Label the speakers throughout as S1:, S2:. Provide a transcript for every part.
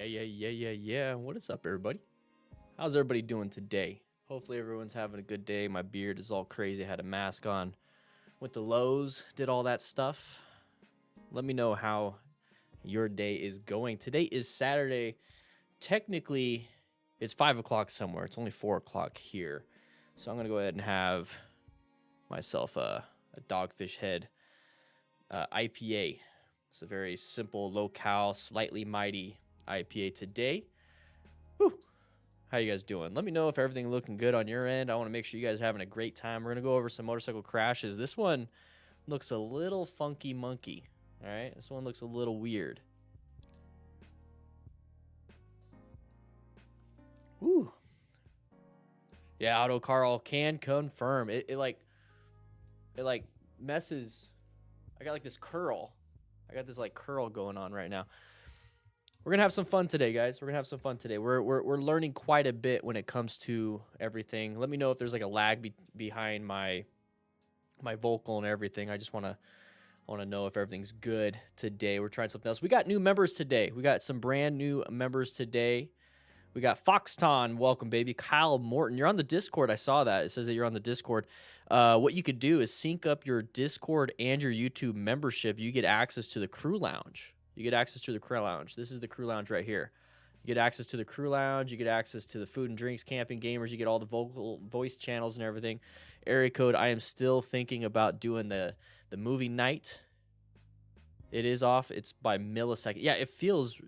S1: Yeah. What is up, everybody? How's everybody doing today? Hopefully, everyone's having a good day. My beard is all crazy. I had a mask on. Went to Lowe's, did all that stuff. Let me know how your day is going. Today is Saturday. Technically, it's 5 o'clock somewhere. It's only 4 o'clock here. So I'm going to go ahead and have myself a Dogfish Head IPA. It's a very simple, low-cal, slightly mighty IPA today. Whew. How you guys doing? Let me know if everything looking good on your end. I want to make sure you guys are having a great time. We're going to go over some motorcycle crashes. This one looks a little funky monkey. All right? This one looks a little weird. Ooh. Yeah, Auto Carl can confirm. It like messes. I got like this curl. I got this like curl going on right now. We're gonna have some fun today, guys. We're gonna have some fun today. We're learning quite a bit when it comes to everything. Let me know if there's like a lag behind my vocal and everything. I just wanna know if everything's good today. We're trying something else. We got new members today. We got some brand new members today. We got Foxton, welcome, baby. Kyle Morton, you're on the Discord. I saw that. It says that you're on the Discord. What you could do is sync up your Discord and your YouTube membership. You get access to the Crew Lounge. This is the Crew Lounge right here. You get access to the Crew Lounge. You get access to the food and drinks, camping, gamers. You get all the voice channels and everything. Area code, I am still thinking about doing the movie night. It is off. It's by millisecond. Yeah, it feels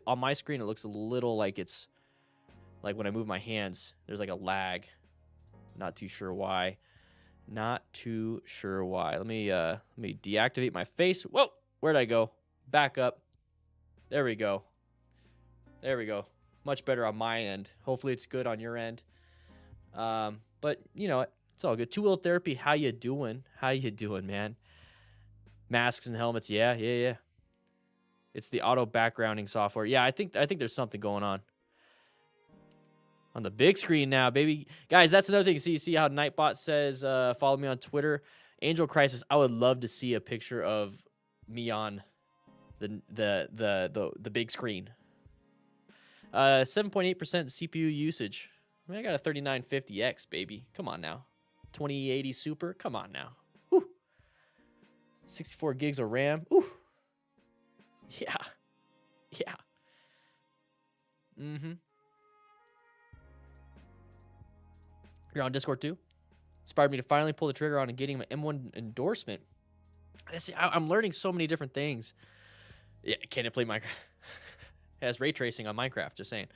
S1: on my screen, it looks a little like it's like when I move my hands, there's like a lag. Not too sure why. Let me deactivate my face. Whoa, where'd I go? Back up. There we go. Much better on my end. Hopefully it's good on your end. But you know what? It's all good. Two-wheel therapy. How you doing, man? Masks and helmets. Yeah. It's the auto backgrounding software. Yeah, I think there's something going on the big screen now, baby. Guys, that's another thing. See how Nightbot says, follow me on Twitter. Angel Crisis, I would love to see a picture of me on the big screen. 7.8% CPU usage. I mean, I got a 3950X, baby. Come on now. 2080 Super. Come on now. Woo. 64 gigs of RAM. Ooh. Yeah. You're on Discord too? Inspired me to finally pull the trigger on and getting my M1 endorsement. I'm learning so many different things. Yeah, can it play Minecraft? It has ray tracing on Minecraft, just saying.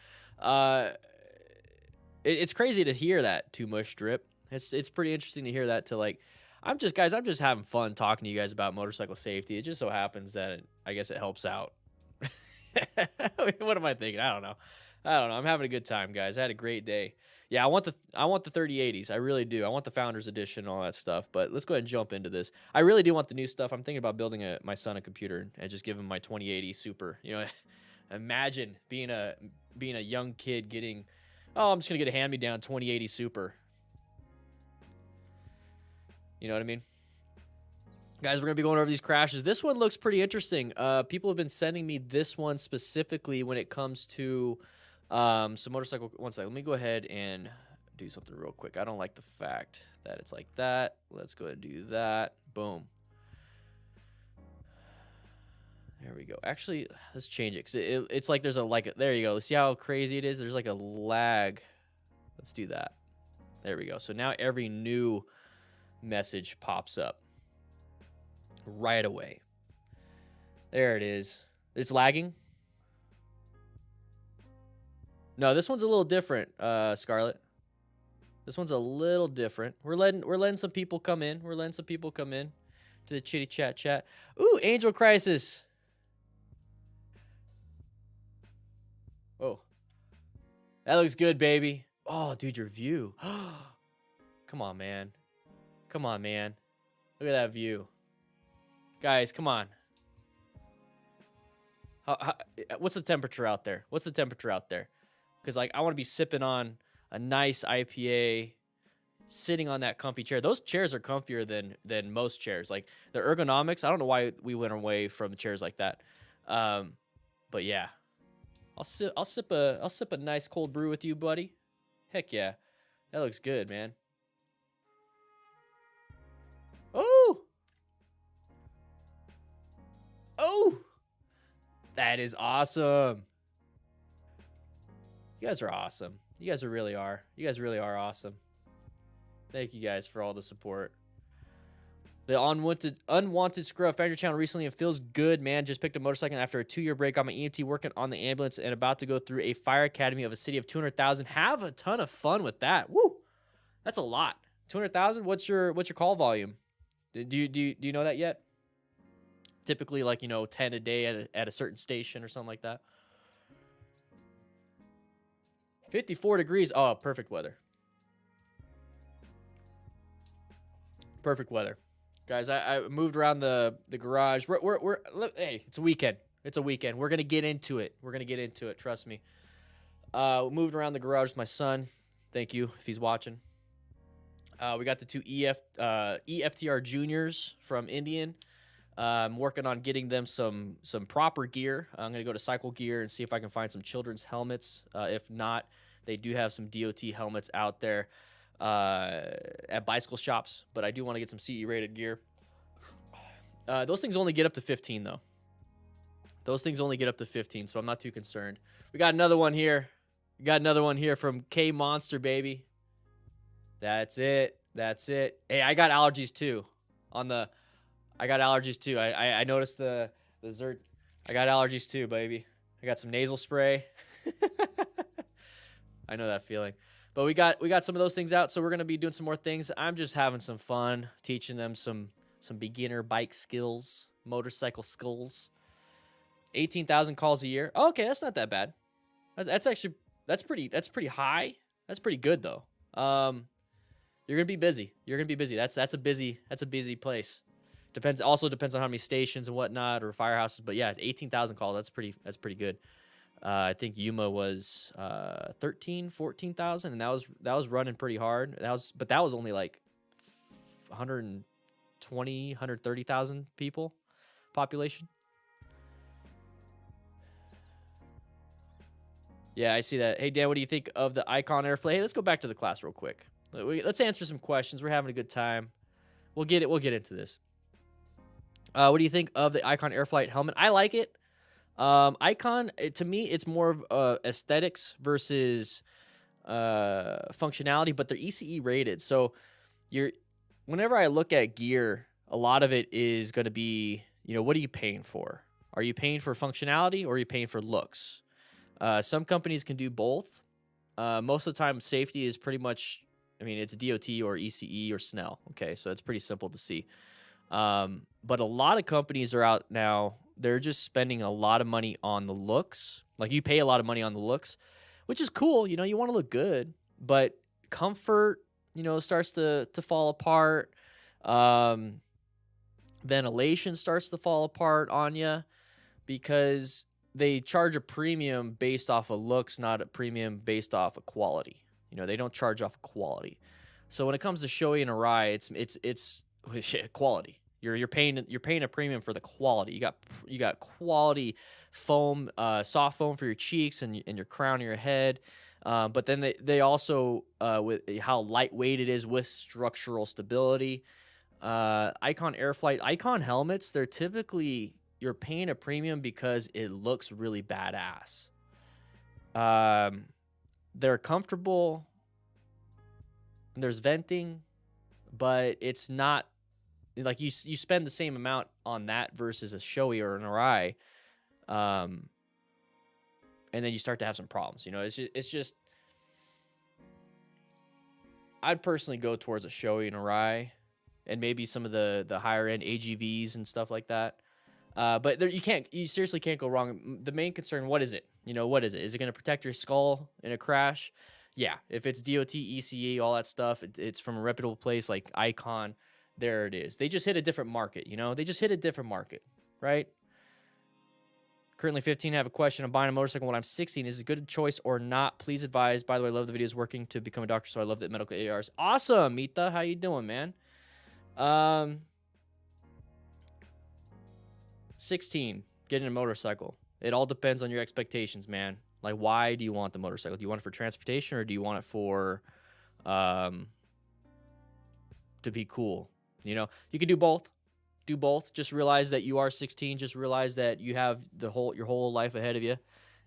S1: It's crazy to hear that, Too Much Drip. It's pretty interesting to hear that. I'm just having fun talking to you guys about motorcycle safety. It just so happens that I guess it helps out. What am I thinking? I don't know. I'm having a good time, guys. I had a great day. Yeah, I want the 3080s. I really do. I want the Founders Edition and all that stuff. But let's go ahead and jump into this. I really do want the new stuff. I'm thinking about building my son a computer and just give him my 2080 Super. You know, imagine being a young kid getting, I'm just gonna get a hand-me-down 2080 Super. You know what I mean? Guys, we're going to be going over these crashes. This one looks pretty interesting. People have been sending me this one specifically when it comes to some motorcycle. One second. Let me go ahead and do something real quick. I don't like the fact that it's like that. Let's go ahead and do that. Boom. There we go. Actually, let's change it. 'Cause it's like there's there you go. See how crazy it is? There's like a lag. Let's do that. There we go. So now every new message pops up right away. There it is. It's lagging. No, this one's a little different, Scarlett. This one's a little different. We're letting some people come in. To the chitty chat. Ooh, Angel Crisis. Oh, that looks good, baby. Oh, dude, your view. Come on, man. Look at that view. Guys, come on. What's the temperature out there? Because I want to be sipping on a nice IPA, sitting on that comfy chair. Those chairs are comfier than most chairs. Like the ergonomics, I don't know why we went away from chairs like that. But yeah. I'll sip a nice cold brew with you, buddy. Heck yeah. That looks good, man. Oh! Oh! That is awesome. You guys are awesome. You guys really are. You guys really are awesome. Thank you guys for all the support. The unwanted scrub found your channel recently and feels good, man. Just picked a motorcycle after a 2-year break. Got my EMT working on the ambulance and about to go through a fire academy of a city of 200,000. Have a ton of fun with that. Woo! That's a lot. 200,000. What's your call volume? Do you know that yet? Typically, like, 10 a day at a certain station or something like that. 54 degrees. Oh, perfect weather. Perfect weather. Guys, I moved around the garage. Hey, it's a weekend. It's a weekend. We're going to get into it. We're going to get into it. Trust me. Moved around the garage with my son. Thank you if he's watching. We got the two EFTR juniors from Indian. I'm working on getting them some proper gear. I'm going to go to Cycle Gear and see if I can find some children's helmets. If not, they do have some DOT helmets out there at bicycle shops, but I do want to get some CE rated gear. Those things only get up to 15 though. Those things only get up to 15, so I'm not too concerned. We got another one here. We got another one here from K Monster, baby. That's it. That's it. Hey, I got allergies too. I got allergies too. I noticed the Zert. I got allergies too, baby. I got some nasal spray. I know that feeling. But we got some of those things out, so we're gonna be doing some more things. I'm just having some fun, teaching them some beginner bike skills, motorcycle skills. 18,000 calls a year. Oh, okay, that's not that bad. That's pretty high. That's pretty good though. You're gonna be busy. You're gonna be busy. That's a busy place. Also depends on how many stations and whatnot or firehouses. But yeah, 18,000 calls. That's pretty good. I think Yuma was 14,000, and that was running pretty hard. But that was only like 130,000 people population. Yeah, I see that. Hey Dan, what do you think of the Icon Airflight? Hey, let's go back to the class real quick. Let's answer some questions. We're having a good time. We'll get into this. What do you think of the Icon Airflight helmet? I like it. Icon, to me, it's more of aesthetics versus functionality, but they're ECE rated. So whenever I look at gear, a lot of it is going to be, what are you paying for? Are you paying for functionality or are you paying for looks? Some companies can do both. Most of the time, safety is pretty much, it's DOT or ECE or SNEL. Okay, so it's pretty simple to see. But a lot of companies are out now. They're just spending a lot of money on the looks. Like, you pay a lot of money on the looks, which is cool. You want to look good, but comfort, starts to fall apart. Ventilation starts to fall apart on you because they charge a premium based off of looks, not a premium based off of quality. They don't charge off of quality. So when it comes to Shoei and Arai, it's quality. You're paying a premium for the quality. You got quality foam, soft foam for your cheeks and your crown of your head. But then they also with how lightweight it is with structural stability. Icon Airflight, Icon helmets, they're typically, you're paying a premium because it looks really badass. They're comfortable. There's venting, but it's not like you spend the same amount on that versus a Shoei or an Arai, and then you start to have some problems. It's just I'd personally go towards a Shoei and Arai, and maybe some of the higher end AGVs and stuff like that. But you seriously can't go wrong. The main concern, what is it? What is it? Is it going to protect your skull in a crash? Yeah. If it's DOT, ECE, all that stuff, it's from a reputable place like Icon. There it is. They just hit a different market, They just hit a different market, right? Currently 15, I have a question. I'm buying a motorcycle when I'm 16. Is it a good choice or not? Please advise. By the way, I love the videos, working to become a doctor, so I love that medical ARs. Awesome, Mita. How you doing, man? 16, getting a motorcycle. It all depends on your expectations, man. Like, why do you want the motorcycle? Do you want it for transportation, or do you want it for to be cool? You know, you can do both. Do both. Just realize that you are 16. Just realize that you have your whole life ahead of you,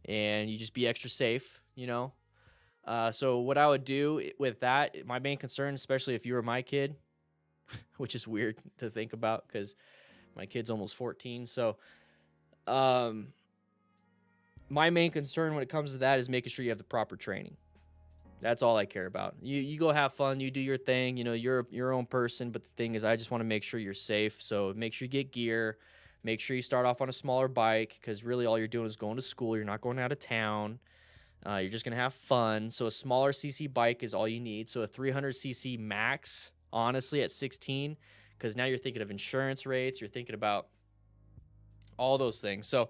S1: and you just be extra safe, you know. So what I would do with that, my main concern, especially if you were my kid, which is weird to think about because my kid's almost 14. So my main concern when it comes to that is making sure you have the proper training. That's all I care about. You go have fun, you do your thing, you know, you're your own person, but the thing is I just want to make sure you're safe. So make sure you get gear, make sure you start off on a smaller bike, because really all you're doing is going to school. You're not going out of town. You're just going to have fun. So a smaller CC bike is all you need. So a 300cc max, honestly, at 16, because now you're thinking of insurance rates, you're thinking about all those things. So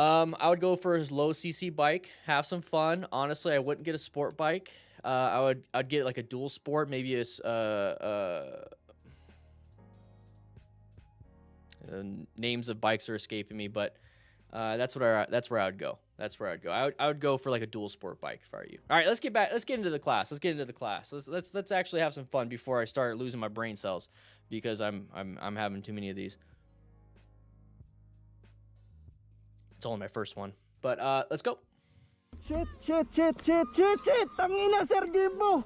S1: I would go for a low CC bike, have some fun. Honestly, I wouldn't get a sport bike. I'd get like a dual sport, maybe names of bikes are escaping me, but that's where I would go. That's where I'd go. I would go for like a dual sport bike if I were you. All right, let's get into the class. Let's actually have some fun before I start losing my brain cells, because I'm having too many of these. It's only my first one, but let's go.
S2: Shit. Tangina, Sir Jimbo.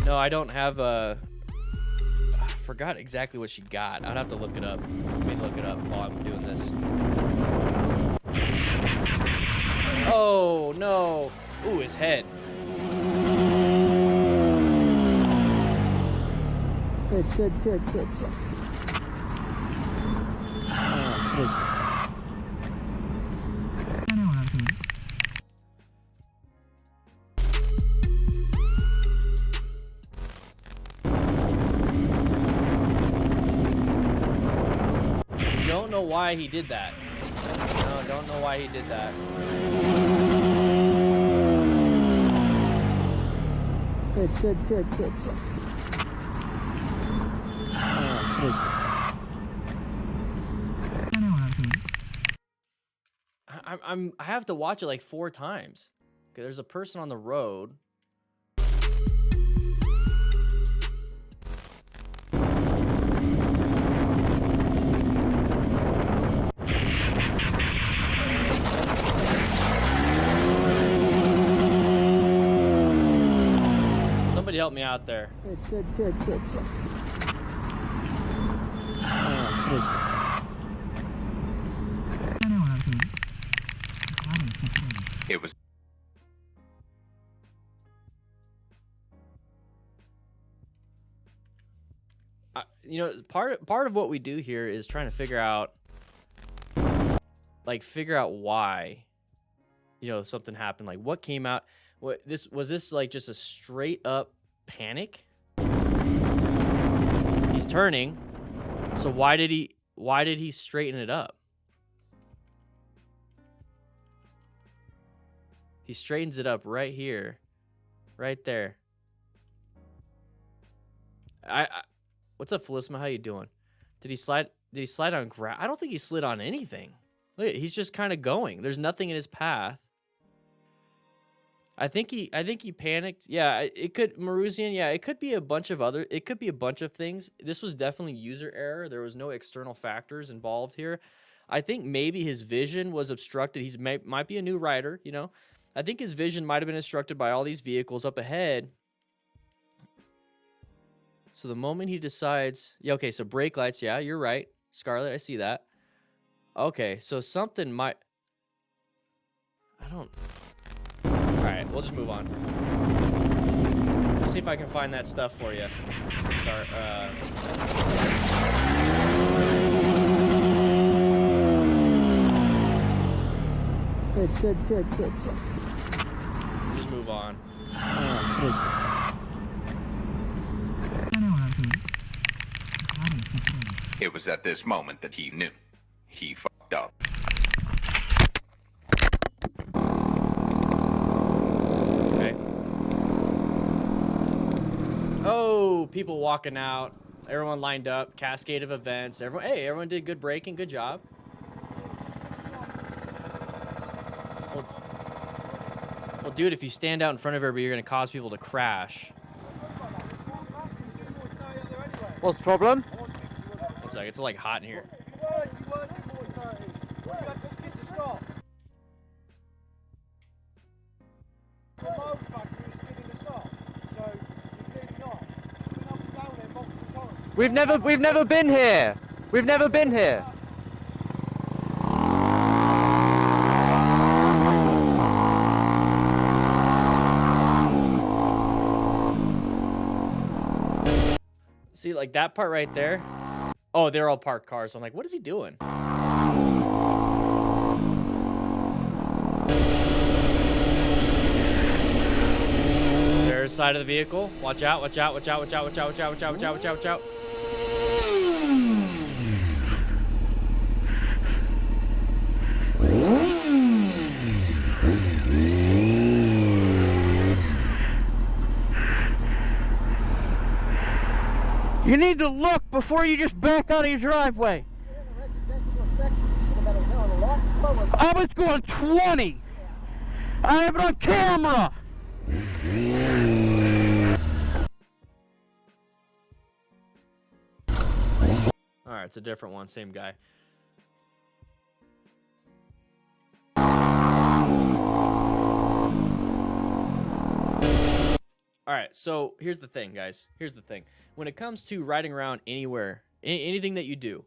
S1: No, I don't have I forgot exactly what she got. I'd have to look it up. Let me look it up while I'm doing this. Oh, no. Ooh, his head.
S2: Shit.
S1: Don't know why he did that. No, don't know why he did that.
S2: Shit.
S1: I have to watch it like 4 times. Okay, there's a person on the road. Somebody help me out there.
S2: Shit.
S3: It was.
S1: You know, part of what we do here is trying to figure out why, you know, something happened. Like, what came out? Was this like just a straight up panic? He's turning, so why did he straighten it up? He straightens it up right here, right there. What's up, Felisma? How you doing? Did he slide on grass? I don't think he slid on anything. Look, he's just kind of going. There's nothing in his path. I think he panicked. Yeah, it could, Maruzian. Yeah, it could be a bunch of things. This was definitely user error. There was no external factors involved here. I think maybe his vision was obstructed. He's might be a new rider, you know. I think his vision might have been obstructed by all these vehicles up ahead. So the moment he decides, yeah, okay, so brake lights, yeah, you're right, Scarlett, I see that. Okay, so something might, all right, we'll just move on. Let's see if I can find that stuff for you.
S2: Shit.
S1: Just move on.
S3: It was at this moment that he knew. He fucked up.
S1: Okay. Ooh, people walking out. Everyone lined up. Cascade of events. Everyone did good braking. Good job. Well, dude, if you stand out in front of everybody, you're going to cause people to crash.
S2: What's the problem?
S1: One second. It's like hot in here.
S2: We've never been here. We've never been here.
S1: See, like that part right there. Oh, they're all parked cars. I'm like, what is he doing? There's side of the vehicle. Watch out, watch out, watch out, watch out, watch out, watch out, watch out, watch out, watch out, watch out.
S2: You need to look before you just back out of your driveway. I was going 20. I have it on camera.
S1: All right, it's a different one, same guy. All right, so here's the thing, guys. Here's the thing. When it comes to riding around anywhere, anything that you do,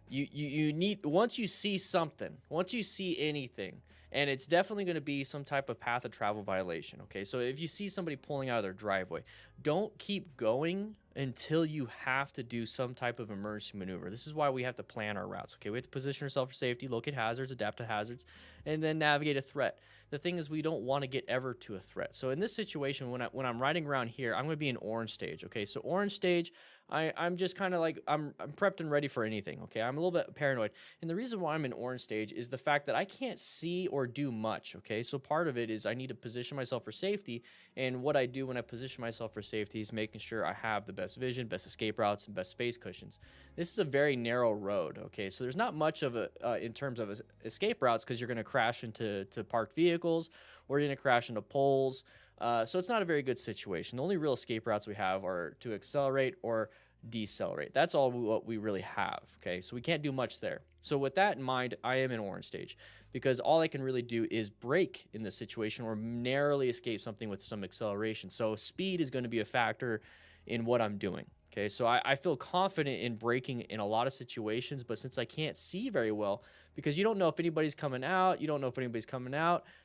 S1: you need, once you see something, once you see anything, and it's definitely going to be some type of path of travel violation, okay? So if you see somebody pulling out of their driveway, don't keep going until you have to do some type of emergency maneuver. This is why we have to plan our routes, okay? We have to position ourselves for safety, locate hazards, adapt to hazards, and then navigate a threat. The thing is, we don't want to get ever to a threat. So in this situation, when I'm riding around here, I'm going to be in orange stage, okay? So orange stage, I'm just kind of like, I'm prepped and ready for anything, okay? I'm a little bit paranoid. And the reason why I'm in orange stage is the fact that I can't see or do much, okay? So part of it is I need to position myself for safety, and what I do when I position myself for safety is making sure I have the best vision, best escape routes, and best space cushions. This is a very narrow road, okay? So there's not much of a, in terms of escape routes, because you're going to crash into parked vehicles, or you're going to crash into poles. So it's not a very good situation. The only real escape routes we have are to accelerate or decelerate. That's all what we really have, okay? So we can't do much there. So with that in mind, I am in orange stage, because all I can really do is brake in this situation or narrowly escape something with some acceleration. So speed is going to be a factor in what I'm doing, okay? So I feel confident in braking in a lot of situations, but since I can't see very well, because you don't know if anybody's coming out,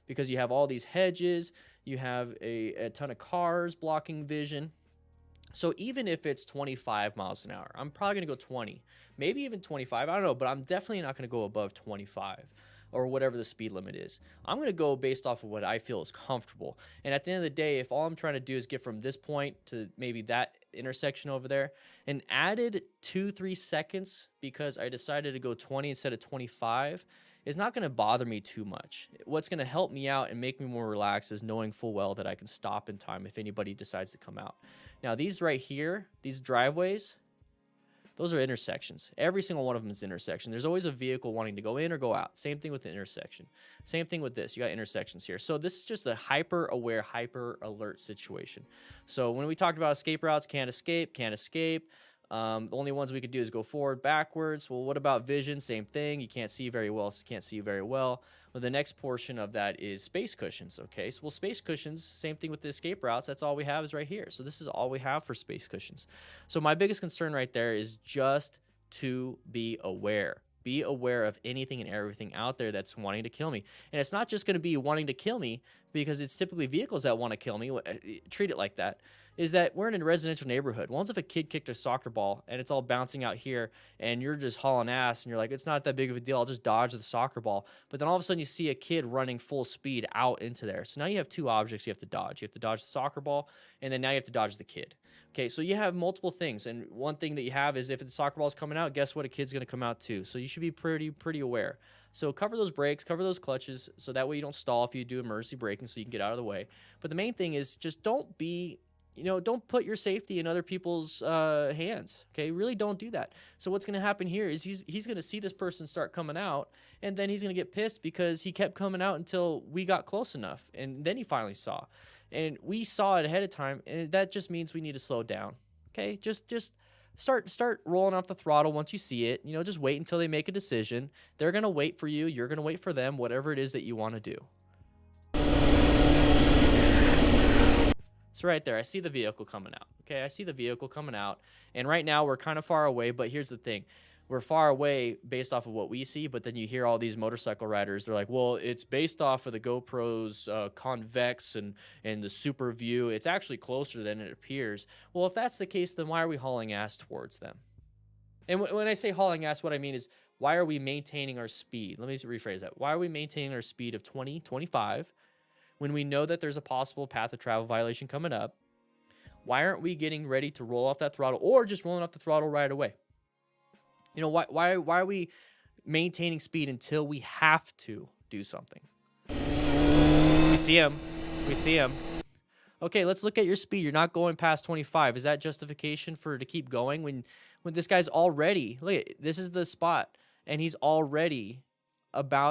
S1: because you have all these hedges, you have a ton of cars blocking vision. So even if it's 25 miles an hour, I'm probably going to go 20, maybe even 25. I don't know, but I'm definitely not going to go above 25 or whatever the speed limit is. I'm going to go based off of what I feel is comfortable. And at the end of the day, if all I'm trying to do is get from this point to maybe that intersection over there, and added 2-3 seconds because I decided to go 20 instead of 25, is not going to bother me too much. What's going to help me out and make me more relaxed is knowing full well that I can stop in time if anybody decides to come out. Now, these right here, these driveways, those are intersections. Every single one of them is intersection. There's always a vehicle wanting to go in or go out. Same thing with the intersection. Same thing with this. You got intersections here. So this is just a hyper-aware, hyper-alert situation. So when we talked about escape routes, can't escape, can't escape. The only ones we could do is go forward, backwards. Well, what about vision? Same thing. You can't see very well, so can't see very well. Well, the next portion of that is space cushions, okay? So, well, space cushions, same thing with the escape routes. That's all we have is right here. So this is all we have for space cushions. So my biggest concern right there is just to be aware. Be aware of anything and everything out there that's wanting to kill me. And it's not just going to be wanting to kill me, because it's typically vehicles that want to kill me. Treat it like that. Is that we're in a residential neighborhood. Once if a kid kicked a soccer ball and it's all bouncing out here and you're just hauling ass and you're like, it's not that big of a deal, I'll just dodge the soccer ball. But then all of a sudden you see a kid running full speed out into there. So now you have two objects you have to dodge. You have to dodge the soccer ball, and then now you have to dodge the kid. Okay, so you have multiple things, and one thing that you have is if the soccer ball is coming out, guess what? A kid's going to come out too. So you should be pretty aware. So cover those brakes, cover those clutches, so that way you don't stall if you do emergency braking, so you can get out of the way. But the main thing is just don't be you know, don't put your safety in other people's hands. Okay, really don't do that. So what's going to happen here is he's going to see this person start coming out, and then he's going to get pissed because he kept coming out until we got close enough, and then he finally saw, and we saw it ahead of time, and that just means we need to slow down. Okay, just start rolling off the throttle once you see it. You know, just wait until they make a decision. They're going to wait for you. You're going to wait for them. Whatever it is that you want to do. So right there, I see the vehicle coming out. Okay, I see the vehicle coming out. And right now, we're kind of far away, but here's the thing. We're far away based off of what we see, but then you hear all these motorcycle riders. They're like, well, it's based off of the GoPro's convex and the super view. It's actually closer than it appears. Well, if that's the case, then why are we hauling ass towards them? And when I say hauling ass, what I mean is, why are we maintaining our speed? Let me rephrase that. Why are we maintaining our speed of 20, 25? When we know that there's a possible path of travel violation coming up? Why aren't we getting ready to roll off that throttle, or just rolling off the throttle right away? You know, why are we maintaining speed until we have to do something? We see him. We see him. Okay, let's look at your speed. You're not going past 25. Is that justification to keep going when this guy's already, look, this is the spot, and he's already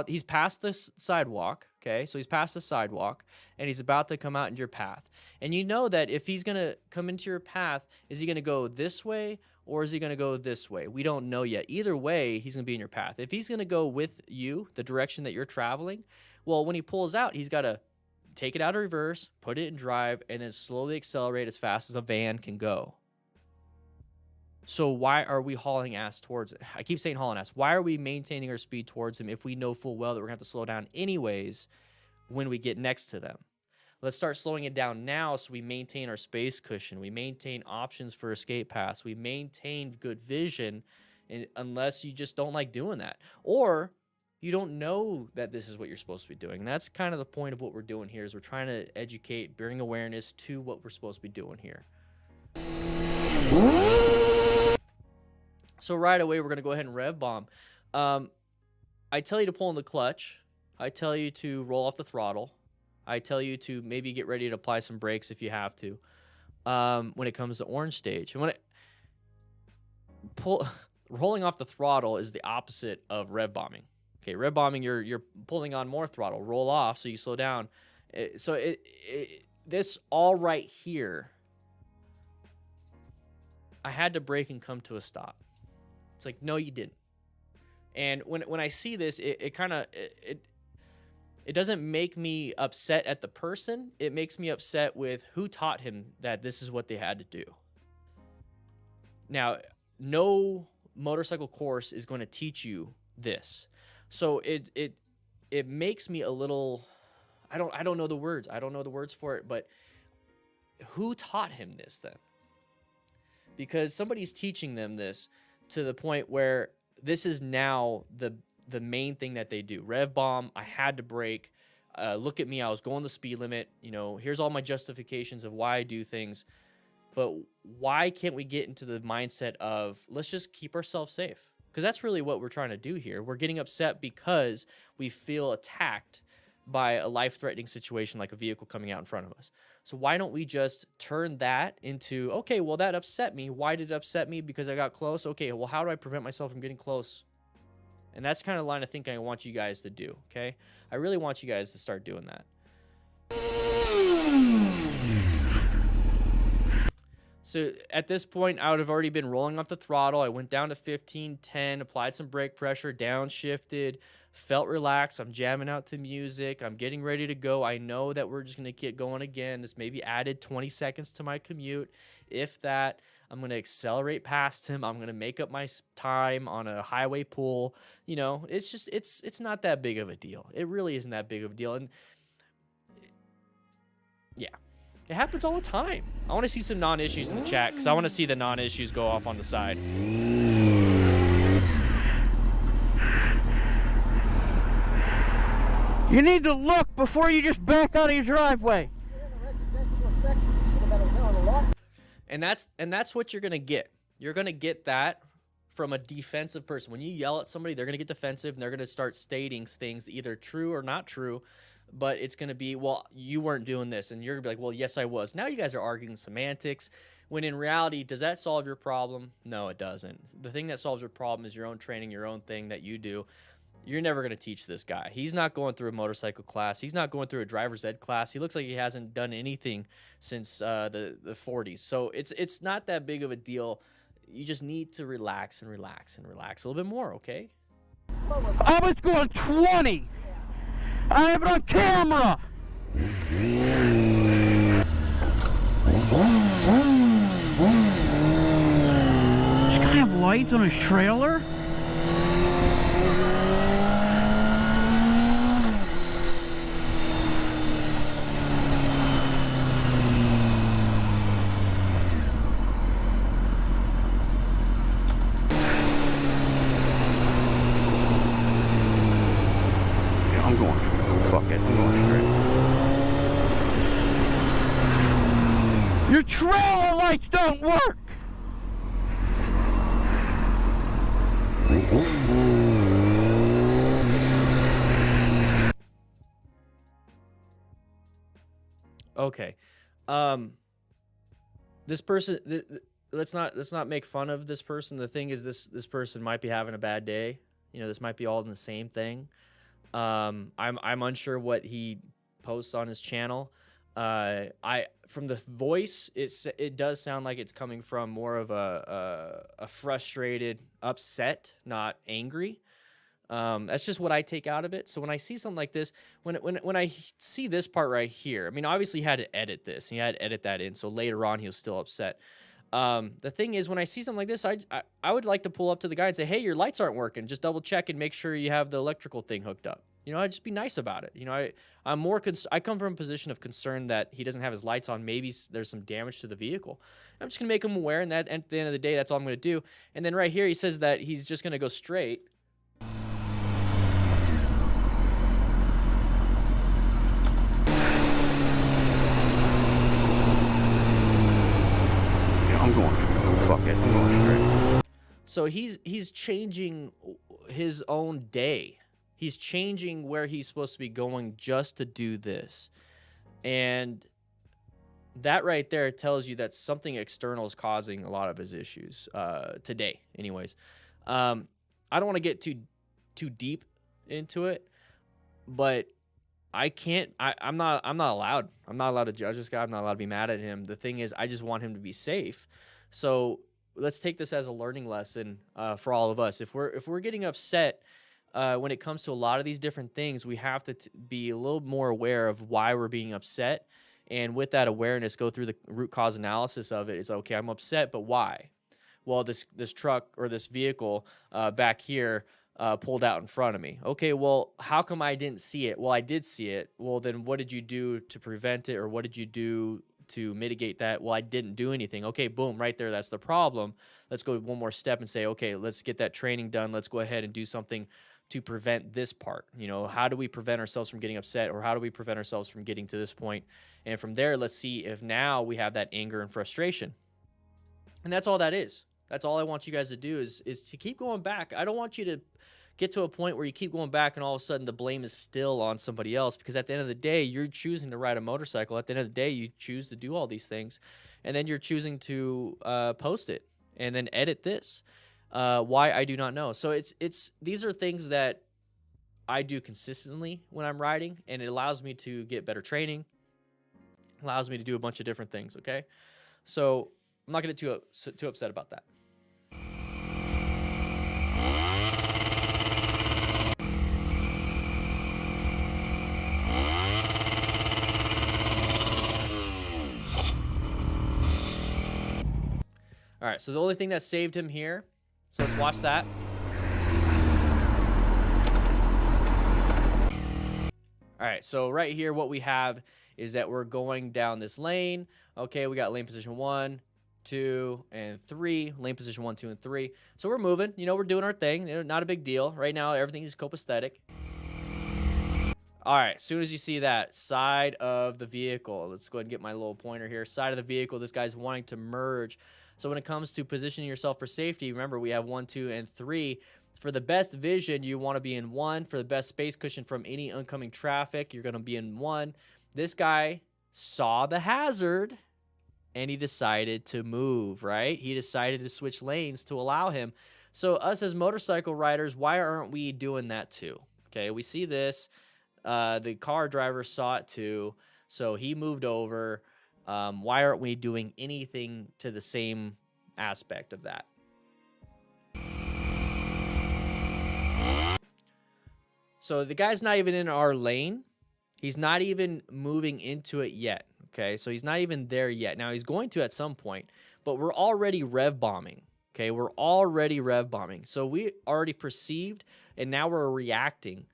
S1: he's past the sidewalk, okay? So he's past the sidewalk, and he's about to come out into your path. And you know that if he's going to come into your path, is he going to go this way, or is he going to go this way? We don't know yet. Either way, he's going to be in your path. If he's going to go with you, the direction that you're traveling, well, when he pulls out, he's got to take it out of reverse, put it in drive, and then slowly accelerate as fast as a van can go. So why are we hauling ass towards it? I keep saying hauling ass. Why are we maintaining our speed towards him if we know full well that we're going to have to slow down anyways when we get next to them? Let's start slowing it down now so we maintain our space cushion. We maintain options for escape paths. We maintain good vision, unless you just don't like doing that. Or you don't know that this is what you're supposed to be doing. And that's kind of the point of what we're doing here, is we're trying to educate, bring awareness to what we're supposed to be doing here. So right away, we're going to go ahead and rev bomb. I tell you to pull in the clutch. I tell you to roll off the throttle. I tell you to maybe get ready to apply some brakes if you have to when it comes to orange stage. And rolling off the throttle is the opposite of rev bombing. Okay, rev bombing, you're pulling on more throttle. Roll off so you slow down. This all right here, I had to brake and come to a stop. It's like, no, you didn't. And when I see this, it doesn't make me upset at the person. It makes me upset with who taught him that this is what they had to do. Now, no motorcycle course is going to teach you this. So it makes me a little, I don't know the words. I don't know the words for it, but who taught him this then? Because somebody's teaching them this to the point where this is now the main thing that they do. Rev bomb, I had to brake. Look at me, I was going the speed limit. You know, here's all my justifications of why I do things. But why can't we get into the mindset of, let's just keep ourselves safe? Because that's really what we're trying to do here. We're getting upset because we feel attacked by a life-threatening situation like a vehicle coming out in front of us. So why don't we just turn that into, okay, well, that upset me. Why did it upset me? Because I got close. Okay, well, how do I prevent myself from getting close? And that's kind of the line of thinking I want you guys to do, okay? I really want you guys to start doing that. So at this point, I would have already been rolling off the throttle. I went down to 15, 10, applied some brake pressure, downshifted, felt relaxed. I'm jamming out to music. I'm getting ready to go. I know that we're just going to get going again. This maybe added 20 seconds to my commute. If that, I'm going to accelerate past him. I'm going to make up my time on a highway pool. You know, it's just, it's not that big of a deal. It really isn't that big of a deal. And yeah. It happens all the time. I want to see some non-issues in the chat because I want to see the non-issues go off on the side.
S2: You need to look before you just back out of your driveway.
S1: And that's what you're going to get. You're going to get that from a defensive person. When you yell at somebody, they're going to get defensive and they're going to start stating things either true or not true but it's going to be, well, you weren't doing this. And you're going to be like, well, yes, I was. Now you guys are arguing semantics, when in reality, does that solve your problem? No, it doesn't. The thing that solves your problem is your own training, your own thing that you do. You're never going to teach this guy. He's not going through a motorcycle class. He's not going through a driver's ed class. He looks like he hasn't done anything since the 40s. So it's not that big of a deal. You just need to relax and relax and relax a little bit more, okay?
S2: I was going 20. I have it on camera. This guy have lights on his trailer?
S4: I'm going. Fuck it. I'm going straight.
S2: Your trailer lights don't work.
S1: Okay. This person, let's not make fun of this person. The thing is, this person might be having a bad day. You know, this might be all in the same thing. I'm unsure what he posts on his channel. From the voice, it does sound like it's coming from more of a frustrated, upset, not angry. That's just what I take out of it. So when I see something like this, when I see this part right here, I mean, obviously he had to edit this, and he had to edit that in. So later on, he was still upset. The thing is, when I see something like this, I would like to pull up to the guy and say, hey, your lights aren't working. Just double check and make sure you have the electrical thing hooked up. You know, I'd just be nice about it. You know, I come from a position of concern that he doesn't have his lights on. Maybe there's some damage to the vehicle. I'm just going to make him aware, and that at the end of the day, that's all I'm going to do. And then right here, he says that he's just going to go straight.
S4: I'm going. Fuck it. I'm going straight.
S1: So he's changing his own day. He's changing where he's supposed to be going just to do this. And that right there tells you that something external is causing a lot of his issues today. Anyways, I don't want to get too deep into it, but I'm not allowed. I'm not allowed to judge this guy. I'm not allowed to be mad at him. The thing is, I just want him to be safe. So let's take this as a learning lesson for all of us. If we're getting upset when it comes to a lot of these different things, we have to be a little more aware of why we're being upset. And with that awareness, go through the root cause analysis of it. It's okay, I'm upset, but why? Well, this truck or this vehicle back here pulled out in front of me. Okay, well, how come I didn't see it? Well, I did see it. Well, then what did you do to prevent it, or what did you do to mitigate that? Well, I didn't do anything. Okay, boom, right there, that's the problem. Let's go one more step and say, okay, let's get that training done. Let's go ahead and do something to prevent this part. You know, how do we prevent ourselves from getting upset, or how do we prevent ourselves from getting to this point? And from there, let's see if now we have that anger and frustration. And that's all that is. That's all I want you guys to do is to keep going back. I don't want you to get to a point where you keep going back and all of a sudden the blame is still on somebody else, because at the end of the day, you're choosing to ride a motorcycle. At the end of the day, you choose to do all these things, and then you're choosing to post it and then edit this. Why, I do not know. So these are things that I do consistently when I'm riding, and it allows me to get better training, allows me to do a bunch of different things, okay? So I'm not going to get too upset about that. All right, so the only thing that saved him here, so let's watch that. All right, so right here, what we have is that we're going down this lane. Okay, we got lane position 1, 2, and 3. Lane position 1, 2, and 3. So we're moving. You know, we're doing our thing. You know, not a big deal. Right now, everything is copacetic. All right, as soon as you see that side of the vehicle, let's go ahead and get my little pointer here. Side of the vehicle, this guy's wanting to merge. So when it comes to positioning yourself for safety, remember we have 1, 2, and 3. For the best vision, you want to be in 1. For the best space cushion from any oncoming traffic, you're going to be in 1. This guy saw the hazard and he decided to move, right? He decided to switch lanes to allow him. So us as motorcycle riders, why aren't we doing that too? Okay, we see this. The car driver saw it too, so he moved over. Why aren't we doing anything to the same aspect of that? So the guy's not even in our lane. He's not even moving into it yet. Okay, so he's not even there yet. Now he's going to at some point, but we're already rev bombing. Okay, we're already rev bombing. So we already perceived, and now we're reacting.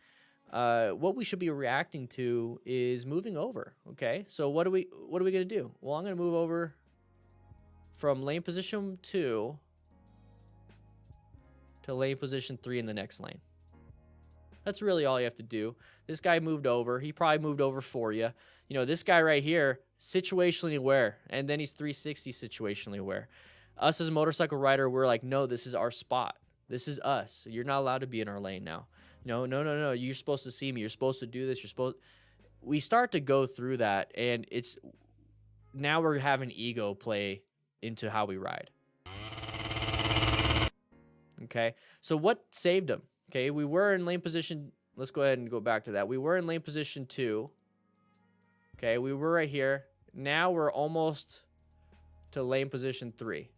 S1: What we should be reacting to is moving over. Okay, so what are we gonna do? Well, I'm gonna move over from lane position 2 to lane position 3 in the next lane. That's really all you have to do. This guy moved over. He probably moved over for you. You know, this guy right here, situationally aware, and then he's 360 situationally aware. Us as a motorcycle rider, we're like, no, this is our spot. This is us. You're not allowed to be in our lane now. No. You're supposed to see me. You're supposed to do this. We start to go through that, and now we're having ego play into how we ride. Okay, so what saved him? Okay, we were in lane position. Let's go ahead and go back to that. We were in lane position 2. Okay, we were right here. Now we're almost to lane position 3.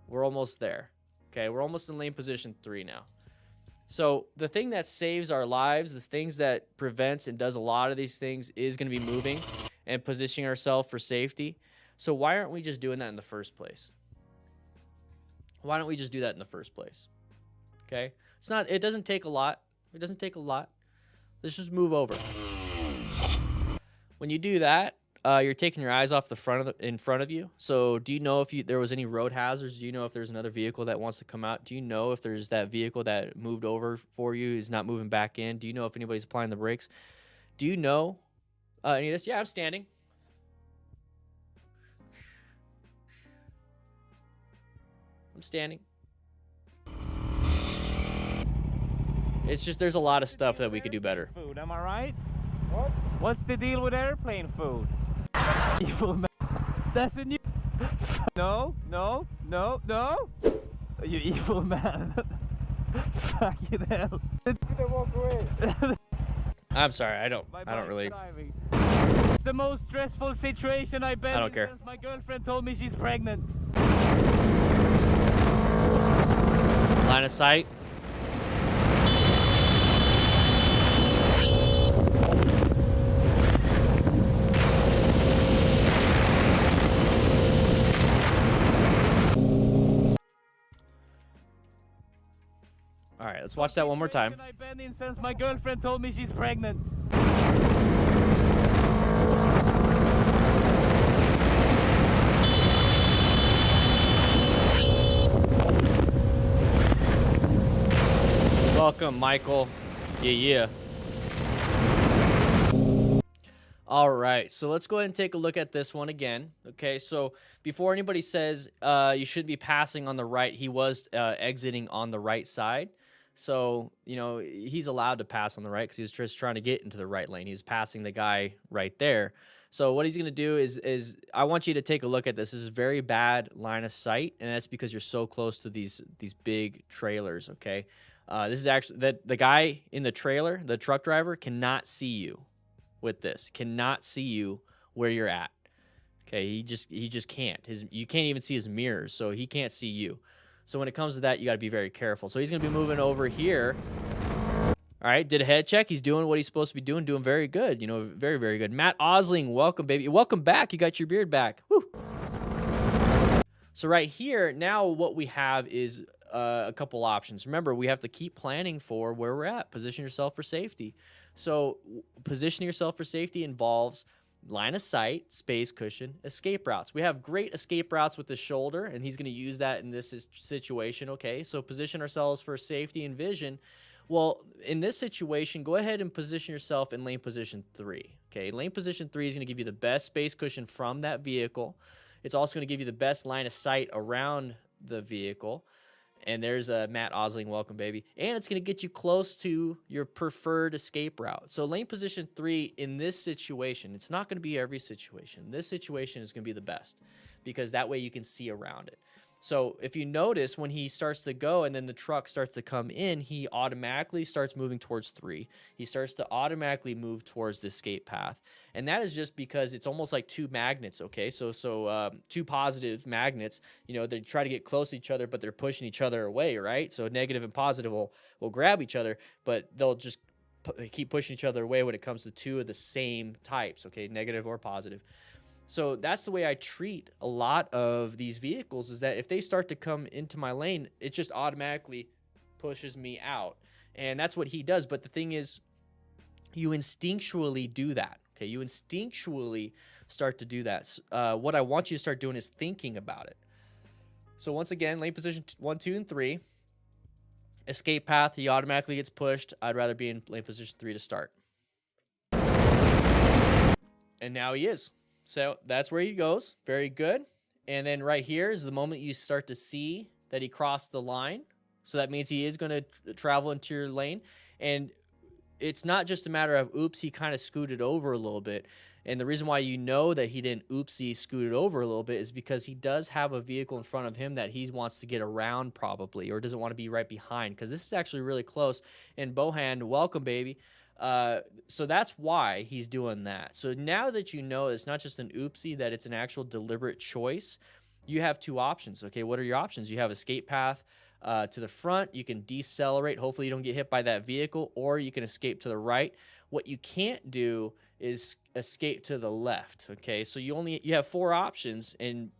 S1: We're almost there. Okay, we're almost in lane position 3 now. So the thing that saves our lives, the things that prevents and does a lot of these things is going to be moving and positioning ourselves for safety. So why aren't we just doing that in the first place? Why don't we just do that in the first place? Okay, it doesn't take a lot. It doesn't take a lot. Let's just move over. When you do that, you're taking your eyes off in front of you. So do you know if there was any road hazards? Do you know if there's another vehicle that wants to come out? Do you know if there's that vehicle that moved over for you is not moving back in? Do you know if anybody's applying the brakes? Do you know any of this? Yeah, I'm standing. I'm standing. It's just there's a lot of stuff that we could do better.
S2: Food, am I right? What? What's the deal with airplane food? Evil man. That's a new. No. You evil man. Fucking hell. Walk away.
S1: I'm sorry. I don't really.
S2: It's the most stressful situation I've been in since my girlfriend told me she's pregnant.
S1: Line of sight. All right, let's watch that one more time.
S2: I've been in since my girlfriend told me she's pregnant.
S1: Welcome, Michael. Yeah. All right, so let's go ahead and take a look at this one again. Okay, so before anybody says you should be passing on the right, he was exiting on the right side. So, you know, he's allowed to pass on the right because he was just trying to get into the right lane. He was passing the guy right there. So what he's going to do is I want you to take a look at this. This is a very bad line of sight, and that's because you're so close to these big trailers, okay? This is actually the guy in the trailer, the truck driver, cannot see you with this. Cannot see you where you're at. Okay, he just can't. You can't even see his mirrors, so he can't see you. So when it comes to that, you got to be very careful. So he's going to be moving over here. All right, did a head check. He's doing what he's supposed to be doing very good. You know, very, very good. Matt Osling, welcome, baby. Welcome back. You got your beard back. Woo. So right here, now what we have is a couple options. Remember, we have to keep planning for where we're at. Position yourself for safety. So positioning yourself for safety involves line of sight, space cushion, escape routes. We have great escape routes with the shoulder, and he's going to use that in this situation, okay? So position ourselves for safety and vision. Well, in this situation, go ahead and position yourself in lane position 3, okay? Lane position 3 is going to give you the best space cushion from that vehicle. It's also going to give you the best line of sight around the vehicle. And there's a Matt Osling, welcome, baby. And it's going to get you close to your preferred escape route. So lane position 3 in this situation, it's not going to be every situation. This situation is going to be the best because that way you can see around it. So if you notice when he starts to go and then the truck starts to come in, he automatically starts moving towards 3. He starts to automatically move towards the escape path. And that is just because it's almost like two magnets, okay? So two positive magnets, you know, they try to get close to each other, but they're pushing each other away, right? So negative and positive will grab each other, but they'll just keep pushing each other away when it comes to two of the same types, okay? Negative or positive. So that's the way I treat a lot of these vehicles, is that if they start to come into my lane, it just automatically pushes me out. And that's what he does. But the thing is, you instinctually do that. Okay, you instinctually start to do that. What I want you to start doing is thinking about it. So once again, lane position 1, 2, and 3. Escape path, he automatically gets pushed. I'd rather be in lane position 3 to start. And now he is. So that's where he goes. Very good. And then right here is the moment you start to see that he crossed the line. So that means he is going to travel into your lane. And it's not just a matter of, oops, he kind of scooted over a little bit. And the reason why you know that he didn't oopsie scooted over a little bit is because he does have a vehicle in front of him that he wants to get around probably, or doesn't want to be right behind, because this is actually really close. And Bohan, welcome, baby. So that's why he's doing that. So now that you know it's not just an oopsie, that it's an actual deliberate choice, you have two options. Okay, what are your options? You have escape path to the front. You can decelerate. Hopefully you don't get hit by that vehicle, or you can escape to the right. What you can't do is escape to the left. Okay, so you have 4 options, and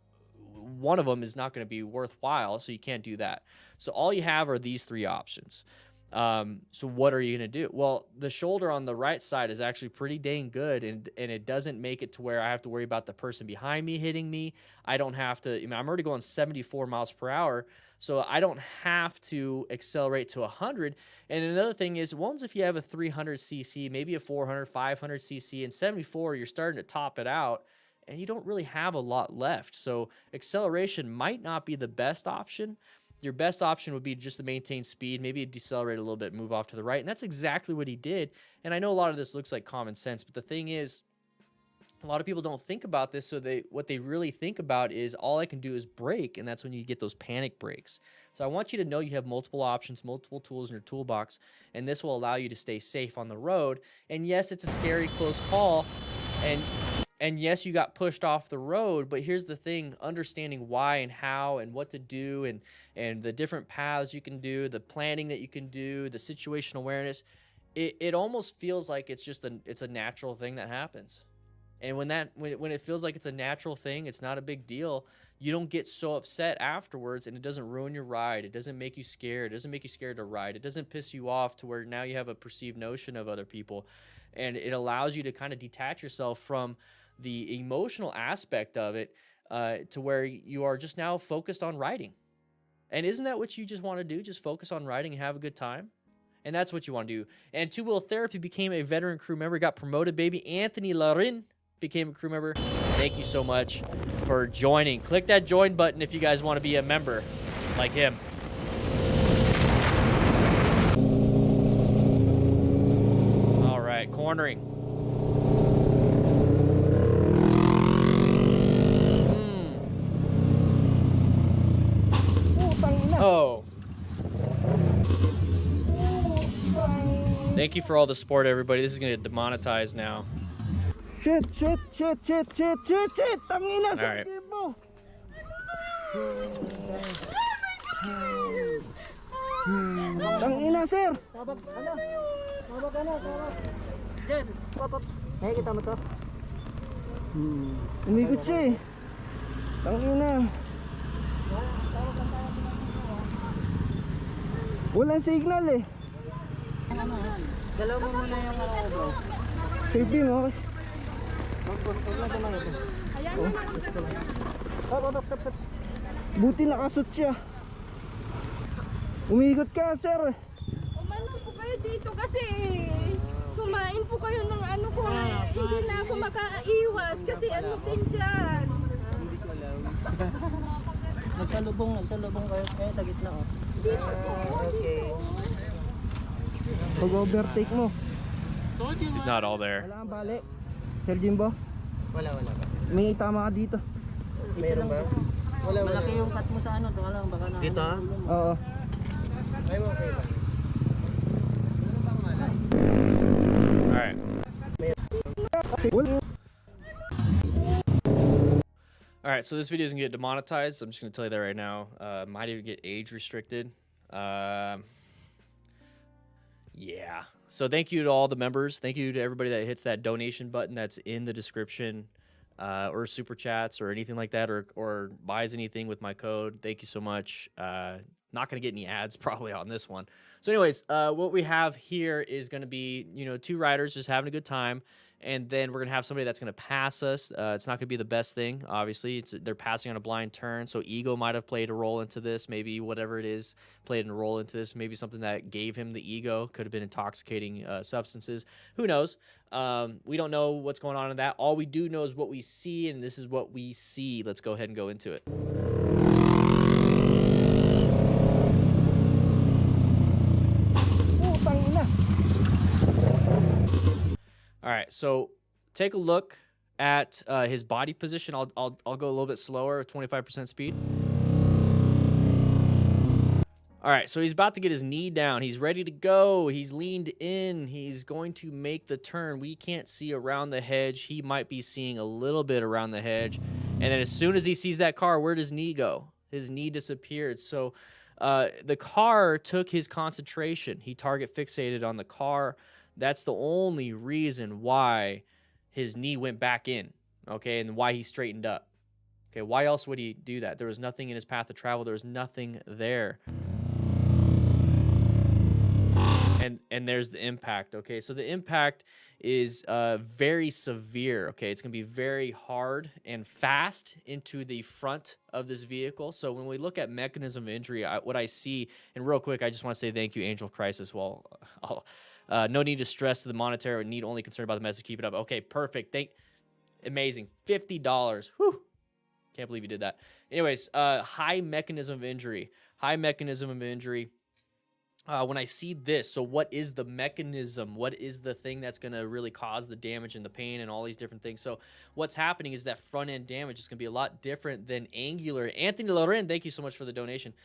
S1: one of them is not going to be worthwhile, so you can't do that. So all you have are these 3 options. So what are you going to do? Well, the shoulder on the right side is actually pretty dang good, and it doesn't make it to where I have to worry about the person behind me hitting me. I don't have to, I'm already going 74 miles per hour, so I don't have to accelerate to 100. And another thing is, once if you have a 300cc, maybe a 400, 500cc, and 74, you're starting to top it out, and you don't really have a lot left. So acceleration might not be the best option. Your best option would be just to maintain speed, maybe decelerate a little bit, move off to the right. And that's exactly what he did. And I know a lot of this looks like common sense, but the thing is, a lot of people don't think about this. So what they really think about is, all I can do is brake. And that's when you get those panic brakes. So I want you to know you have multiple options, multiple tools in your toolbox, and this will allow you to stay safe on the road. And yes, it's a scary, close call. And yes, you got pushed off the road, but here's the thing, understanding why and how and what to do, and the different paths you can do, the planning that you can do, the situational awareness, it almost feels like it's just it's a natural thing that happens. And when it feels like it's a natural thing, it's not a big deal, you don't get so upset afterwards, and it doesn't ruin your ride. It doesn't make you scared. It doesn't make you scared to ride. It doesn't piss you off to where now you have a perceived notion of other people. And it allows you to kind of detach yourself from the emotional aspect of it, to where you are just now focused on riding. And isn't that what you just want to do? Just focus on riding and have a good time? And that's what you want to do. And Two Wheel Therapy became a veteran crew member, got promoted, baby. Anthony Larin became a crew member. Thank you so much for joining. Click that join button if you guys want to be a member like him. All right, cornering. Oh. Thank you for all the support, everybody. This is going to get demonetized now.
S5: Shit. Tangina,
S1: All right.
S5: Tangina, sir. Tabak na. Jen, pop. Kita mo to. Umikot siya eh. Tangina. Walang signal eh. Dalaw mo muna yung bro. Safety mo, okay? Buti nakasot siya. Umigot ka, sir.
S6: Umano po kayo dito kasi kumain po kayo ng ano ko. Hindi na ako makaiwas kasi ano din dyan.
S5: Hindi ko alam. Nagsalubong kayo sa gitna, oh. Okay. Pag overtake mo,
S1: He's not all there.
S5: wala kang bali. Sir Jimbo? Wala. May tama ka dito. Meron ba? Wala. Malaki yung cut mo sa ano, to lang baka na. Dito? Oo. Ay, okay ba?
S1: All right. All right, so this video is gonna get demonetized. I'm just gonna tell you that right now. Might even get age restricted. Yeah. So thank you to all the members. Thank you to everybody that hits that donation button that's in the description, or super chats or anything like that, or buys anything with my code. Thank you so much. Not gonna get any ads probably on this one. So anyways, what we have here is gonna be, two riders just having a good time. And then we're going to have somebody that's going to pass us. It's not going to be the best thing, obviously. They're passing on a blind turn, so ego might have played a role into this. Maybe whatever it is played a role into this. Maybe something that gave him the ego. Could have been intoxicating substances. Who knows? We don't know what's going on in that. All we do know is what we see, and this is what we see. Let's go ahead and go into it. All right, so take a look at his body position. I'll go a little bit slower, 25% speed. All right, so he's about to get his knee down. He's ready to go. He's leaned in. He's going to make the turn. We can't see around the hedge. He might be seeing a little bit around the hedge. And then as soon as he sees that car, where'd his knee go? His knee disappeared. So the car took his concentration. He target fixated on the car. That's the only reason why his knee went back in, okay, and why he straightened up. Okay, why else would he do that? There was nothing in his path of travel. There was nothing there. And there's the impact, okay? So the impact is very severe, okay? It's going to be very hard and fast into the front of this vehicle. So when we look at mechanism of injury, what I see, and real quick, I just want to say thank you, Angel Crisis. Well, no need to stress the monetary, need only concern about the message. Keep it up. Okay, perfect. Amazing. $50. Whew. Can't believe you did that. Anyways, high mechanism of injury. High mechanism of injury. When I see this, so what is the mechanism? What is the thing that's going to really cause the damage and the pain and all these different things? So what's happening is that front end damage is going to be a lot different than angular. Anthony Loren, thank you so much for the donation.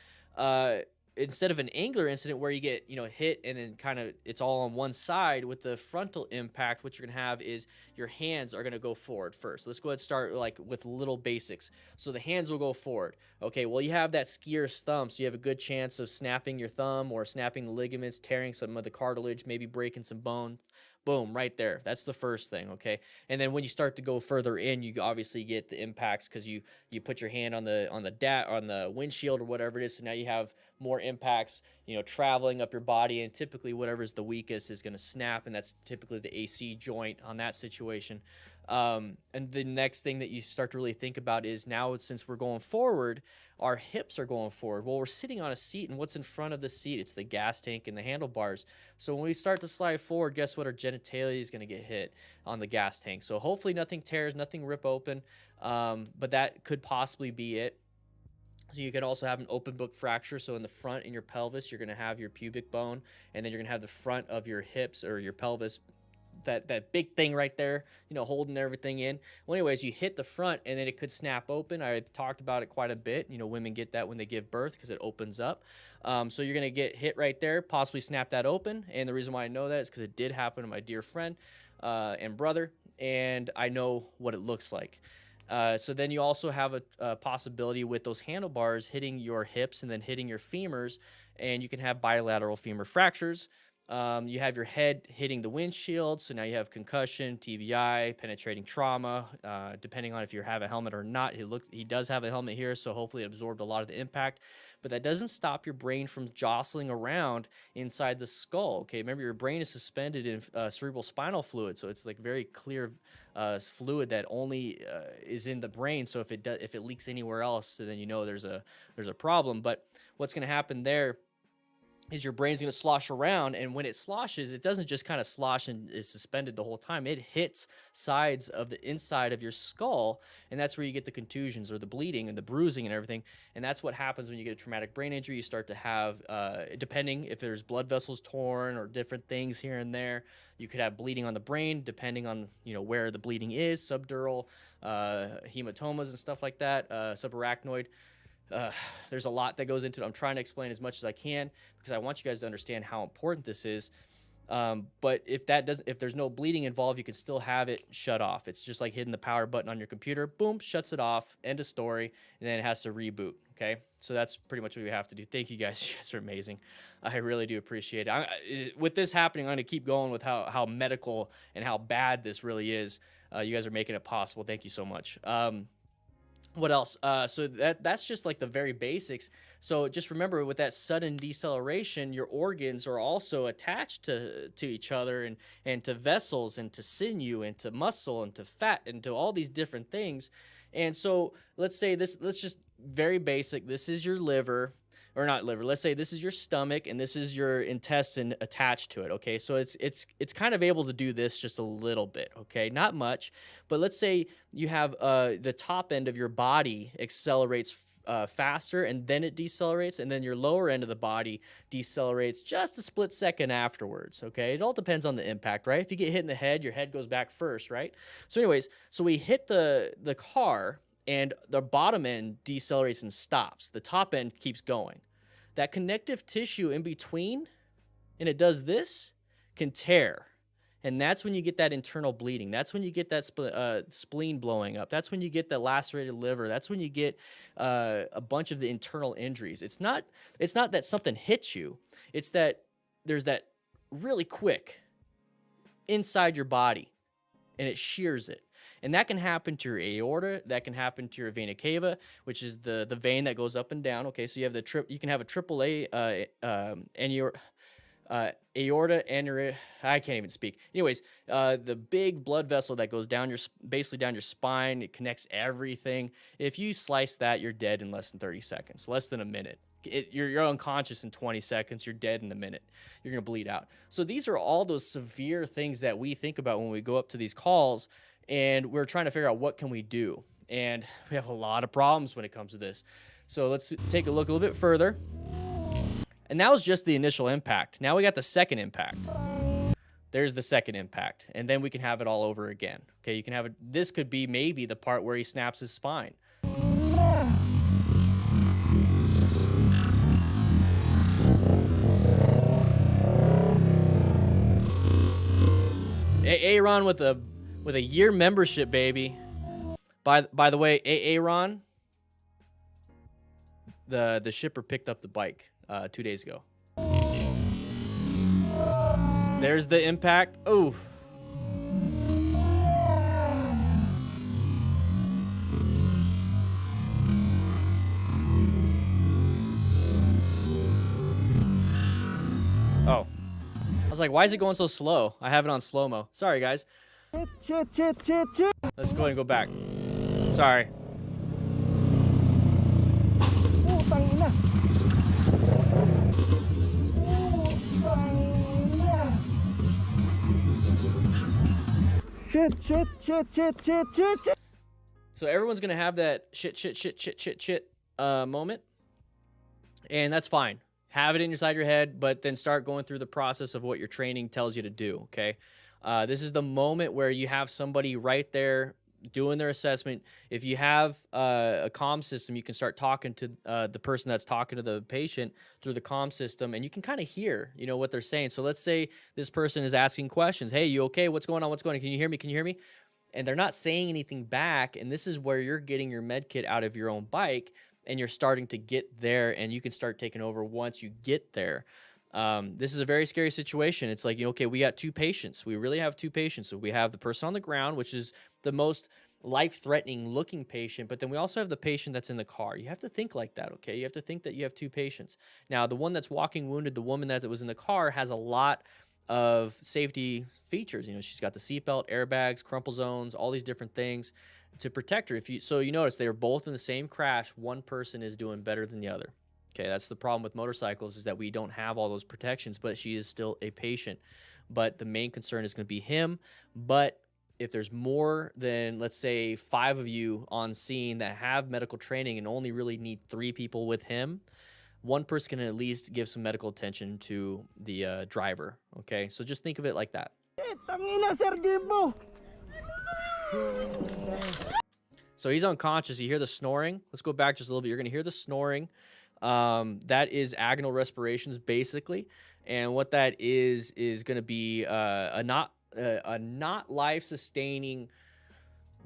S1: Instead of an angular incident where you get, hit and then kind of it's all on one side, with the frontal impact, what you're going to have is your hands are going to go forward first. Let's go ahead and start with little basics. So the hands will go forward. Okay, well, you have that skier's thumb, so you have a good chance of snapping your thumb or snapping the ligaments, tearing some of the cartilage, maybe breaking some bone. Boom, right there. That's the first thing, okay? And then when you start to go further in, you obviously get the impacts because you put your hand on the windshield or whatever it is. So now you have more impacts, traveling up your body, and typically whatever's the weakest is going to snap, and that's typically the AC joint on that situation. And the next thing that you start to really think about is now, since we're going forward, our hips are going forward. Well, we're sitting on a seat, and what's in front of the seat? It's the gas tank and the handlebars. So when we start to slide forward, guess what? Our genitalia is going to get hit on the gas tank. So hopefully nothing tears, nothing rip open, but that could possibly be it. So you can also have an open book fracture. So in the front, in your pelvis, you're going to have your pubic bone, and then you're going to have the front of your hips or your pelvis, that big thing right there, holding everything in. Well, anyways, you hit the front, and then it could snap open. I've talked about it quite a bit. Women get that when they give birth because it opens up. So you're going to get hit right there, possibly snap that open. And the reason why I know that is because it did happen to my dear friend and brother, and I know what it looks like. So then you also have a possibility with those handlebars hitting your hips and then hitting your femurs, and you can have bilateral femur fractures. You have your head hitting the windshield, so now you have concussion, TBI, penetrating trauma, depending on if you have a helmet or not. He does have a helmet here, so hopefully it absorbed a lot of the impact. But that doesn't stop your brain from jostling around inside the skull. Okay, remember, your brain is suspended in cerebral spinal fluid, so it's like very clear fluid that only is in the brain. So if it leaks anywhere else, then there's a problem. But what's going to happen there is your brain's going to slosh around, and when it sloshes, it doesn't just kind of slosh and is suspended the whole time. It hits sides of the inside of your skull, and that's where you get the contusions or the bleeding and the bruising and everything. And that's what happens when you get a traumatic brain injury. You start to have, depending if there's blood vessels torn or different things here and there, you could have bleeding on the brain, depending on, you know, where the bleeding is, subdural hematomas and stuff like that, subarachnoid. There's a lot that goes into it. I'm trying to explain as much as I can because I want you guys to understand how important this is. But if there's no bleeding involved, you can still have it shut off. It's just like hitting the power button on your computer. Boom, shuts it off. End of story. And then it has to reboot. Okay, so that's pretty much what we have to do. Thank you guys. You guys are amazing. I really do appreciate it. With this happening, I'm going to keep going with how medical and how bad this really is. You guys are making it possible. Thank you so much. What else? So that's just like the very basics. So just remember, with that sudden deceleration, your organs are also attached to each other and to vessels and to sinew and to muscle and to fat and to all these different things. And so let's just very basic. This is your liver. Or not liver. Let's say this is your stomach and this is your intestine attached to it. Okay, so it's kind of able to do this just a little bit. Okay, not much, but let's say you have the top end of your body accelerates faster and then it decelerates, and then your lower end of the body decelerates just a split second afterwards. Okay, it all depends on the impact, right? If you get hit in the head, your head goes back first, right? So anyways, so we hit the car, and the bottom end decelerates and stops. The top end keeps going. That connective tissue in between, and it does this, can tear. And that's when you get that internal bleeding. That's when you get that spleen blowing up. That's when you get that lacerated liver. That's when you get a bunch of the internal injuries. It's not that something hits you. It's that there's that really quick inside your body, and it shears it. And that can happen to your aorta. That can happen to your vena cava, which is the vein that goes up and down. Okay, so you have you can have a AAA aorta aneurysm. I can't even speak. Anyways, the big blood vessel that goes down basically down your spine. It connects everything. If you slice that, you're dead in less than 30 seconds, less than a minute. You're unconscious in 20 seconds. You're dead in a minute. You're gonna bleed out. So these are all those severe things that we think about when we go up to these calls. And we're trying to figure out what can we do. And we have a lot of problems when it comes to this. So let's take a look a little bit further. And that was just the initial impact. Now we got the second impact. There's the second impact. And then we can have it all over again. Okay, you can have it. This could be maybe the part where he snaps his spine. Aaron with a year membership, baby. By the way, Aaron, the shipper picked up the bike 2 days ago. There's the impact. Oh. Oh. I was like, why is it going so slow? I have it on slow-mo. Sorry, guys.
S5: Shit.
S1: Let's go ahead and go back. Sorry.
S5: Putang ina. Shit.
S1: So everyone's gonna have that shit moment, and that's fine. Have it inside your head, but then start going through the process of what your training tells you to do. Okay, this is the moment where you have somebody right there doing their assessment. If you have a comm system, you can start talking to the person that's talking to the patient through the comm system, and you can kind of hear, you know, what they're saying. So let's say this person is asking questions. Hey, you okay? What's going on? What's going on? Can you hear me? Can you hear me? And they're not saying anything back. And this is where you're getting your med kit out of your own bike, and you're starting to get there, and you can start taking over once you get there. This is a very scary situation. It's like, okay, we got two patients. We really have two patients. So we have the person on the ground, which is the most life-threatening looking patient, but then we also have the patient that's in the car. You have to think like that, okay? You have to think that you have two patients. Now, the one that's walking wounded, the woman that was in the car, has a lot of safety features. You know, she's got the seatbelt, airbags, crumple zones, all these different things to protect her. So you notice they were both in the same crash. One person is doing better than the other. Okay, that's the problem with motorcycles, is that we don't have all those protections, but she is still a patient. But the main concern is going to be him. But if there's more than, let's say, 5 of you on scene that have medical training and only really need 3 people with him, one person can at least give some medical attention to the driver. Okay, so just think of it like that. So he's unconscious. You hear the snoring. Let's go back just a little bit. You're going to hear the snoring. That is agonal respirations, basically. And what that is going to be a not life-sustaining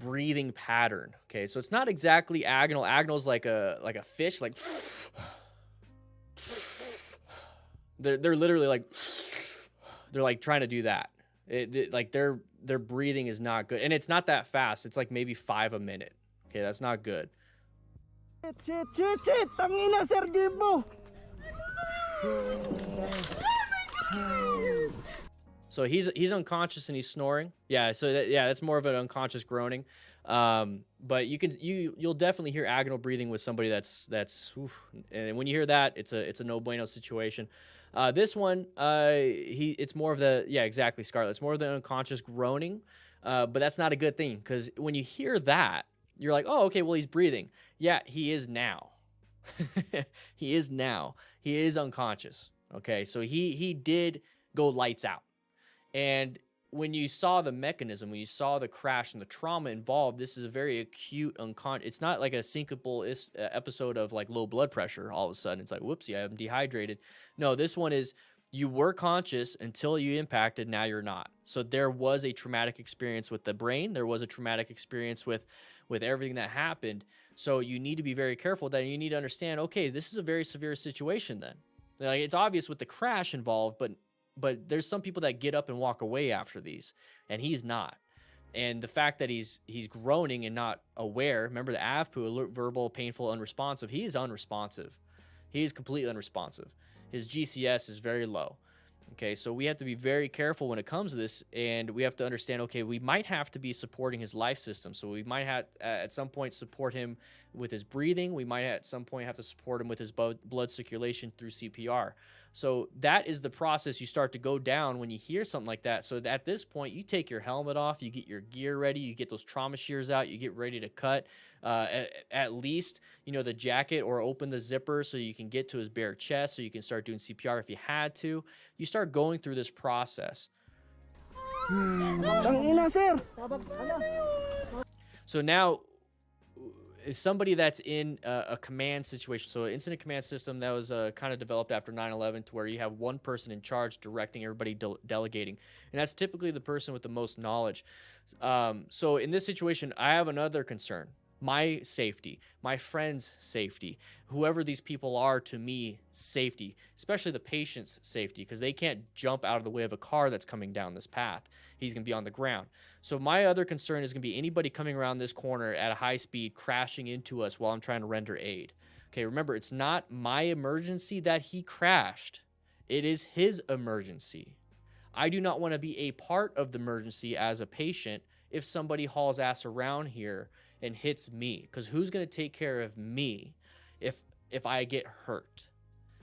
S1: breathing pattern. Okay, so it's not exactly agonal. Agonal is like a fish, like they're literally like they're like trying to do that. Like their breathing is not good, and it's not that fast. It's like maybe 5 a minute. Okay, that's not good.
S5: Shit, tangina, Sir Jimbo.
S1: So he's unconscious and he's snoring. Yeah, so that's more of an unconscious groaning. But you'll definitely hear agonal breathing with somebody that's oof. And when you hear that, it's a no bueno situation. This one, it's more of the, yeah, exactly, Scarlett. It's more of the unconscious groaning. But that's not a good thing, because when you hear that, you're like, oh, okay, well, he's breathing. Yeah, he is now. He is now. He is unconscious. Okay, so he did go lights out. And when you saw the mechanism, when you saw the crash and the trauma involved, this is a very acute unconscious. It's not like a syncopal episode of like low blood pressure. All of a sudden, it's like, whoopsie, I'm dehydrated. No, this one is you were conscious until you impacted. Now you're not. So there was a traumatic experience with the brain. There was a traumatic experience with everything that happened. So you need to be very careful. That you need to understand, okay, this is a very severe situation then. Like, it's obvious with the crash involved, but there's some people that get up and walk away after these, and he's not. And the fact that he's groaning and not aware, remember the AVPU, alert, verbal, painful, unresponsive, he's unresponsive. He's completely unresponsive. His GCS is very low. Okay, so we have to be very careful when it comes to this, and we have to understand, okay, we might have to be supporting his life system. So we might have at some point support him with his breathing. We might at some point have to support him with his blood circulation through CPR. So that is the process you start to go down when you hear something like that. So at this point, you take your helmet off, you get your gear ready, you get those trauma shears out, you get ready to cut at least, the jacket, or open the zipper so you can get to his bare chest, so you can start doing CPR if you had to. You start going through this process. So now, somebody that's in a command situation, so an incident command system that was kind of developed after 9/11, to where you have one person in charge directing everybody, delegating, and that's typically the person with the most knowledge. So in this situation, I have another concern: my safety, my friend's safety, whoever these people are to me, safety, especially the patient's safety, because they can't jump out of the way of a car that's coming down this path. He's going to be on the ground. So my other concern is going to be anybody coming around this corner at a high speed, crashing into us while I'm trying to render aid. Okay, remember, it's not my emergency that he crashed. It is his emergency. I do not want to be a part of the emergency as a patient if somebody hauls ass around here and hits me, because who's going to take care of me if I get hurt?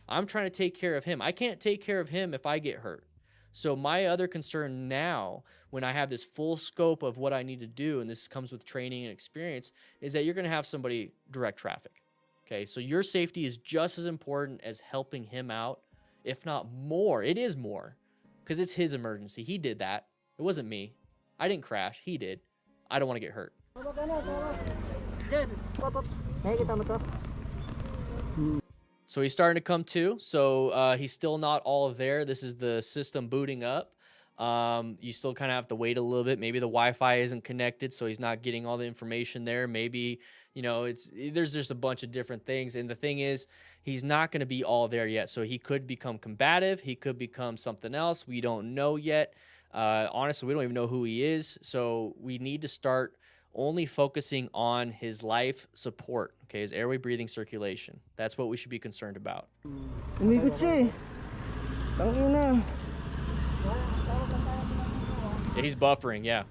S1: I'm trying to take care of him. I can't take care of him if I get hurt. So my other concern now, when I have this full scope of what I need to do, and this comes with training and experience, is that you're going to have somebody direct traffic. Okay, so your safety is just as important as helping him out, if not more. It is more, because it's his emergency. He did that. It wasn't me. I didn't crash. He did. I don't want to get hurt. So he's starting to come to. So he's still not all there. This is the system booting up. You still kind of have to wait a little bit. Maybe the Wi-Fi isn't connected, so he's not getting all the information there. Maybe, there's just a bunch of different things. And the thing is, he's not going to be all there yet. So he could become combative. He could become something else. We don't know yet. Honestly, we don't even know who he is. So we need to start only focusing on his life support, okay, his airway, breathing, circulation. That's what we should be concerned about.
S5: Yeah,
S1: he's buffering, yeah.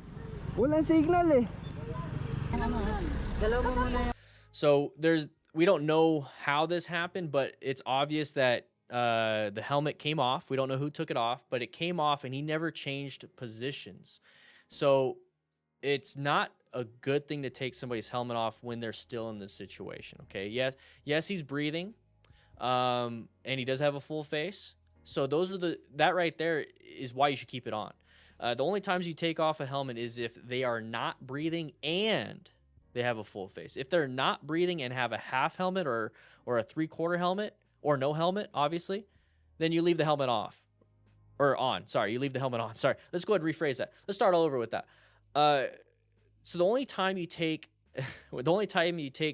S5: Walang signal eh.
S1: So there's we don't know how this happened, but it's obvious that the helmet came off. We don't know who took it off, but it came off and he never changed positions. So it's not a good thing to take somebody's helmet off when they're still in this situation. Okay. Yes, he's breathing. And he does have a full face. So those are that right there is why you should keep it on. The only times you take off a helmet is if they are not breathing and they have a full face. If they're not breathing and have a half helmet or a 3/4 helmet or no helmet, obviously, then you leave the helmet off or on. Sorry, you leave the helmet on. Sorry. Let's go ahead and rephrase that. Let's start all over with that. So the only time you take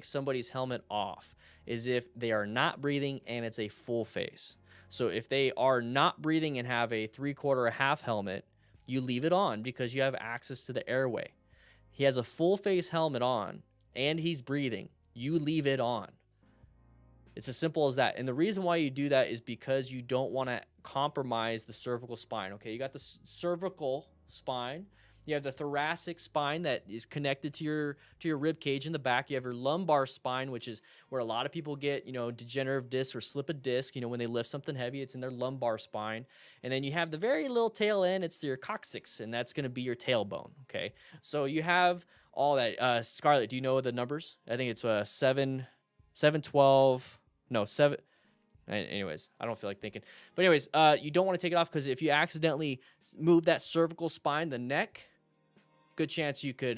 S1: somebody's helmet off is if they are not breathing and it's a full face. So if they are not breathing and have a 3/4 or half helmet, you leave it on because you have access to the airway. He has a full face helmet on and he's breathing. You leave it on. It's as simple as that. And the reason why you do that is because you don't want to compromise the cervical spine. Okay, you got the cervical spine. You have the thoracic spine that is connected to your rib cage in the back. You have your lumbar spine, which is where a lot of people get, degenerative disc or slip a disc. When they lift something heavy, it's in their lumbar spine. And then you have the very little tail end. It's your coccyx, and that's going to be your tailbone. Okay, so you have all that. Scarlett, do you know the numbers? I think it's 7, 12. No, 7. Anyways, I don't feel like thinking. But anyways, you don't want to take it off because if you accidentally move that cervical spine, the neck, good chance you could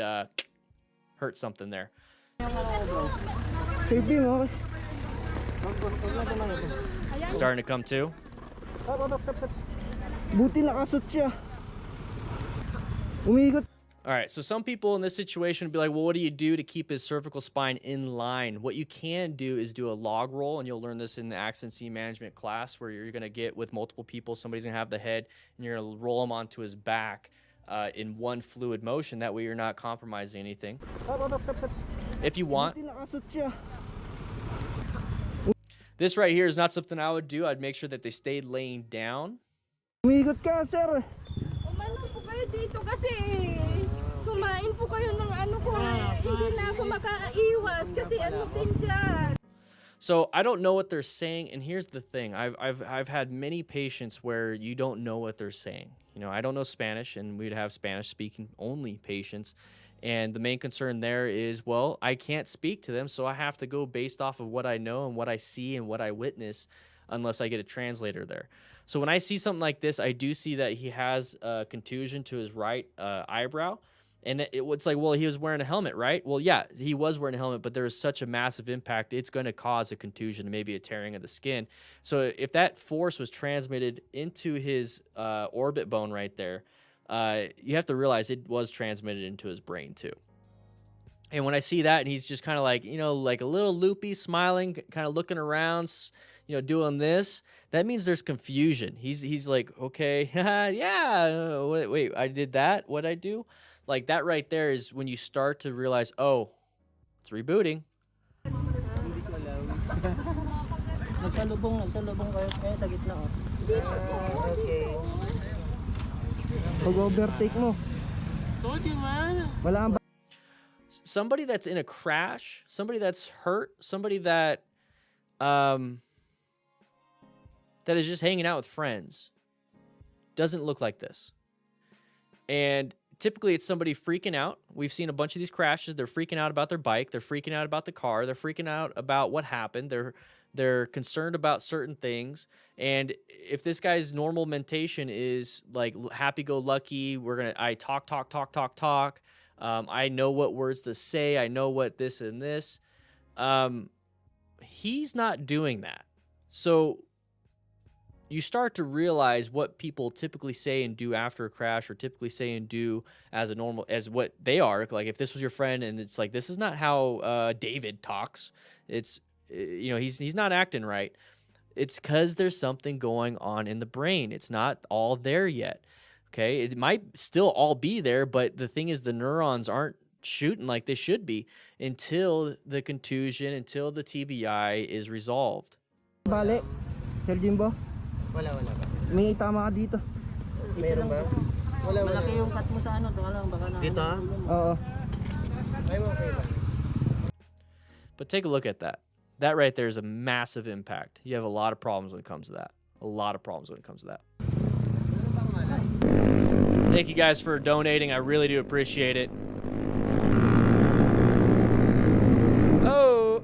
S1: hurt something there. Starting to come to.
S5: Buti nakasot siya. Umiikot.
S1: All right, so some people in this situation would be like, well, what do you do to keep his cervical spine in line? What you can do is do a log roll, and you'll learn this in the accident scene management class where you're going to get with multiple people. Somebody's going to have the head, and you're going to roll him onto his back in one fluid motion. That way you're not compromising anything. If you want. This right here is not something I would do. I'd make sure that they stayed laying down.
S5: Umiikot ka, sir.
S6: Umano po kayo dito kasi kumain po kayo ng ko. Hindi na ako makaiwas kasi din dyan.
S1: So I don't know what they're saying, and here's the thing: I've had many patients where you don't know what they're saying. I don't know Spanish, and we'd have Spanish-speaking only patients, and the main concern there is, well, I can't speak to them, so I have to go based off of what I know and what I see and what I witness, unless I get a translator there. So when I see something like this, I do see that he has a contusion to his right eyebrow. And it's like, well, he was wearing a helmet, right? Well, yeah, he was wearing a helmet, but there was such a massive impact, it's going to cause a contusion, maybe a tearing of the skin. So if that force was transmitted into his orbit bone right there, you have to realize it was transmitted into his brain too. And when I see that, and he's just kind of like, like a little loopy, smiling, kind of looking around, doing this, that means there's confusion. He's like, okay, yeah, wait, I did that? What'd I do? Like that right there is when you start to realize, oh, it's rebooting.
S5: Nagsalubong kayo sa gitna, okay. Pag-overtake mo.
S2: Told you, man.
S5: Wala kang
S1: Somebody that's in a crash, somebody that's hurt, somebody that is just hanging out with friends doesn't look like this. And typically it's somebody freaking out. We've seen a bunch of these crashes. They're freaking out about their bike. They're freaking out about the car. They're freaking out about what happened. They're concerned about certain things. And if this guy's normal mentation is like happy-go-lucky, I talk. I know what words to say. I know what this and this. He's not doing that. So you start to realize what people typically say and do after a crash, or typically say and do as what they are. Like if this was your friend and it's like, this is not how David talks. It's, he's not acting right. It's because there's something going on in the brain. It's not all there yet. Okay. It might still all be there, but the thing is the neurons aren't shooting like they should be until the contusion, until the TBI is resolved.
S5: bale, Sir Jimbo?
S7: Wala ba?
S5: May tama ka dito.
S7: Meron ba? Wala.
S5: Malaki yung cut mo sa baka na.
S7: Dito?
S5: Oo.
S7: Ay, okay ba?
S1: But take a look at that. That right there is a massive impact. You have a lot of problems when it comes to that. A lot of problems when it comes to that. Thank you guys for donating. I really do appreciate it. Oh.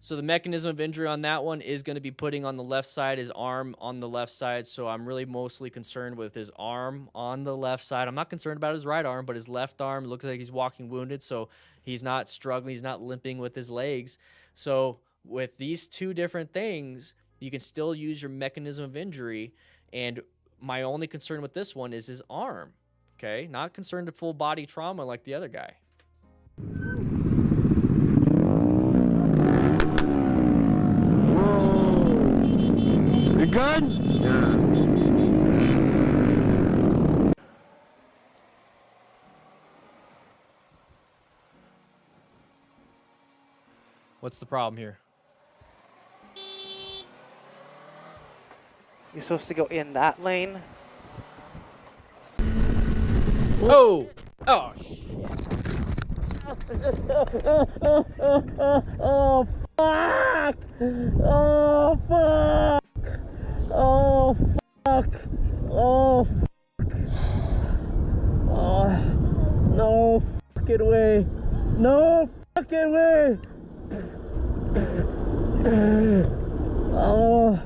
S1: So the mechanism of injury on that one is going to be putting on the left side, his arm on the left side. So I'm really mostly concerned with his arm on the left side. I'm not concerned about his right arm, but his left arm looks like he's walking wounded. So he's not struggling. He's not limping with his legs. So with these two different things, you can still use your mechanism of injury. And my only concern with this one is his arm. Okay. Not concerned with full body trauma like the other guy.
S5: You good? Yeah.
S1: What's the problem here?
S8: You're supposed to go in that lane.
S1: Oh! Oh, shit.
S2: Oh, fuck! Oh, fuck! Oh, fuck! Oh, fuck! Oh, no fucking way! No fucking way! Oh,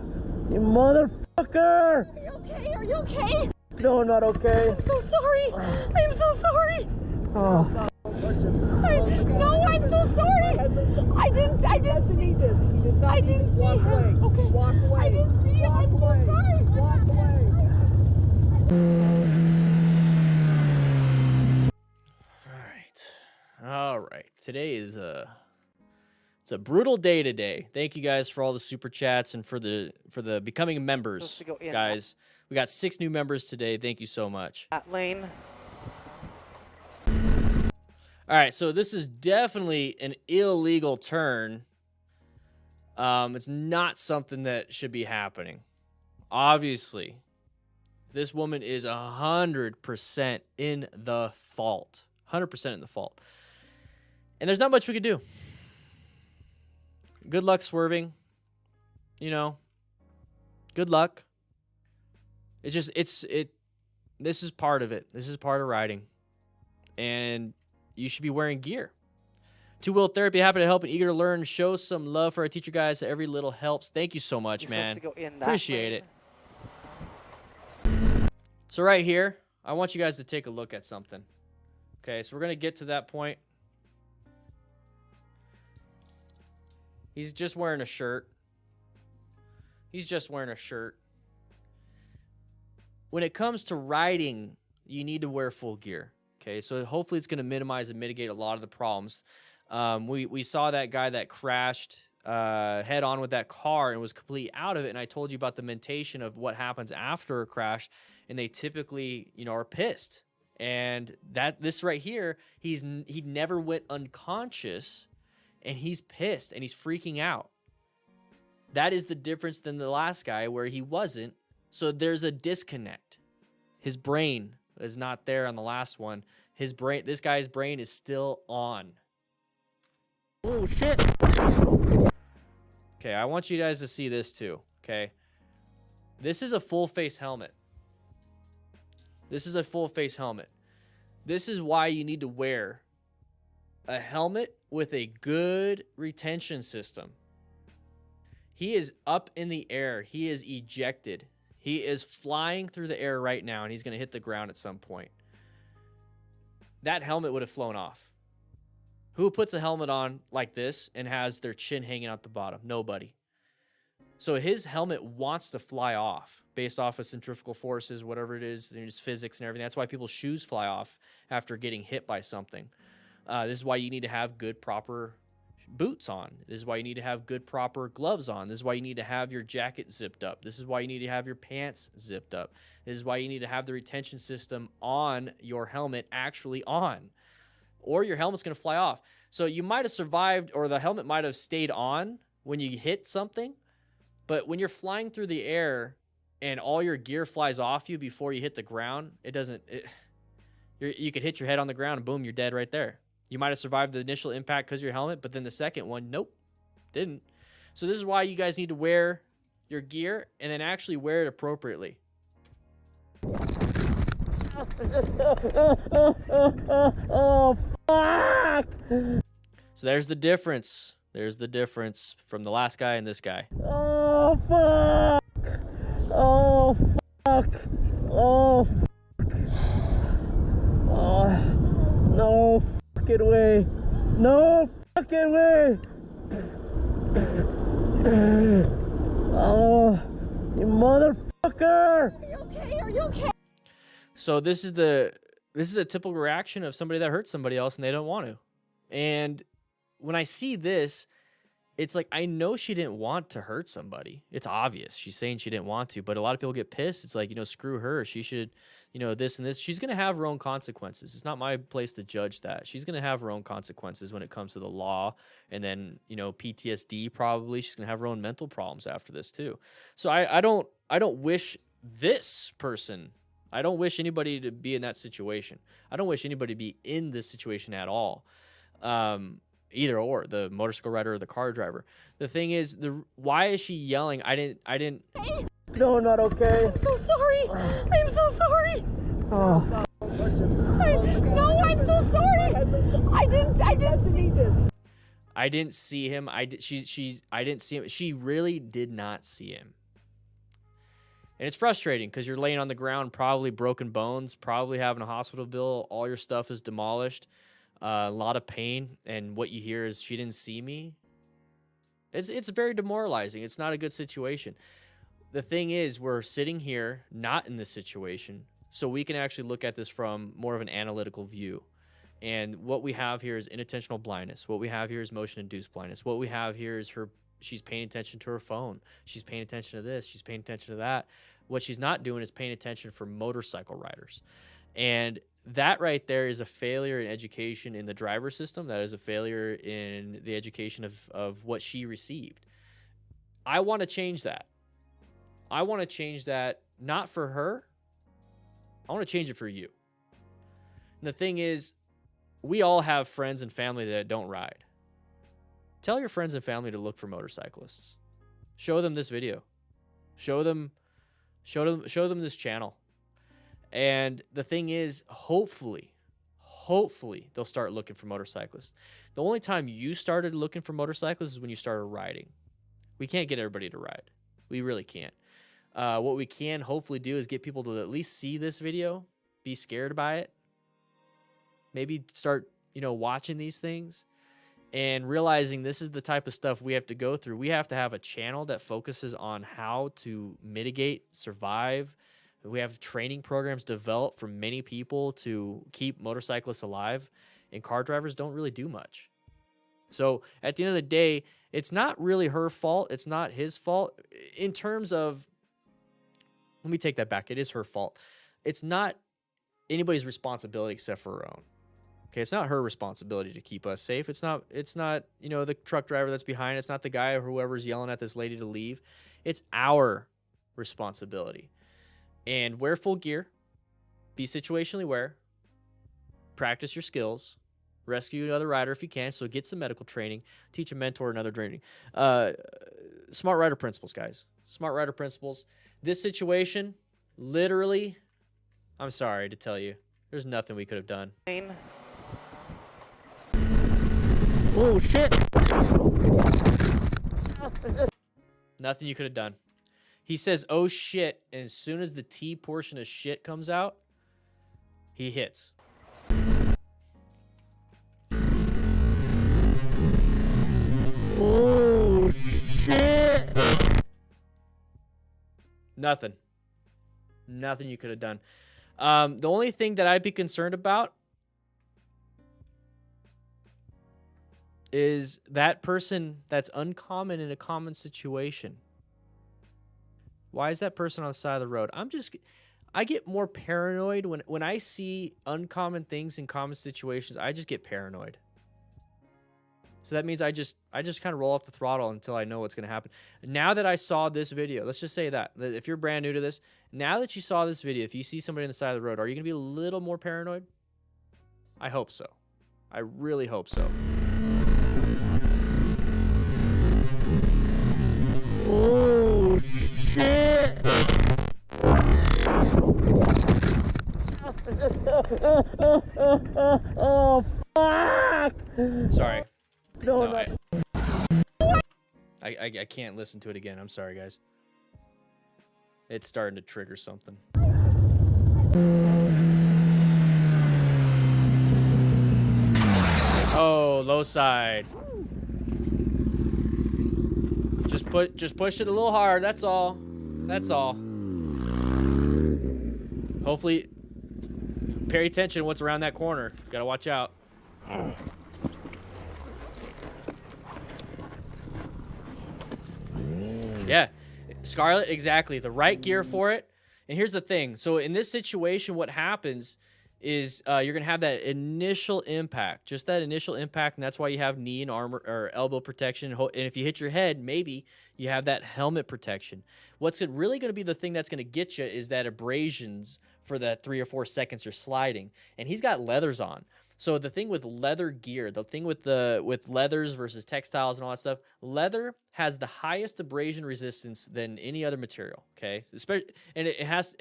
S2: you motherfucker!
S6: Are you okay? Are you okay?
S2: No, not okay.
S6: I'm so sorry. I'm so sorry.
S2: Oh.
S6: No, I'm so sorry. I didn't see this. He does not need to walk away. Okay. Walk away. I didn't see him. I'm so sorry. Walk away.
S1: All right. Today is it's a brutal day today. Thank you guys for all the super chats and for the becoming members, guys. We got 6 new members today. Thank you so much.
S8: That lane.
S1: All right, so this is definitely an illegal turn. It's not something that should be happening. Obviously, this woman is 100% in the fault. 100% in the fault. And there's not much we could do. Good luck swerving. You know, good luck. This is part of it. This is part of riding. And you should be wearing gear. Two-wheel therapy, happy to help and eager to learn. Show some love for our teacher guys. Every little helps. Thank you so much, man. Appreciate it. So right here, I want you guys to take a look at something. Okay, so we're going to get to that point. He's just wearing a shirt. He's just wearing a shirt. When it comes to riding, you need to wear full gear. Okay, so hopefully it's going to minimize and mitigate a lot of the problems. We saw that guy that crashed head on with that car and was completely out of it. And I told you about the mentation of what happens after a crash. And they typically, are pissed. And this right here, he never went unconscious, and he's pissed and he's freaking out. That is the difference than the last guy where he wasn't. So there's a disconnect. His brain is not there on the last one. This guy's brain is still on.
S2: Oh, shit.
S1: Okay, I want you guys to see this too, okay? This is a full face helmet. This is a full face helmet. This is why you need to wear a helmet with a good retention system. He is up in the air. He is ejected. He is flying through the air right now, and he's going to hit the ground at some point. That helmet would have flown off. Who puts a helmet on like this and has their chin hanging out the bottom? Nobody. So his helmet wants to fly off based off of centrifugal forces, whatever it is, there's physics and everything. That's why people's shoes fly off after getting hit by something. This is why you need to have good, proper boots on. This is why you need to have good, proper gloves on. This is why you need to have your jacket zipped up. This is why you need to have your pants zipped up. This is why you need to have the retention system on your helmet actually on, or your helmet's going to fly off. So you might have survived, or the helmet might have stayed on when you hit something, but when you're flying through the air and all your gear flies off you before you hit the ground, you could hit your head on the ground and boom, you're dead right there. You might have survived the initial impact because of your helmet, but then the second one, nope, didn't. So this is why you guys need to wear your gear and then actually wear it appropriately.
S2: Oh, fuck!
S1: So there's the difference. There's the difference from the last guy and this guy.
S2: Oh, fuck! Oh, fuck! Oh, fuck! Oh, no fucking way! No fucking way! Oh, you motherfucker!
S6: Are you okay? Are you okay?
S1: So this is a typical reaction of somebody that hurts somebody else and they don't want to. And when I see this, it's like, I know she didn't want to hurt somebody. It's obvious. She's saying she didn't want to, but a lot of people get pissed. It's like, screw her. She should, this and this. She's going to have her own consequences. It's not my place to judge that. She's going to have her own consequences when it comes to the law. And then, PTSD probably. She's going to have her own mental problems after this too. So I don't wish this person, I don't wish anybody to be in that situation. I don't wish anybody to be in this situation at all. Either or, the motorcycle rider or the car driver. The thing is, why is she yelling? I didn't.
S2: No, not okay.
S6: I'm so sorry. I'm so sorry.
S2: Oh.
S6: No, I'm so sorry. I didn't see this.
S1: I didn't see him. I didn't see him. She really did not see him. And it's frustrating because you're laying on the ground, probably broken bones, probably having a hospital bill. All your stuff is demolished. A lot of pain, and what you hear is she didn't see me. It's very demoralizing. It's not a good situation. The thing is, we're sitting here not in this situation, so we can actually look at this from more of an analytical view. And what we have here is inattentional blindness. What we have here is motion-induced blindness. What we have here is she's paying attention to her phone. She's paying attention to this. She's paying attention to that. What she's not doing is paying attention for motorcycle riders. And that right there is a failure in education in the driver system. That is a failure in the education of what she received. I want to change that. I want to change that, not for her. I want to change it for you. And the thing is, we all have friends and family that don't ride. Tell your friends and family to look for motorcyclists. Show them this video. Show them this channel. And the thing is, hopefully they'll start looking for motorcyclists. The only time you started looking for motorcyclists is when you started riding. We can't get everybody to ride. We really can't. What we can hopefully do is get people to at least see this video, be scared by it, maybe start, watching these things and realizing this is the type of stuff we have to go through. We have to have a channel that focuses on how to mitigate, survive. We have training programs developed for many people to keep motorcyclists alive, and car drivers don't really do much. So at the end of the day, it's not really her fault. It's not his fault. In terms of, let me take that back. It is her fault. It's not anybody's responsibility except for her own. Okay, it's not her responsibility to keep us safe. It's not, the truck driver that's behind. It's not the guy or whoever's yelling at this lady to leave. It's our responsibility. And wear full gear, be situationally aware, practice your skills, rescue another rider if you can, so get some medical training, teach a mentor another training. Smart rider principles, guys. Smart rider principles. This situation, literally, I'm sorry to tell you, there's nothing we could have done.
S2: Oh, shit.
S1: Nothing you could have done. He says, oh, shit, and as soon as the T portion of shit comes out, he hits.
S2: Oh, shit.
S1: Nothing. Nothing you could have done. The only thing that I'd be concerned about is that person that's uncommon in a common situation. Why is that person on the side of the road? I get more paranoid when I see uncommon things in common situations. I just get paranoid. So that means I just kind of roll off the throttle until I know what's going to happen. Now that I saw this video, let's just say that if you're brand new to this, now that you saw this video, if you see somebody on the side of the road, are you going to be a little more paranoid? I hope so. I really hope so.
S2: Oh, shit! Oh, fuck!
S1: Sorry.
S2: No,
S1: No,
S2: no.
S1: I can't listen to it again. I'm sorry, guys. It's starting to trigger something. Oh, low side. Just push it a little hard. That's all. That's all. Hopefully, pay attention what's around that corner. Gotta watch out. Yeah, Scarlet, exactly. The right gear for it. And here's the thing. So in this situation, what happens is you're going to have that initial impact, just that initial impact. And that's why you have knee and armor or elbow protection. And if you hit your head, maybe you have that helmet protection. What's really going to be the thing that's going to get you is that abrasions for the 3 or 4 seconds you're sliding. And he's got leathers on. So the thing with leather gear, the thing with leathers versus textiles and all that stuff, leather has the highest abrasion resistance than any other material. Okay, especially, and it has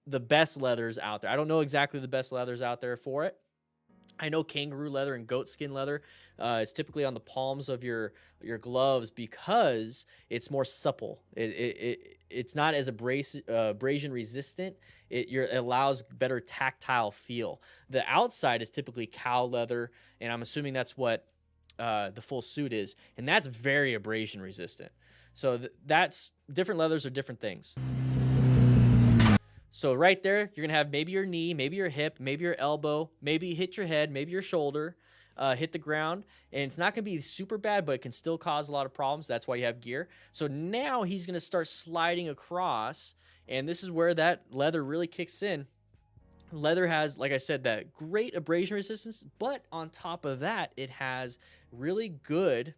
S1: the best leathers out there. I don't know exactly the best leathers out there for it. I know kangaroo leather and goat skin leather is typically on the palms of your gloves because it's more supple. It's not as abrasion resistant. It allows better tactile feel. The outside is typically cow leather, and I'm assuming that's what the full suit is, and that's very abrasion resistant. So that's different leathers are different things. So right there, you're gonna have maybe your knee, maybe your hip, maybe your elbow, maybe hit your head, maybe your shoulder, hit the ground, and it's not gonna be super bad, but it can still cause a lot of problems. That's why you have gear. So now he's gonna start sliding across, and this is where that leather really kicks in. Leather has, like I said, that great abrasion resistance, but on top of that, it has really good,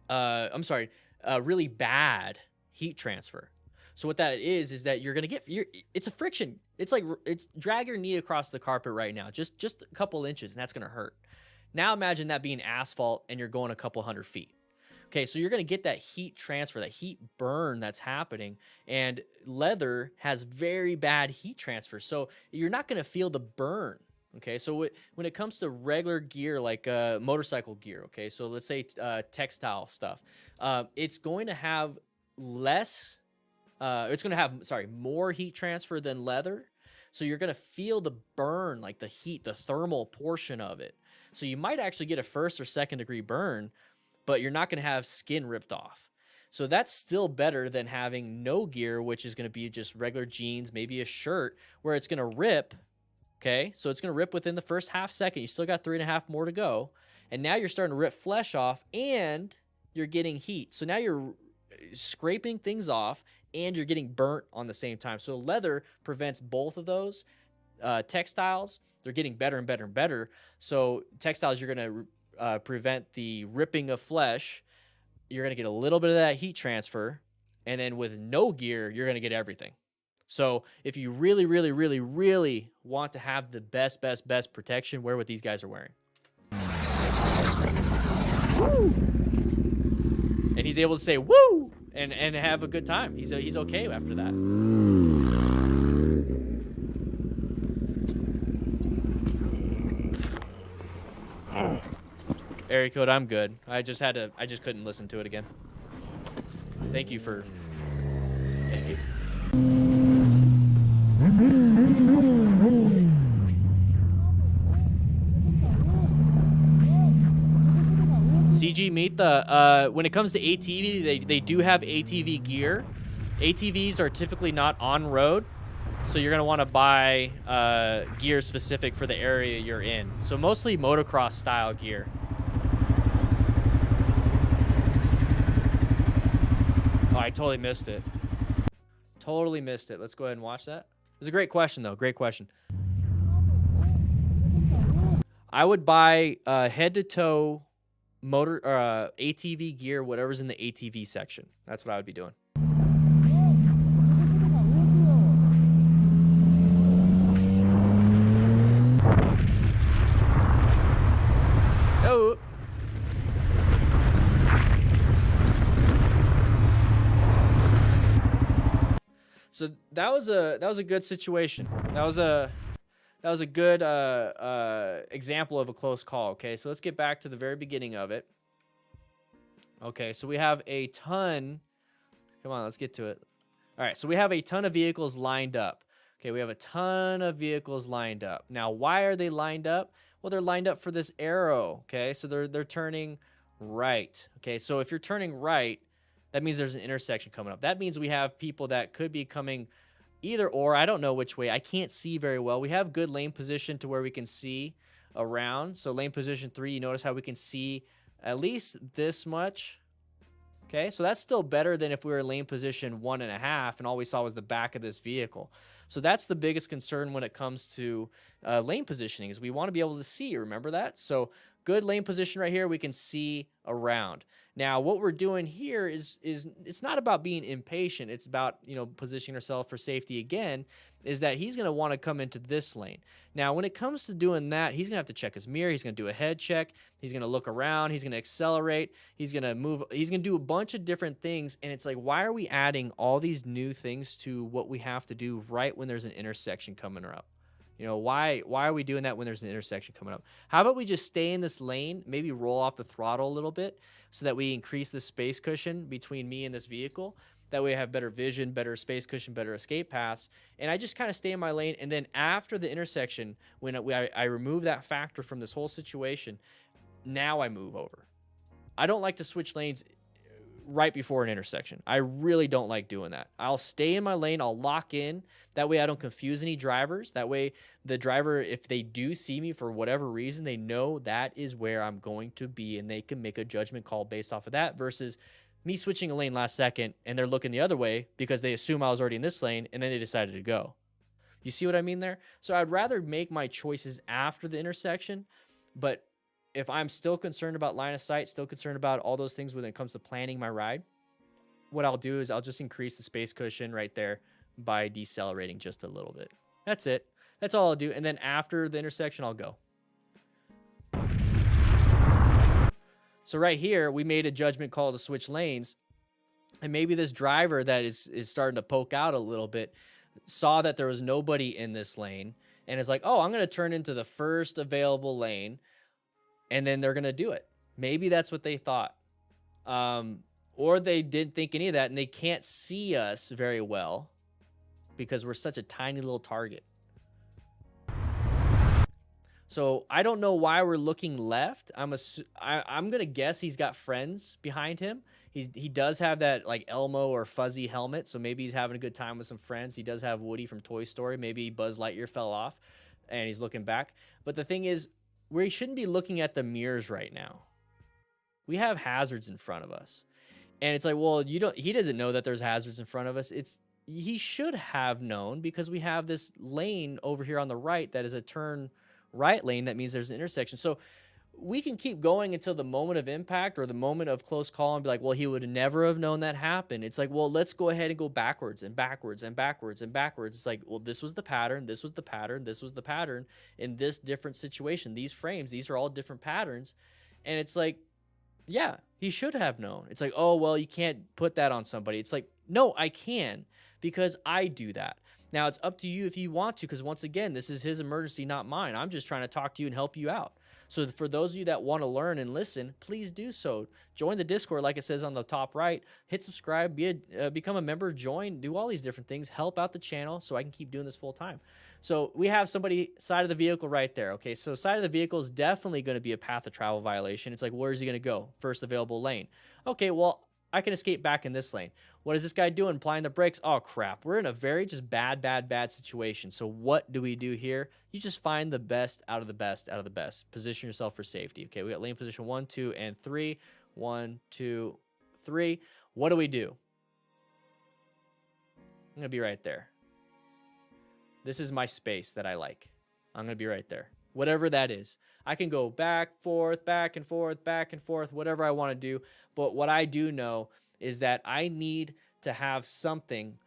S1: really bad heat transfer. So what that is that you're gonna get, it's a friction. It's drag your knee across the carpet right now, just a couple inches, and that's gonna hurt. Now imagine that being asphalt and you're going a couple 100 feet. Okay, so you're gonna get that heat transfer, that heat burn that's happening, and leather has very bad heat transfer, so you're not gonna feel the burn. Okay, so when it comes to regular gear like motorcycle gear, okay, so let's say textile stuff, it's going to have more heat transfer than leather. So you're going to feel the burn, like the heat, the thermal portion of it. So you might actually get a 1st or 2nd degree burn, but you're not going to have skin ripped off. So that's still better than having no gear, which is going to be just regular jeans, maybe a shirt, where it's going to rip. Okay, so it's going to rip within the first half second. You still got 3.5 more to go. And now you're starting to rip flesh off and you're getting heat. So now you're scraping things off and you're getting burnt on the same time. So leather prevents both of those. Textiles, they're getting better and better and better. So textiles, you're going to prevent the ripping of flesh. You're going to get a little bit of that heat transfer. And then with no gear, you're going to get everything. So if you really, really, really, really want to have the best protection, wear what these guys are wearing. Woo! And he's able to say, woo! And have a good time. He's okay after that. Area code, I'm good. I just couldn't listen to it again. Thank you. CG Meet when it comes to ATV, they do have ATV gear. ATVs are typically not on road, so you're gonna want to buy gear specific for the area you're in. So mostly motocross style gear. Oh, I totally missed it. Let's go ahead and watch that. It was a great question, though. Great question. I would buy head-to-toe motor ATV gear, whatever's in the ATV section. That's what I would be doing. So that was a good situation. That was a good example of a close call. Okay, so let's get back to the very beginning of it. Okay, so we have a ton. Come on, let's get to it. All right, so we have a ton of vehicles lined up. Okay, we have a ton of vehicles lined up. Now, why are they lined up? Well, they're lined up for this arrow. Okay, so they're turning right. Okay, so if you're turning right, that means there's an intersection coming up. That means we have people that could be coming either or. I don't know which way. I can't see very well. We have good lane position to where we can see around. So lane position 3, you notice how we can see at least this much. Okay, so that's still better than if we were in lane position 1.5 and all we saw was the back of this vehicle. So that's the biggest concern when it comes to lane positioning, is we want to be able to see. Remember that? So good lane position right here, we can see around. Now, what we're doing here is it's not about being impatient. It's about, you know, positioning ourselves for safety again, is that he's going to want to come into this lane. Now, when it comes to doing that, he's going to have to check his mirror. He's going to do a head check. He's going to look around. He's going to accelerate. He's going to move. He's going to do a bunch of different things. And it's like, why are we adding all these new things to what we have to do right when there's an intersection coming up? You know, why are we doing that when there's an intersection coming up? How about we just stay in this lane, maybe roll off the throttle a little bit so that we increase the space cushion between me and this vehicle. That way I have better vision, better space cushion, better escape paths. And I just kind of stay in my lane. And then after the intersection, when I remove that factor from this whole situation, now I move over. I don't like to switch lanes right before an intersection. I really don't like doing that. I'll stay in my lane. I'll lock in. That way I don't confuse any drivers. That way the driver, if they do see me for whatever reason, they know that is where I'm going to be and they can make a judgment call based off of that versus me switching a lane last second and they're looking the other way because they assume I was already in this lane and then they decided to go. You see what I mean there? So I'd rather make my choices after the intersection, but if I'm still concerned about line of sight, still concerned about all those things when it comes to planning my ride, what I'll do is I'll just increase the space cushion right there by decelerating just a little bit. That's it. That's all I'll do. And then after the intersection, I'll go. So right here, we made a judgment call to switch lanes. And maybe this driver that is starting to poke out a little bit saw that there was nobody in this lane and is like, oh, I'm going to turn into the first available lane. And then they're going to do it. Maybe that's what they thought. Or they didn't think any of that and they can't see us very well because we're such a tiny little target. So I don't know why we're looking left. I'm going to guess he's got friends behind him. He does have that like Elmo or fuzzy helmet. So maybe he's having a good time with some friends. He does have Woody from Toy Story. Maybe Buzz Lightyear fell off and he's looking back. But the thing is, we shouldn't be looking at the mirrors right now. We have hazards in front of us. And it's like, well, he doesn't know that there's hazards in front of us. He should have known because we have this lane over here on the right that is a turn right lane. That means there's an intersection. So we can keep going until the moment of impact or the moment of close call and be like, well, he would never have known that happened. It's like, well, let's go ahead and go backwards and backwards and backwards and backwards. It's like, well, this was the pattern. This was the pattern. This was the pattern in this different situation. These frames, these are all different patterns. And it's like, yeah, he should have known. It's like, oh, well, you can't put that on somebody. It's like, no, I can because I do that. Now, it's up to you if you want to, because once again, this is his emergency, not mine. I'm just trying to talk to you and help you out. So for those of you that want to learn and listen, please do so. Join the Discord, like it says on the top right. Hit subscribe, become a member, join, do all these different things. Help out the channel so I can keep doing this full time. So we have somebody side of the vehicle right there. Okay, so side of the vehicle is definitely going to be a path of travel violation. It's like, where is he going to go? First available lane. Okay, well, I can escape back in this lane. What is this guy doing? Applying the brakes? Oh, crap. We're in a very just bad situation. So what do we do here? You just find the best out of the best out of the best. Position yourself for safety. Okay, we got lane position 1, 2, and 3. 1, 2, 3. What do we do? I'm going to be right there. This is my space that I like. I'm going to be right there. Whatever that is. I can go back, forth, back and forth, back and forth, whatever I want to do. But what I do know is that I need to have something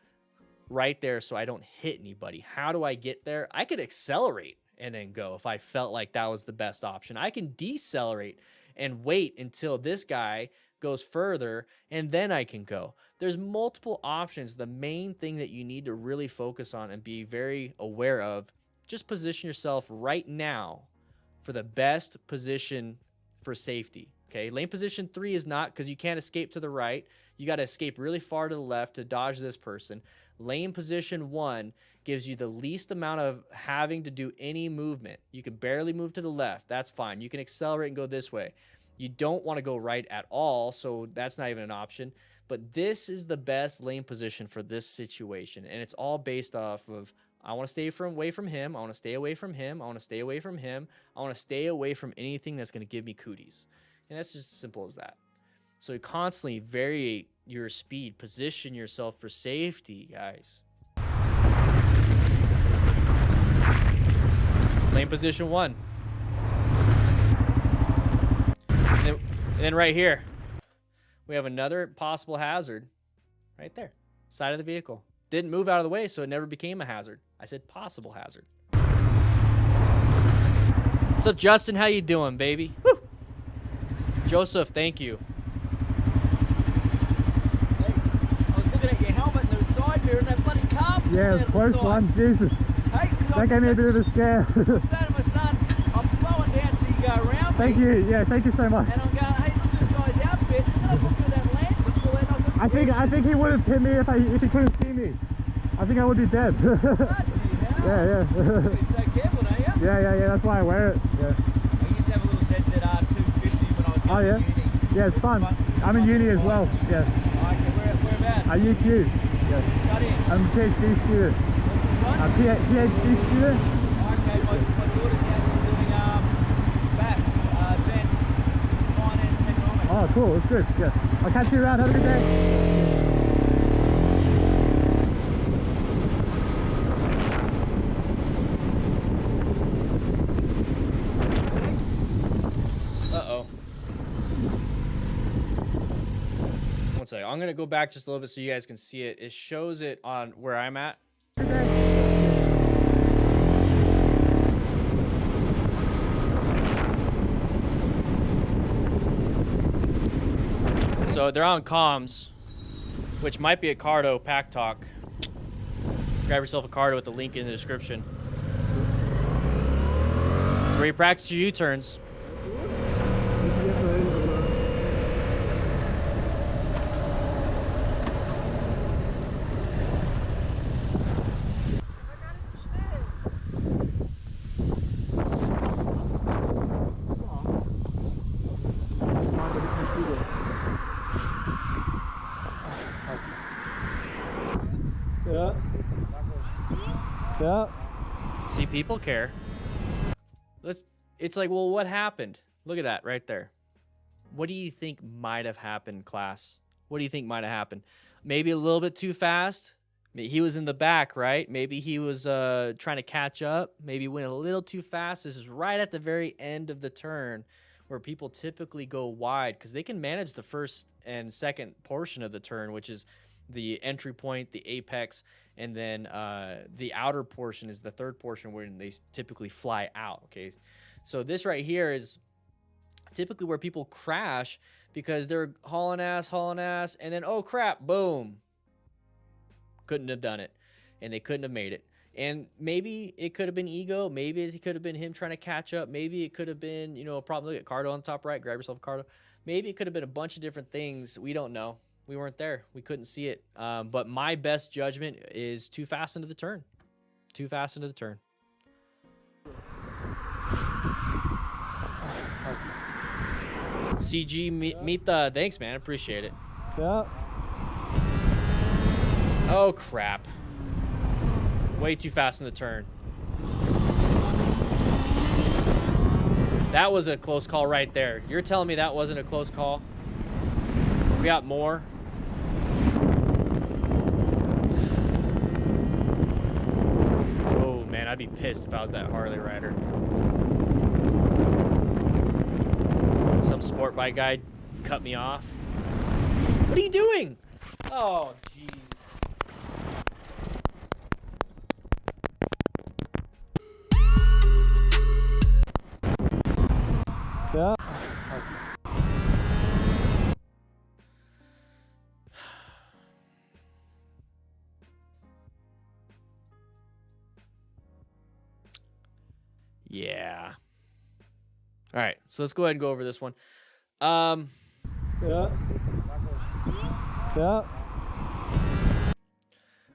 S1: right there so I don't hit anybody. How do I get there? I could accelerate and then go if I felt like that was the best option. I can decelerate and wait until this guy goes further, and then I can go. There's multiple options. The main thing that you need to really focus on and be very aware of, just position yourself right now for the best position for safety. Okay, lane position 3 is not, because you can't escape to the right. You got to escape really far to the left to dodge this person. Lane position 1 gives you the least amount of having to do any movement. You can barely move to the left. That's fine. You can accelerate and go this way. You don't want to go right at all, so that's not even an option. But this is the best lane position for this situation, and it's all based off of, I want to stay away from him. I want to stay away from him. I want to stay away from him. I want to stay away from anything that's going to give me cooties. And that's just as simple as that. So you constantly vary your speed, position yourself for safety, guys. Lane position 1. And then right here, we have another possible hazard right there, side of the vehicle. Didn't move out of the way, so it never became a hazard. I said possible hazard. What's up, Justin? How you doing, baby? Woo! Joseph, thank you.
S9: Hey, I was looking at your helmet and the side mirror and that bloody car.
S5: Yeah, close one. Jesus.
S9: Hey,
S5: That gave me a bit of a scare.
S9: I was saying to my son, I'm slowing down so you go around me.
S5: Thank you. Yeah, thank you so much.
S9: And I'm going, hey, look at this guy's outfit. And then I look at that lens.
S5: I think he would have hit me if he couldn't see me. I think I would be dead. Yeah.
S9: You're so careful, don't you?
S5: Yeah. That's why I wear it. Yeah.
S9: I used to have a little ZZR 250 when I was going to uni.
S5: Yeah, it's fun. I'm in uni as well. Yeah.
S9: Okay, whereabouts?
S5: At UQ. Yeah.
S9: Studying?
S5: I'm a PhD student.
S9: What?
S5: A PhD student.
S9: Okay, my daughter's now doing back advanced finance and economics.
S5: Oh, cool. It's good. Yeah. I'll catch you around. Have a good day.
S1: One second. I'm going to go back just a little bit so you guys can see it. It shows it on where I'm at. So they're on comms, which might be a Cardo Pack Talk. Grab yourself a Cardo with the link in the description. It's where you practice your U-turns.
S5: Yeah.
S1: See, people care. It's like, well, what happened? Look at that right there. What do you think might have happened, class? What do you think might have happened? Maybe a little bit too fast. He was in the back, right? Maybe he was trying to catch up. Maybe he went a little too fast. This is right at the very end of the turn where people typically go wide because they can manage the first and second portion of the turn, which is the entry point, the apex, and then the outer portion is the third portion where they typically fly out, okay? So this right here is typically where people crash because they're hauling ass, and then, oh crap, boom. Couldn't have done it, and they couldn't have made it. And maybe it could have been ego. Maybe it could have been him trying to catch up. Maybe it could have been, you know, a problem. Look at Cardo on the top right. Grab yourself a Cardo. Maybe it could have been a bunch of different things. We don't know. We weren't there. We couldn't see it. But my best judgment is too fast into the turn. Too fast into the turn. CG Mita, thanks, man. Appreciate it.
S5: Yeah.
S1: Oh, crap. Way too fast in the turn. That was a close call right there. You're telling me that wasn't a close call? We got more. Oh, man, I'd be pissed if I was that Harley rider. Some sport bike guy cut me off. What are you doing? Oh, jeez.
S5: Yeah.
S1: Yeah. All right, so let's go ahead and go over this one.
S5: Yeah. Yeah.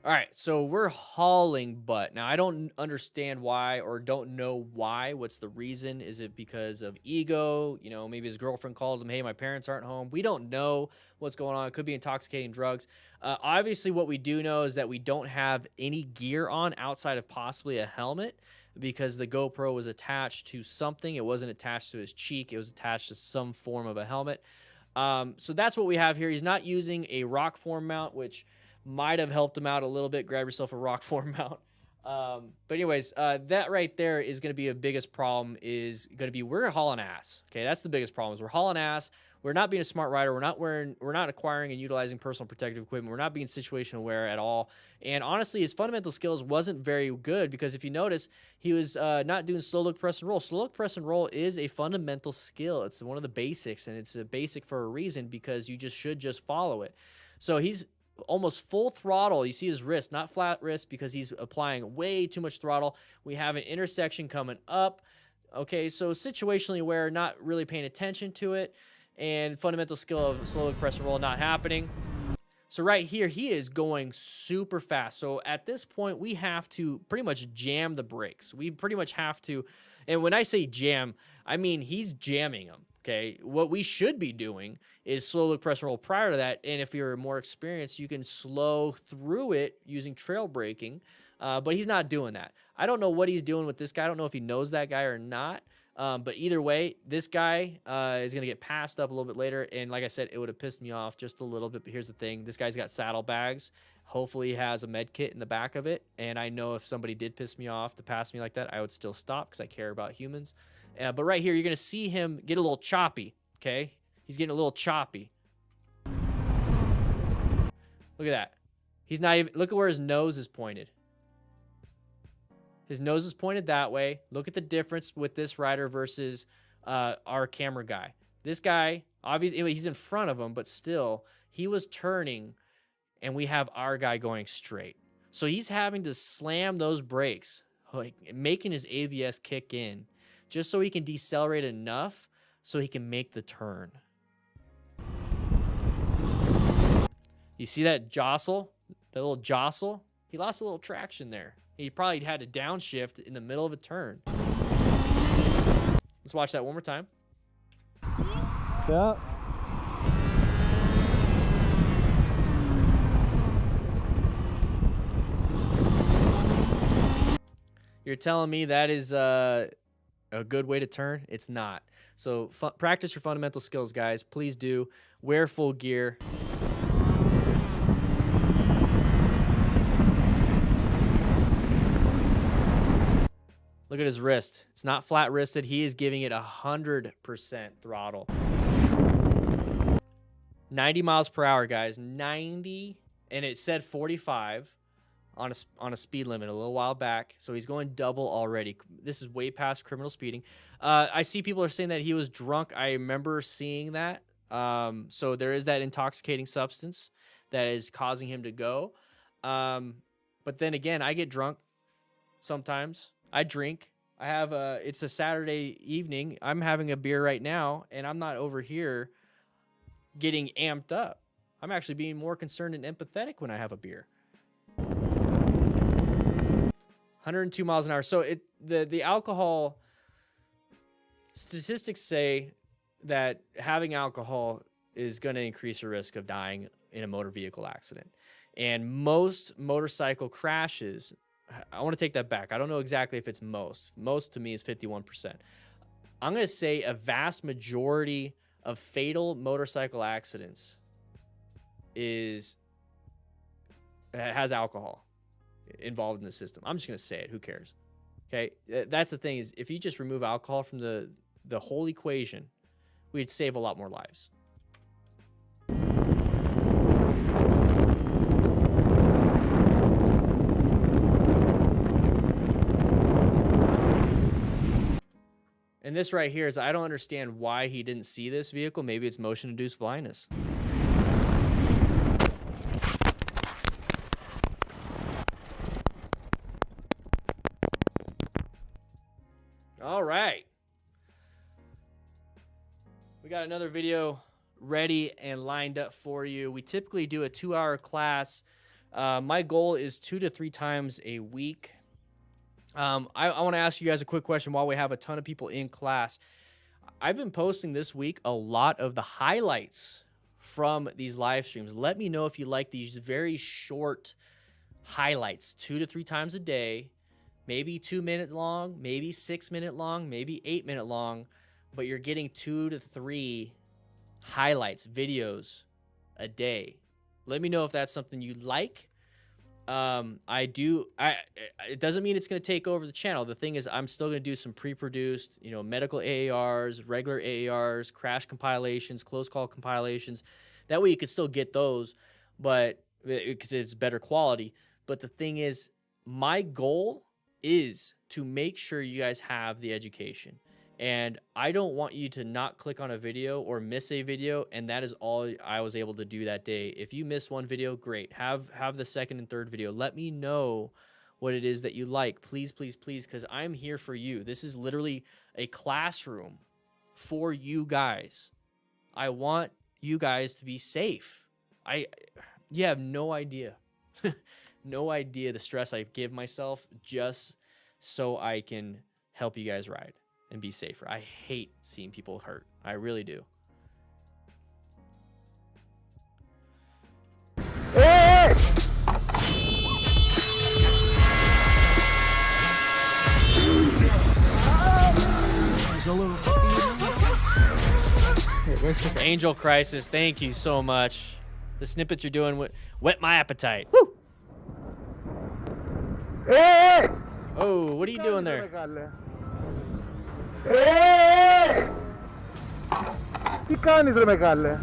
S1: All right, so we're hauling butt. Now, I don't understand why or don't know why. What's the reason? Is it because of ego? You know, maybe his girlfriend called him, hey, my parents aren't home. We don't know what's going on. It could be intoxicating drugs. Obviously, what we do know is that we don't have any gear on outside of possibly a helmet because the GoPro was attached to something. It wasn't attached to his cheek. It was attached to some form of a helmet. So that's what we have here. He's not using a rock form mount, which might have helped him out a little bit. Grab yourself a rock form mount. But anyways, that right there is going to be a biggest problem is going to be we're hauling ass. Okay, that's the biggest problem is we're hauling ass. We're not being a smart rider. We're not acquiring and utilizing personal protective equipment. We're not being situational aware at all. And honestly, his fundamental skills wasn't very good because if you notice, he was not doing slow look, press, and roll. Slow look, press, and roll is a fundamental skill. It's one of the basics, and it's a basic for a reason because you should just follow it. So he's almost full throttle. You see his wrist, not flat wrist because he's applying way too much throttle. We have an intersection coming up. Okay, so situationally aware, not really paying attention to it, and fundamental skill of slow look, press, and roll not happening. So right here, he is going super fast. So at this point, we have to pretty much jam the brakes. We pretty much have to, and when I say jam, I mean he's jamming them. Okay, what we should be doing is slow look, press, and roll prior to that. And if you're more experienced, you can slow through it using trail braking. But he's not doing that. I don't know what he's doing with this guy. I don't know if he knows that guy or not. But either way, this guy is going to get passed up a little bit later. And like I said, it would have pissed me off just a little bit. But here's the thing. This guy's got saddlebags. Hopefully he has a med kit in the back of it. And I know if somebody did piss me off to pass me like that, I would still stop because I care about humans. But right here, you're going to see him get a little choppy, okay? He's getting a little choppy. Look at that. He's not even... Look at where his nose is pointed. His nose is pointed that way. Look at the difference with this rider versus our camera guy. This guy, obviously, he's in front of him, but still, he was turning, and we have our guy going straight. So he's having to slam those brakes, like making his ABS kick in, just so he can decelerate enough so he can make the turn. You see that jostle? That little jostle? He lost a little traction there. He probably had to downshift in the middle of a turn. Let's watch that one more time.
S5: Yeah.
S1: You're telling me that is a good way to turn? It's not. So practice your fundamental skills, guys. Please do. Wear full gear. Look at his wrist. It's not flat wristed. He is giving it 100% throttle. 90 miles per hour, guys. 90, and it said 45 on a speed limit a little while back. So he's going double already. This is way past criminal speeding. I see people are saying that he was drunk. I remember seeing that. So there is that intoxicating substance that is causing him to go. But then again, I get drunk sometimes. I drink. I have it's a Saturday evening. I'm having a beer right now, and I'm not over here getting amped up. I'm actually being more concerned and empathetic when I have a beer. 102 miles an hour. So the alcohol statistics say that having alcohol is going to increase your risk of dying in a motor vehicle accident. And most motorcycle crashes, I want to take that back. I don't know exactly if it's most. Most to me is 51%. I'm going to say a vast majority of fatal motorcycle accidents has alcohol involved in the system. I'm just going to say it. Who cares? Okay. That's the thing is if you just remove alcohol from the whole equation, we'd save a lot more lives. And this right here is, I don't understand why he didn't see this vehicle. Maybe it's motion-induced blindness. got another video ready and lined up for you. We typically do a 2-hour class. My goal is 2 to 3 times a week. I want to ask you guys a quick question while we have a ton of people in class. I've been posting this week a lot of the highlights from these live streams. Let me know if you like these very short highlights, 2 to 3 times a day, maybe 2 minutes long, maybe 6 minute long, maybe 8 minute long, but you're getting 2 to 3 highlights, videos a day. Let me know if that's something you like. It doesn't mean it's going to take over the channel. The thing is, I'm still going to do some pre-produced, medical AARs, regular AARs, crash compilations, close call compilations. That way you can still get those, but because it's better quality. But the thing is, my goal is to make sure you guys have the education. And I don't want you to not click on a video or miss a video, and that is all I was able to do that day. If you miss one video, great. Have the second and third video. Let me know what it is that you like. Please, please, please, because I'm here for you. This is literally a classroom for you guys. I want you guys to be safe. You have no idea. No idea the stress I give myself just so I can help you guys ride and be safer. I hate seeing people hurt. I really do.
S5: Hey!
S1: Angel Crisis, thank you so much. The snippets you're doing whet my appetite. Woo!
S5: Hey!
S1: Oh, what are you doing there?
S5: Hey! Ti cani se me calle.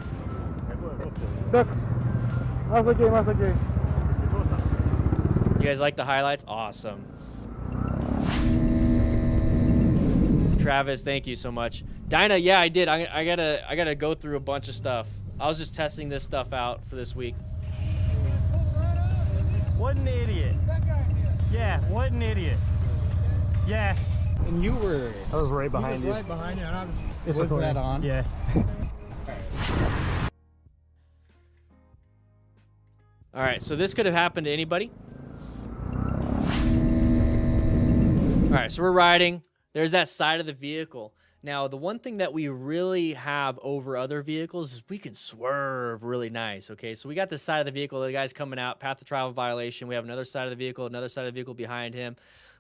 S1: You guys like the highlights? Awesome. Travis, thank you so much. Dinah, yeah, I did. I gotta go through a bunch of stuff. I was just testing this stuff out for this week.
S2: What an idiot. Yeah, what an idiot. Yeah.
S9: And you were...
S2: I was right behind you.
S9: Right behind you, and I was that on?
S2: Yeah.
S1: All right, so this could have happened to anybody. All right, so we're riding. There's that side of the vehicle. Now, the one thing that we really have over other vehicles is we can swerve really nice, okay? So we got this side of the vehicle, the guy's coming out, path of travel violation. We have another side of the vehicle, another side of the vehicle behind him.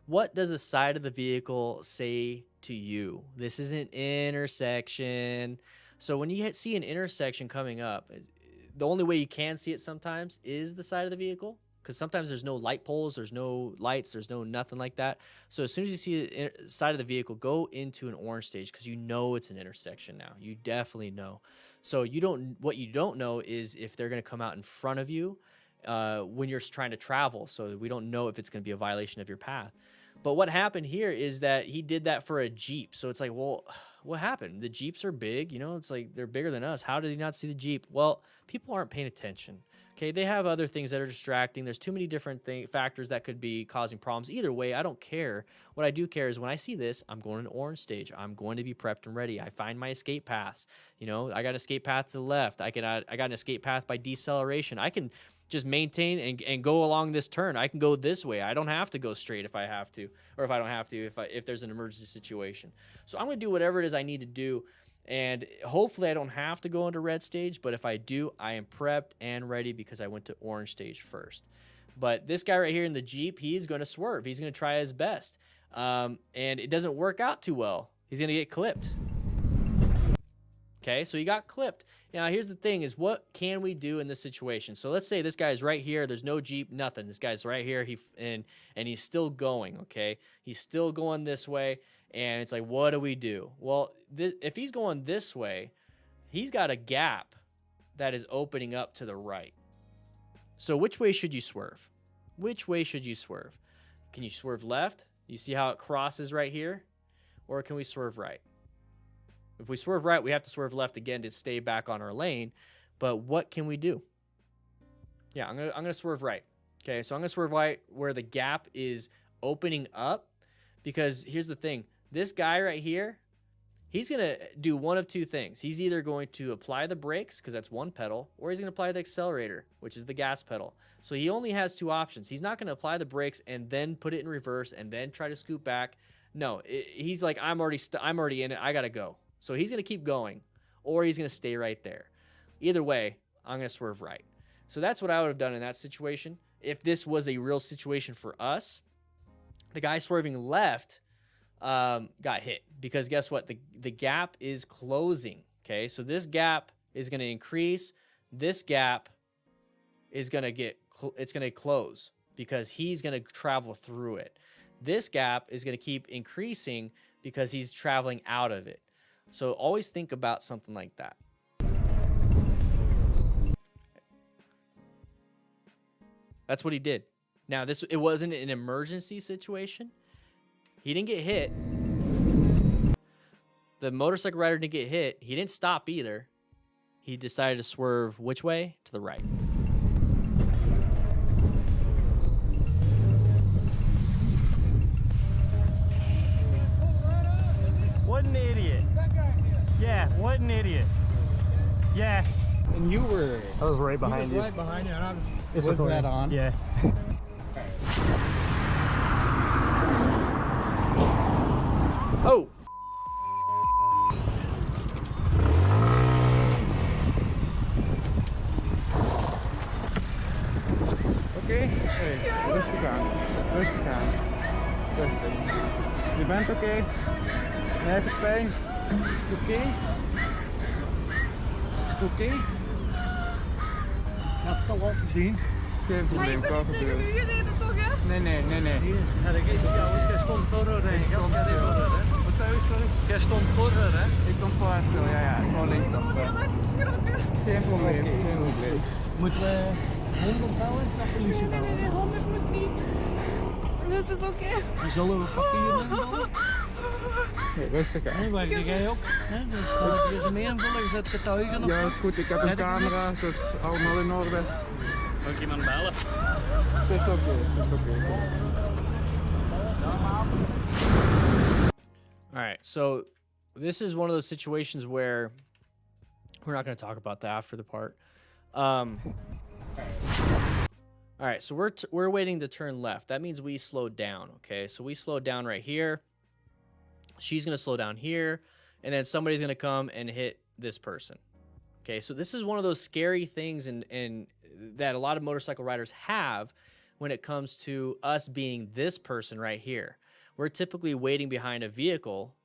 S1: What does the side of the vehicle say to you? This is an intersection. So when you see an intersection coming up, the only way you can see it sometimes is the side of the vehicle, because sometimes there's no light poles, there's no lights, there's no nothing like that. So as soon as you see the side of the vehicle, go into an orange stage, because you know it's an intersection now. You definitely know. So what you don't know is if they're going to come out in front of you when you're trying to travel. So we don't know if it's going to be a violation of your path. But what happened here is that he did that for a Jeep. So it's like, well, what happened? The Jeeps are big, it's like they're bigger than us. How did he not see the Jeep? Well, people aren't paying attention. Okay, they have other things that are distracting. There's too many different factors that could be causing problems. Either way, I don't care. What I do care is when I see this, I'm going to an orange stage. I'm going to be prepped and ready. I find my escape paths. I got an escape path to the left. I got an escape path by deceleration. I can just maintain and go along this turn. I can go this way. I don't have to go straight if I have to, or if I don't have to, if there's an emergency situation. So I'm going to do whatever it is I need to do. And hopefully I don't have to go into red stage, but if I do, I am prepped and ready because I went to orange stage first. But this guy right here in the Jeep, he's going to swerve. He's going to try his best. And it doesn't work out too well. He's going to get clipped. Okay, so he got clipped. Now, here's the thing is, what can we do in this situation? So let's say this guy's right here. There's no Jeep, nothing. This guy's right here, and he's still going, okay? He's still going this way, and it's like, what do we do? Well, if he's going this way, he's got a gap that is opening up to the right. So which way should you swerve? Which way should you swerve? Can you swerve left? You see how it crosses right here? Or can we swerve right? If we swerve right, we have to swerve left again to stay back on our lane. But what can we do? Yeah, I'm gonna swerve right. Okay, so I'm gonna swerve right where the gap is opening up, because here's the thing. This guy right here, he's going to do one of two things. He's either going to apply the brakes, because that's one pedal, or he's going to apply the accelerator, which is the gas pedal. So he only has two options. He's not going to apply the brakes and then put it in reverse and then try to scoot back. No, he's like, I'm already in it. I got to go. So he's going to keep going, or he's going to stay right there. Either way, I'm going to swerve right. So that's what I would have done in that situation. If this was a real situation for us, the guy swerving left got hit, because guess what? The gap is closing. Okay, so this gap is going to increase. This gap is going to it's going to close because he's going to travel through it. This gap is going to keep increasing because he's traveling out of it. So always think about something like that. That's what he did. Now, it wasn't an emergency situation. He didn't get hit. The motorcycle rider didn't get hit. He didn't stop either. He decided to swerve which way? To the right.
S2: What an idiot. Yeah, what an idiot. Yeah.
S5: And you were...
S2: I was right behind you.
S5: Right behind you, and I was with that on.
S2: Yeah.
S1: Oh!
S5: Oké? Rustig aan. Rustig aan. Rustig. Je bent oké? Nergens pijn? Is het oké? Is het oké? Ja, het kan wel gezien. Geen probleem, kan gebeuren.
S6: Nu gereden toch, hè?
S5: Nee.
S2: Ja, dat geeft jou. Jij stond vooruit, hè?
S5: Wat zei je, sorry?
S2: Jij stond vooruit, hè?
S5: Ik stond voor stil, ja. Ik wou links afstaan. Geen probleem, geen probleem.
S2: Moeten we 100 bellen? Is dat politie bellen?
S6: Nee, 100 moet niet. Dat is oké.
S2: Dan zullen we papieren bellen?
S5: Nee, rustig aan.
S2: Nee, waar jij op? Dus er is meer invullen, je zet getuigen of
S5: Ja,
S2: zo?
S5: is goed. Ik heb een camera, dus allemaal in orde.
S2: Kan ik iemand bellen?
S5: Het is oké, het is oké.
S1: All right, so this is one of those situations where we're not going to talk about the after the part. All right, so we're waiting to turn left. That means we slowed down, okay? So we slowed down right here. She's going to slow down here, and then somebody's going to come and hit this person. Okay, so this is one of those scary things and that a lot of motorcycle riders have when it comes to us being this person right here. We're typically waiting behind a vehicle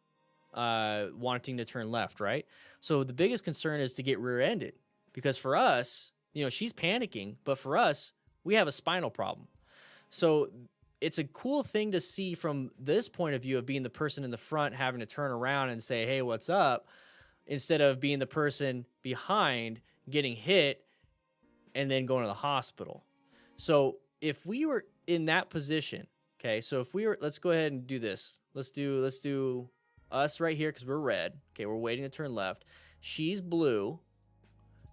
S1: wanting to turn left, right? So the biggest concern is to get rear-ended, because for us, you know, she's panicking, but for us, we have a spinal problem. So it's a cool thing to see from this point of view of being the person in the front having to turn around and say, hey, what's up? Instead of being the person behind getting hit and then going to the hospital. So if we were in that position, okay, so if we were, let's go ahead and do this. Let's do us right here because we're red. Okay, we're waiting to turn left. She's blue,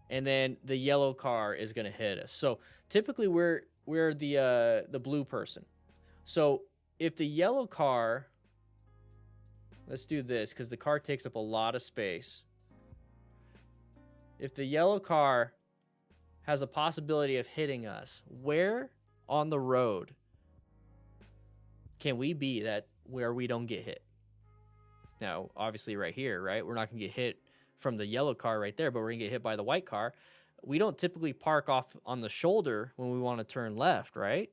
S1: and then the yellow car is gonna hit us. So typically we're the blue person. So if the yellow car, let's do this because the car takes up a lot of space. If the yellow car has a possibility of hitting us, where on the road can we be that where we don't get hit? Now, obviously right here, right? We're not gonna get hit from the yellow car right there, but we're gonna get hit by the white car. We don't typically park off on the shoulder when we want to turn left, right?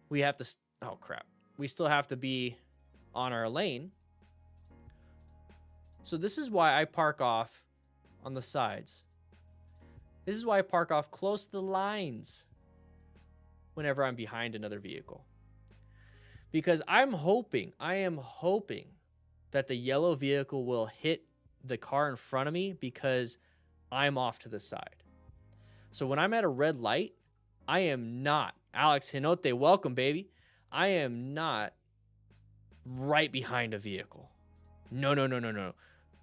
S1: We have to, oh crap. We still have to be on our lane. So this is why I park off on the sides. This is why I park off close to the lines whenever I'm behind another vehicle. Because I am hoping that the yellow vehicle will hit the car in front of me because I'm off to the side. So when I'm at a red light, I am not, Alex Hinote, welcome, baby. I am not right behind a vehicle. No.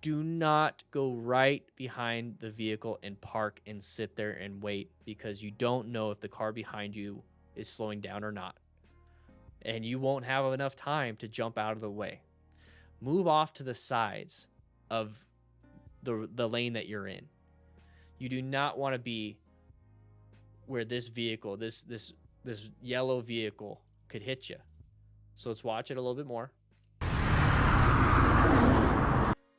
S1: Do not go right behind the vehicle and park and sit there and wait, because you don't know if the car behind you is slowing down or not. And you won't have enough time to jump out of the way. Move off to the sides. of the lane that you're in. You do not want to be where this vehicle, this yellow vehicle could hit you. So let's watch it a little bit more.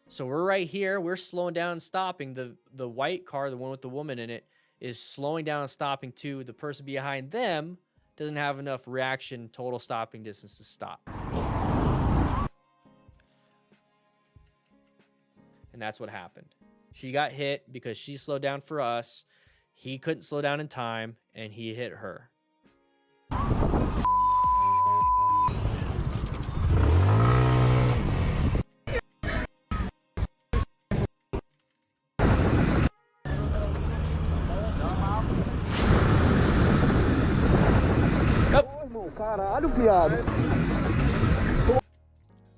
S1: So we're right here. We're slowing down and stopping. The white car, the one with the woman in it, is slowing down and stopping too. The person behind them doesn't have enough reaction, total stopping distance to stop. And that's what happened. She got hit because she slowed down for us. He couldn't slow down in time, and he hit her.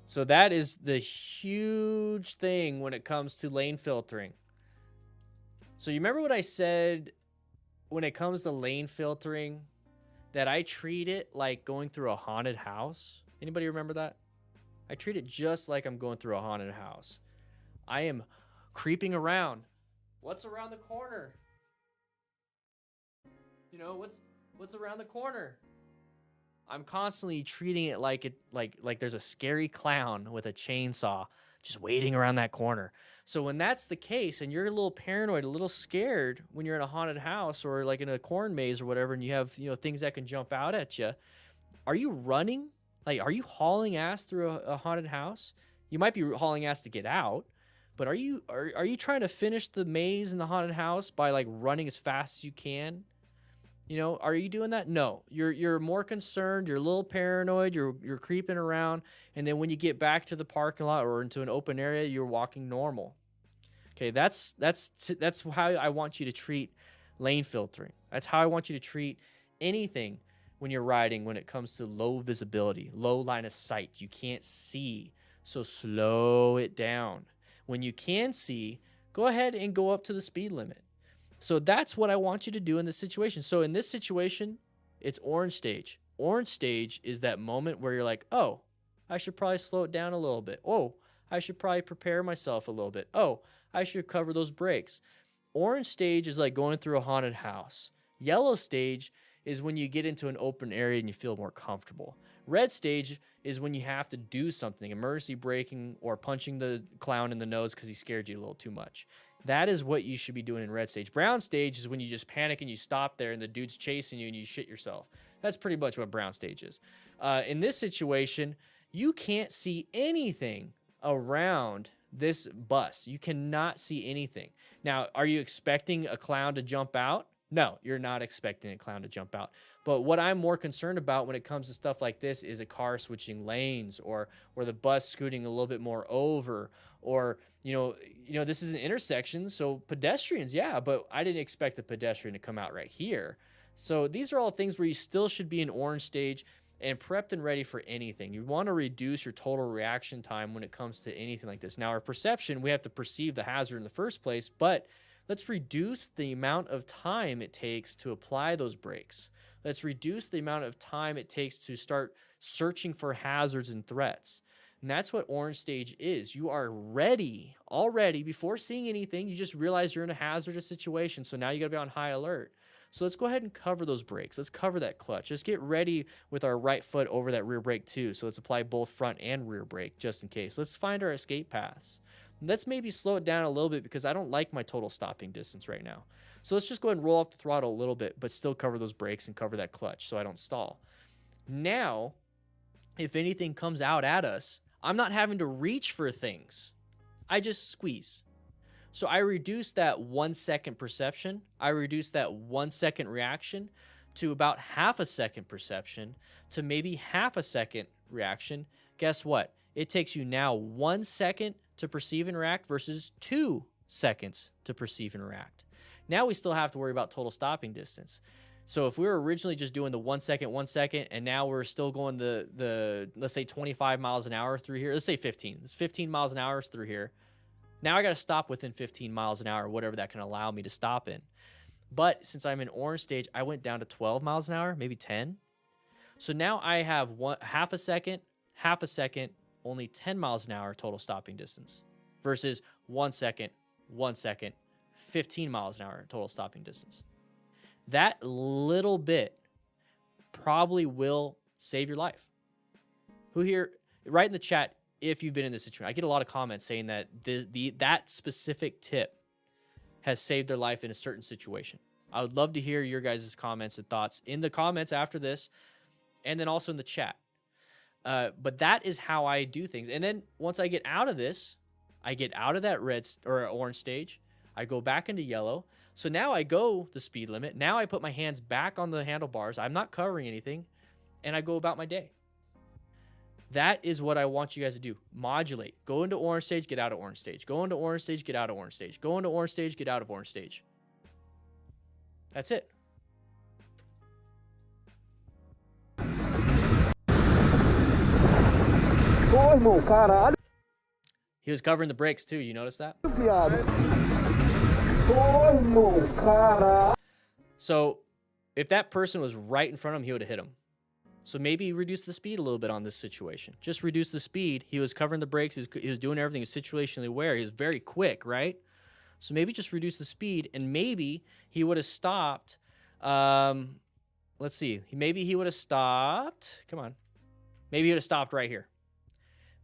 S1: So that is the huge thing when it comes to lane filtering. So you remember what I said when it comes to lane filtering, that I treat it like going through a haunted house? Anybody remember that? I treat it just like I'm going through a haunted house. I am creeping around. What's around the corner? You know, what's around the corner? I'm constantly treating it like there's a scary clown with a chainsaw just waiting around that corner. So when that's the case and you're a little paranoid, a little scared when you're in a haunted house or like in a corn maze or whatever, and you have, you know, things that can jump out at you, are you running? Like, are you hauling ass through a haunted house? You might be hauling ass to get out, but are you trying to finish the maze in the haunted house by like running as fast as you can? You know, are you doing that? No, you're more concerned. You're a little paranoid. You're creeping around, and then when you get back to the parking lot or into an open area, you're walking normal. Okay, that's how I want you to treat lane filtering. That's how I want you to treat anything when you're riding. When it comes to low visibility, low line of sight, you can't see, so slow it down. When you can see, go ahead and go up to the speed limit. So that's what I want you to do in this situation. So in this situation, it's orange stage. Orange stage is that moment where you're like, oh, I should probably slow it down a little bit. Oh, I should probably prepare myself a little bit. Oh, I should cover those brakes. Orange stage is like going through a haunted house. Yellow stage is when you get into an open area and you feel more comfortable. Red stage is when you have to do something, emergency braking or punching the clown in the nose because he scared you a little too much. That is what you should be doing in red stage. Brown stage is when you just panic and you stop there and the dude's chasing you and you shit yourself. That's pretty much what brown stage is. In this situation, you can't see anything around this bus. You cannot see anything. Now, are you expecting a clown to jump out? No, you're not expecting a clown to jump out. But what I'm more concerned about when it comes to stuff like this is a car switching lanes or the bus scooting a little bit more over, or you know this is an intersection, so pedestrians, yeah, but I didn't expect a pedestrian to come out right here. So these are all things where you still should be in orange stage and prepped and ready for anything. You want to reduce your total reaction time when it comes to anything like this. Now, our perception, we have to perceive the hazard in the first place, but let's reduce the amount of time it takes to apply those brakes. Let's reduce the amount of time it takes to start searching for hazards and threats. And that's what orange stage is. You are ready already before seeing anything. You just realize you're in a hazardous situation. So now you got to be on high alert. So let's go ahead and cover those brakes. Let's cover that clutch. Let's get ready with our right foot over that rear brake too. So let's apply both front and rear brake just in case. Let's find our escape paths. Let's maybe slow it down a little bit because I don't like my total stopping distance right now. So let's just go ahead and roll off the throttle a little bit, but still cover those brakes and cover that clutch so I don't stall. Now, if anything comes out at us, I'm not having to reach for things. I just squeeze. So I reduce that 1 second perception. I reduce that 1 second reaction to about half a second perception to maybe half a second reaction. Guess what? It takes you now 1 second to perceive and react versus 2 seconds to perceive and react. Now we still have to worry about total stopping distance. So if we were originally just doing the 1 second, and now we're still going the let's say 25 miles an hour through here. Let's say 15. It's 15 miles an hour through here. Now I got to stop within 15 miles an hour, whatever that can allow me to stop in. But since I'm in orange stage, I went down to 12 miles an hour, maybe 10. So now I have half a second, only 10 miles an hour total stopping distance. versus 1 second, 1 second, 15 miles an hour total stopping distance. That little bit probably will save your life. Who here, write in the chat if you've been in this situation. I get a lot of comments saying that that specific tip has saved their life in a certain situation. I would love to hear your guys' comments and thoughts in the comments after this, and then also in the chat. But that is how I do things. And then once I get out of this, I get out of that red or orange stage, I go back into yellow. So now I go the speed limit. Now I put my hands back on the handlebars. I'm not covering anything, and I go about my day. That is what I want you guys to do. Modulate. Go into orange stage, get out of orange stage. Go into orange stage, get out of orange stage. Go into orange stage, get out of orange stage. That's it. He was covering the brakes too. You notice that? So if that person was right in front of him, he would have hit him. So maybe reduce the speed a little bit on this situation. Just reduce the speed. He was covering the brakes. He was doing everything. He was situationally aware. He was very quick, right? So maybe just reduce the speed, and maybe he would have stopped. Let's see. Maybe he would have stopped. Come on. Maybe he would have stopped right here.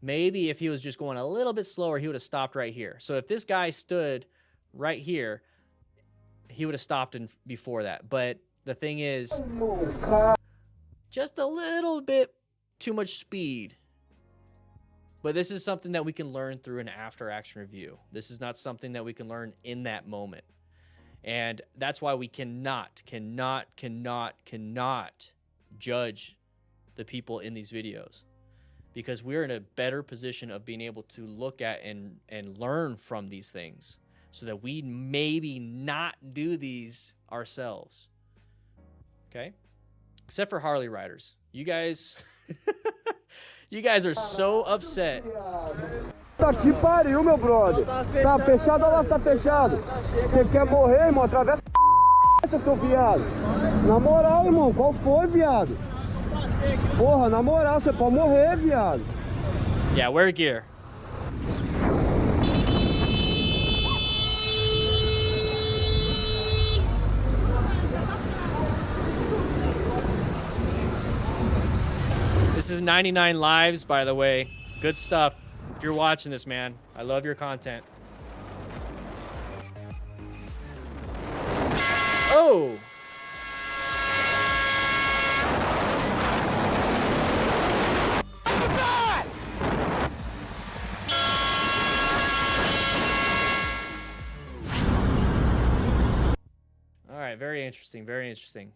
S1: Maybe if he was just going a little bit slower, he would have stopped right here. So if this guy stood right here, he would have stopped before that. But the thing is, just a little bit too much speed. But this is something that we can learn through an after-action review. This is not something that we can learn in that moment. And that's why we cannot judge the people in these videos. Because we're in a better position of being able to look at and learn from these things so that we maybe not do these ourselves. Okay? Except for Harley riders. You guys, you guys are so upset.
S5: Tá que pariu, meu brother. Tá fechado ou lá tá fechado? Você quer morrer, irmão? Atravessa seu viado. Na moral, irmão, qual foi, viado? Porra, na moral, você pode morrer, viado.
S1: Yeah, wear gear. This is 99 lives, by the way. Good stuff. If you're watching this, man, I love your content. Oh! All right, very interesting, very interesting.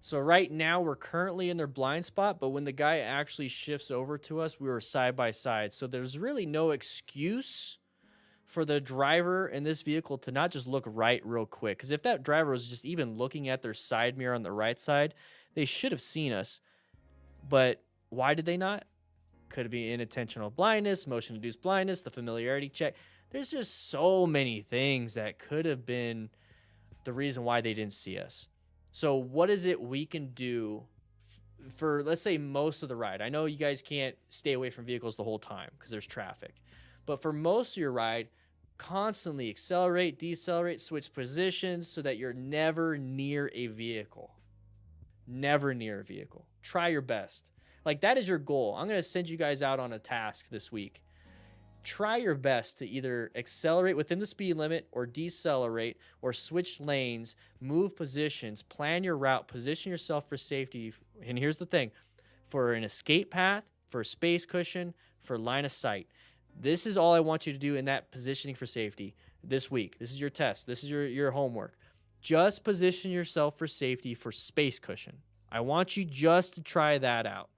S1: So right now we're currently in their blind spot, but when the guy actually shifts over to us, we were side by side. So there's really no excuse for the driver in this vehicle to not just look right real quick. Because if that driver was just even looking at their side mirror on the right side, they should have seen us. But why did they not? Could be inattentional blindness, motion-induced blindness, the familiarity check. There's just so many things that could have been the reason why they didn't see us. So what is it we can do for, let's say, most of the ride? I know you guys can't stay away from vehicles the whole time because there's traffic. But for most of your ride, constantly accelerate, decelerate, switch positions so that you're never near a vehicle. Never near a vehicle. Try your best. Like, that is your goal. I'm going to send you guys out on a task this week. Try your best to either accelerate within the speed limit or decelerate or switch lanes, move positions, plan your route, position yourself for safety. And here's the thing, for an escape path, for a space cushion, for line of sight. This is all I want you to do in that positioning for safety this week. This is your test. This is your homework. Just position yourself for safety for space cushion. I want you just to try that out.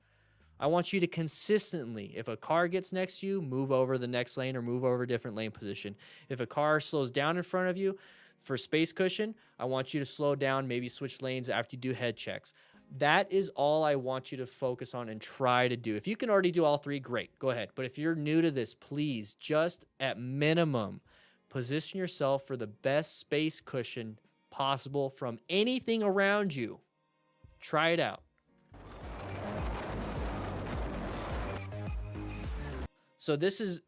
S1: I want you to consistently, if a car gets next to you, move over the next lane or move over a different lane position. If a car slows down in front of you for space cushion, I want you to slow down, maybe switch lanes after you do head checks. That is all I want you to focus on and try to do. If you can already do all three, great, go ahead. But if you're new to this, please, just at minimum, position yourself for the best space cushion possible from anything around you. Try it out. So this is,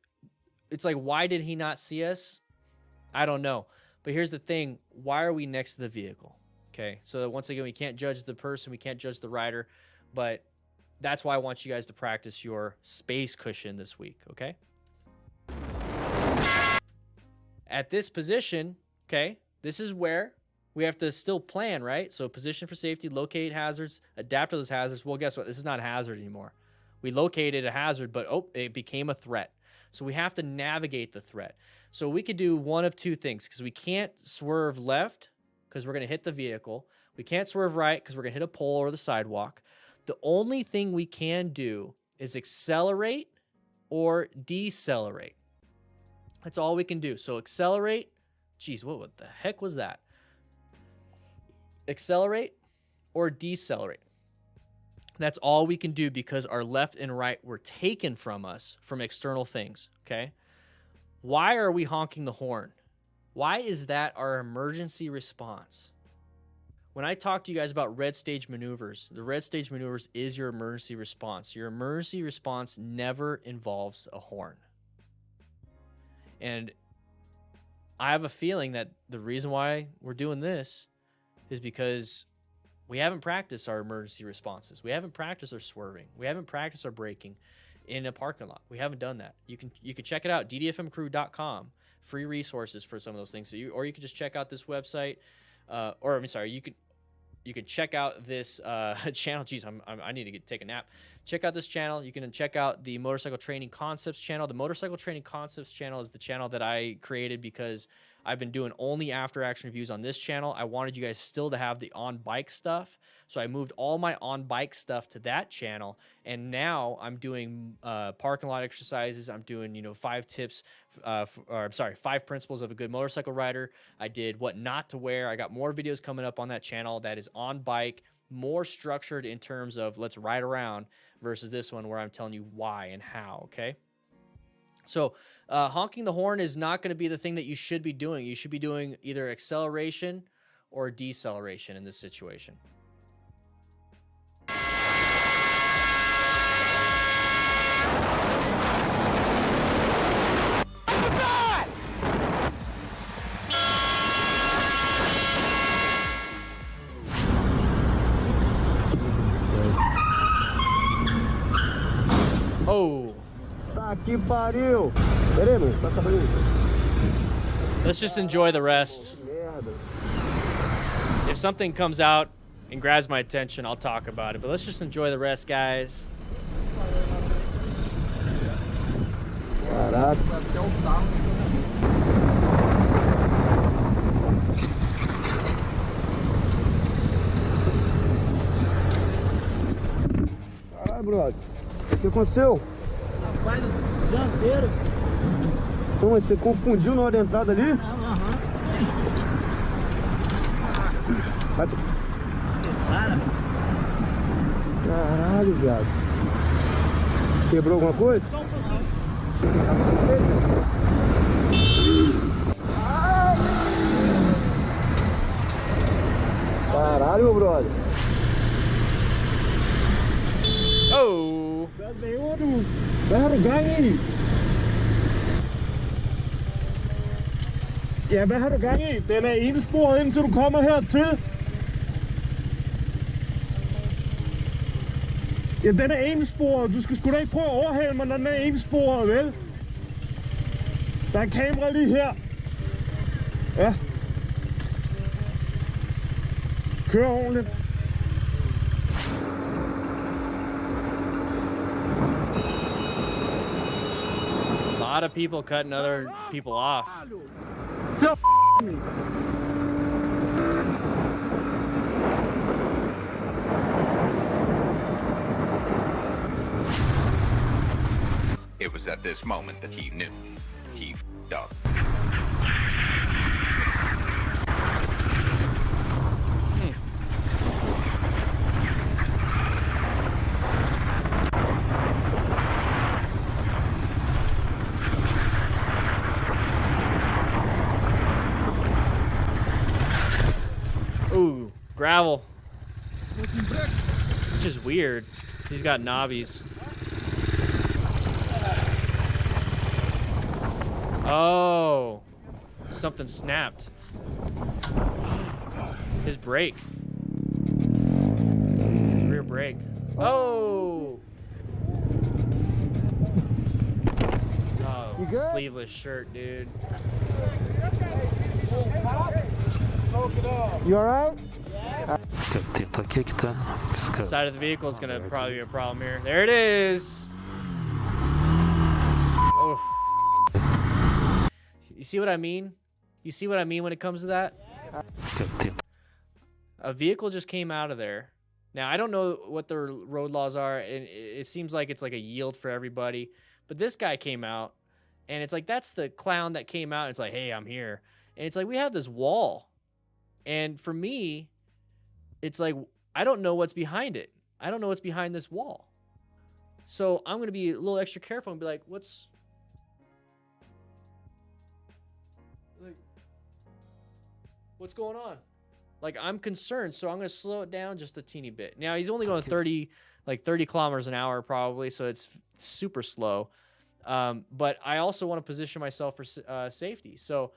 S1: it's like, why did he not see us? I don't know. But here's the thing. Why are we next to the vehicle? Okay. So once again, we can't judge the person. We can't judge the rider. But that's why I want you guys to practice your space cushion this week. Okay. At this position, okay, this is where we have to still plan, right? So position for safety, locate hazards, adapt to those hazards. Well, guess what? This is not a hazard anymore. We located a hazard, but it became a threat. So we have to navigate the threat. So we could do one of two things, because we can't swerve left because we're going to hit the vehicle. We can't swerve right because we're going to hit a pole or the sidewalk. The only thing we can do is accelerate or decelerate. That's all we can do. So accelerate. Geez, what the heck was that? Accelerate or decelerate. That's all we can do because our left and right were taken from us from external things, okay? Why are we honking the horn? Why is that our emergency response? When I talk to you guys about red stage maneuvers, the red stage maneuvers is your emergency response. Your emergency response never involves a horn. And I have a feeling that the reason why we're doing this is because we haven't practiced our emergency responses. We haven't practiced our swerving. We haven't practiced our braking in a parking lot. We haven't done that. You can check it out, ddfmcrew.com. Free resources for some of those things. So or you can just check out this website, you could check out this channel. Geez, I need to take a nap. Check out this channel. You can check out the Motorcycle Training Concepts channel. The Motorcycle Training Concepts channel is the channel that I created because I've been doing only after action reviews on this channel. I wanted you guys still to have the on bike stuff. So I moved all my on bike stuff to that channel. And now I'm doing parking lot exercises. I'm doing, 5 tips, 5 principles of a good motorcycle rider. I did what not to wear. I got more videos coming up on that channel that is on bike, more structured in terms of let's ride around versus this one where I'm telling you why and how, okay? So honking the horn is not going to be the thing that you should be doing. You should be doing either acceleration or deceleration in this situation. Oh.
S5: Tá que pariu. Peraí, mano, passa pra mim.
S1: Let's just enjoy the rest. If something comes out and grabs my attention, I'll talk about it. But let's just enjoy the rest, guys.
S5: Caraca. Caralho, brother. O que aconteceu?
S9: Rapaz, dianteiro.
S5: Não, mas você confundiu na hora da entrada ali?
S9: Aham.
S5: Vai.
S9: Para.
S5: Caralho, viado. Quebrou alguma coisa?
S9: Só um pouquinho.
S5: Caralho, meu brother.
S1: Oh.
S5: Hvad har du gang i? Ja, hvad har du gang i? Den er ensporet indtil du kommer hertil. Ja, den er ensporet. Du skal sgu da ikke prøve at overhale mig, når den er ensporet, vel? Der er kamera lige her. Ja. Kør ordentligt.
S1: A lot of people cutting other people off.
S5: Så
S3: It was at this moment that he knew. He f***ed up.
S1: Ooh, gravel. Which is weird, 'cause he's got knobbies. Oh, something snapped. His brake. His rear brake. Oh. Oh, sleeveless shirt, dude.
S5: You alright?
S1: Side of the vehicle is gonna probably be a problem here. There it is. Oh. You see what I mean? You see what I mean when it comes to that? A vehicle just came out of there. Now, I don't know what the road laws are, and it seems like it's like a yield for everybody. But this guy came out, and it's like, that's the clown that came out. And it's like, hey, I'm here. And it's like, we have this wall. And for me, it's like, I don't know what's behind it. I don't know what's behind this wall. So I'm going to be a little extra careful and be like, what's going on? Like, I'm concerned, so I'm going to slow it down just a teeny bit. Now, he's only going 30 kilometers an hour probably, so it's super slow. But I also want to position myself for safety. So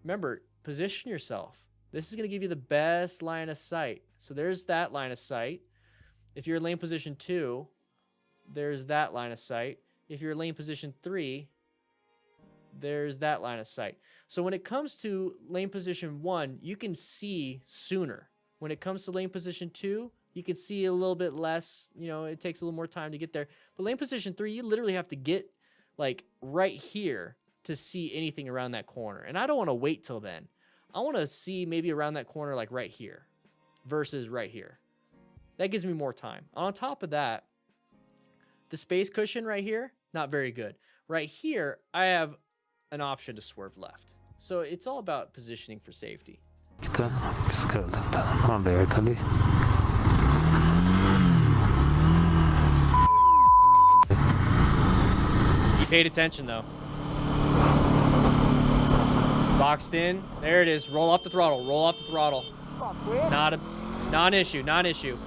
S1: remember, position yourself. This is going to give you the best line of sight. So there's that line of sight. If you're in lane position 2, there's that line of sight. If you're in lane position 3, there's that line of sight. So when it comes to lane position 1, you can see sooner. When it comes to lane position 2, you can see a little bit less. You know, it takes a little more time to get there. But lane position 3, you literally have to get like right here to see anything around that corner. And I don't want to wait till then. I want to see maybe around that corner like right here versus right here. That gives me more time. On top of that, the space cushion right here, not very good. Right here, I have an option to swerve left. So it's all about positioning for safety. You paid attention though. Boxed in. There it is. Roll off the throttle. Roll off the throttle. Not a non-issue. Non-issue.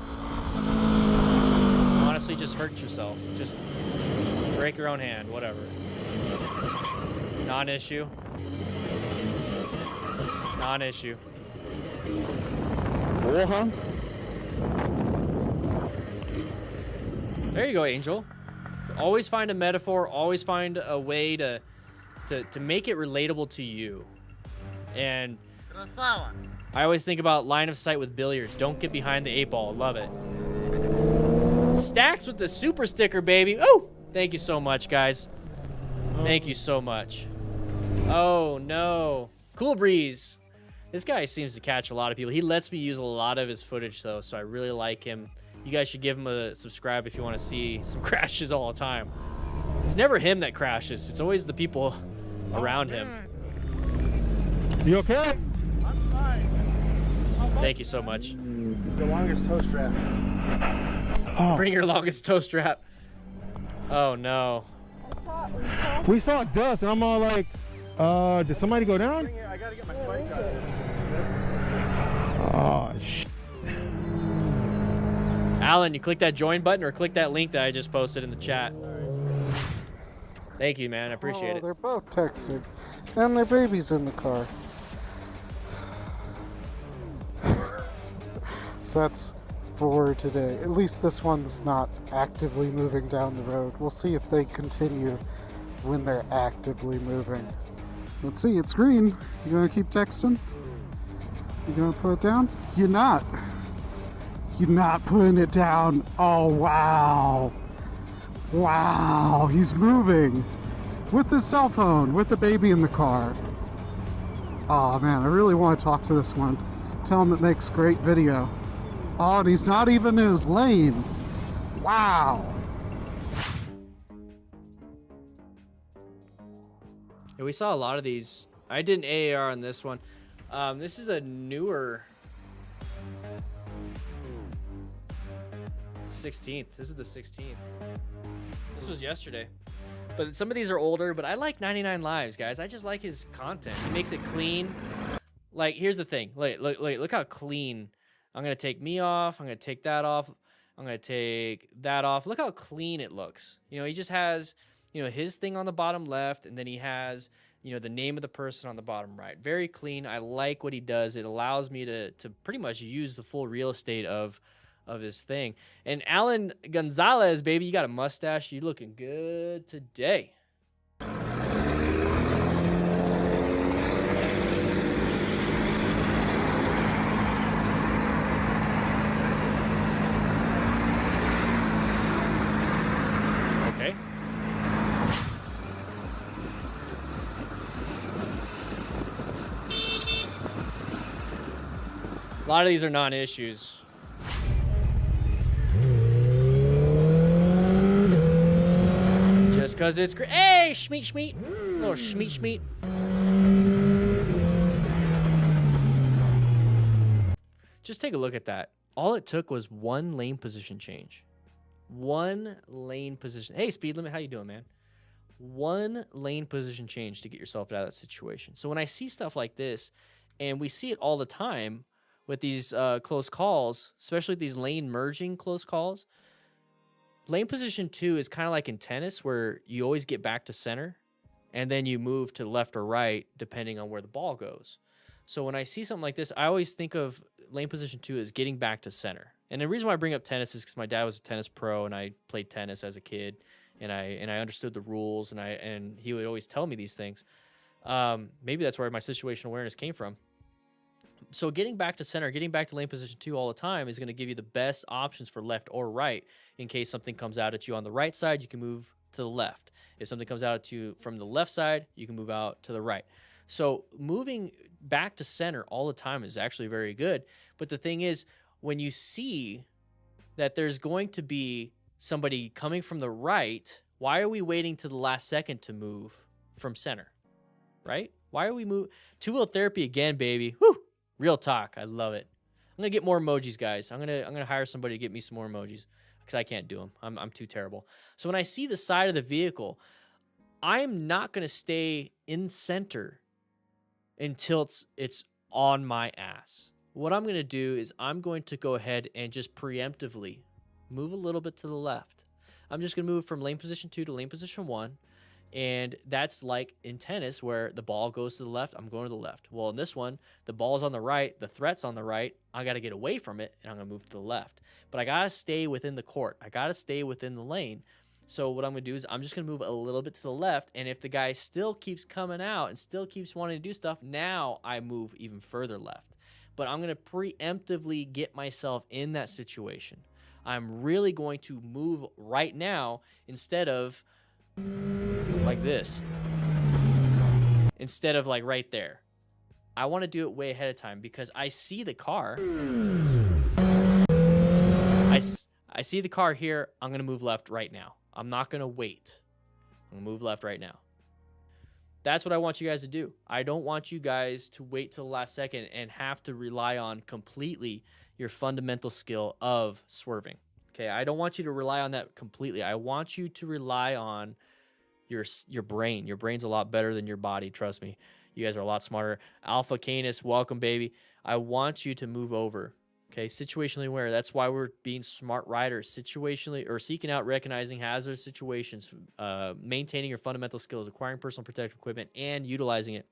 S1: Honestly, just hurt yourself. Just break your own hand. Whatever. Non-issue. Non-issue. There you go, Angel. Always find a metaphor. Always find a way to make it relatable to you. And I always think about line of sight with billiards. Don't get behind the 8 ball. Love it. Stacks with the super sticker, baby. Oh, thank you so much, guys. Thank you so much. Oh, no. Cool Breeze. This guy seems to catch a lot of people. He lets me use a lot of his footage, though, so I really like him. You guys should give him a subscribe if you want to see some crashes all the time. It's never him that crashes. It's always the people around him.
S5: You okay?
S9: I'm fine.
S1: Thank you so much.
S5: The longest toe strap.
S1: Bring your longest toe strap. Oh, no.
S5: We saw dust, and I'm all like, did somebody go down?
S9: I gotta get my bike out.
S5: Oh, shit.
S1: Alan, you click that join button or click that link that I just posted in the chat. Thank you, man. I appreciate it.
S10: They're both texting, and their baby's in the car. So that's for today. At least this one's not actively moving down the road. We'll see if they continue when they're actively moving. Let's see, it's green. You gonna keep texting? You gonna put it down? You're not. You're not putting it down. Oh, wow. Wow, he's moving with his cell phone, with the baby in the car. Oh man, I really want to talk to this one. Tell him it makes great video. Oh, and he's not even in his lane. Wow.
S1: Yeah, we saw a lot of these. I did an AAR on this one. This is a newer 16th. This is the 16th. This was yesterday. But some of these are older, but I like 99 Lives, guys. I just like his content. He makes it clean. Like, here's the thing. Look how clean. I'm going to take me off. I'm going to take that off. I'm going to take that off. Look how clean it looks. You know, he you know, his thing on the bottom left, and then he has, you know, the name of the person on the bottom right. Very clean. I like what he does. It allows me to pretty much use the full real estate of his thing. And Alan Gonzalez, baby, you got a mustache. You looking good today. A lot of these are non-issues. Just because it's great. Hey, Schmeat. Little Schmeat. Just take a look at that. All it took was one lane position change. One lane position. Hey, speed limit, how you doing, man? One lane position change to get yourself out of that situation. So when I see stuff like this, and we see it all the time, with these close calls, especially these lane merging close calls. Lane position 2 is kind of like in tennis where you always get back to center and then you move to left or right depending on where the ball goes. So when I see something like this, I always think of lane position 2 as getting back to center. And the reason why I bring up tennis is because my dad was a tennis pro and I played tennis as a kid and I understood the rules and he would always tell me these things. Maybe that's where my situational awareness came from. So getting back to center, getting back to lane position 2 all the time is going to give you the best options for left or right. In case something comes out at you on the right side, you can move to the left. If something comes out at you from the left side, you can move out to the right. So moving back to center all the time is actually very good. But the thing is, when you see that there's going to be somebody coming from the right, why are we waiting to the last second to move from center, right? Why are we moving? Two-wheel therapy again, baby. Woo! Real talk. I love it. I'm going to get more emojis, guys. I'm going to hire somebody to get me some more emojis because I can't do them. I'm too terrible. So when I see the side of the vehicle, I'm not going to stay in center until it's on my ass. What I'm going to do is I'm going to go ahead and just preemptively move a little bit to the left. I'm just going to move from lane position 2 to lane position 1. And that's like in tennis where the ball goes to the left, I'm going to the left. Well, in this one, the ball's on the right, the threat's on the right. I got to get away from it, and I'm going to move to the left. But I got to stay within the court. I got to stay within the lane. So what I'm going to do is I'm just going to move a little bit to the left, and if the guy still keeps coming out and still keeps wanting to do stuff, now I move even further left. But I'm going to preemptively get myself in that situation. I'm really going to move right now instead of like this, instead of like right there. I want to do it way ahead of time because I see the car. I see the car here. I'm going to move left right now. I'm not going to wait. I'm going to move left right now. That's what I want you guys to do. I don't want you guys to wait till the last second and have to rely on completely your fundamental skill of swerving. Okay, I don't want you to rely on that completely. I want you to rely on your brain. Your brain's a lot better than your body, trust me. You guys are a lot smarter. Alpha Canis, welcome, baby. I want you to move over. Okay, situationally aware. That's why we're being smart riders. Situationally, or seeking out, recognizing hazardous situations, maintaining your fundamental skills, acquiring personal protective equipment, and utilizing it.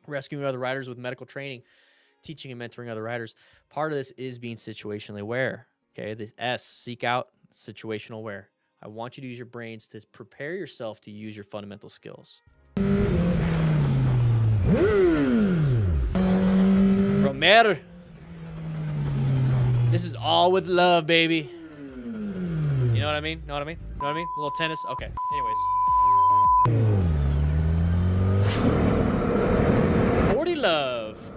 S1: Rescuing other riders with medical training, teaching and mentoring other riders. Part of this is being situationally aware. Okay, the S, seek out, situational aware. I want you to use your brains to prepare yourself to use your fundamental skills. Romer. This is all with love, baby. You know what I mean? Know what I mean? Know what I mean? A little tennis? Okay. Anyways. 40 love.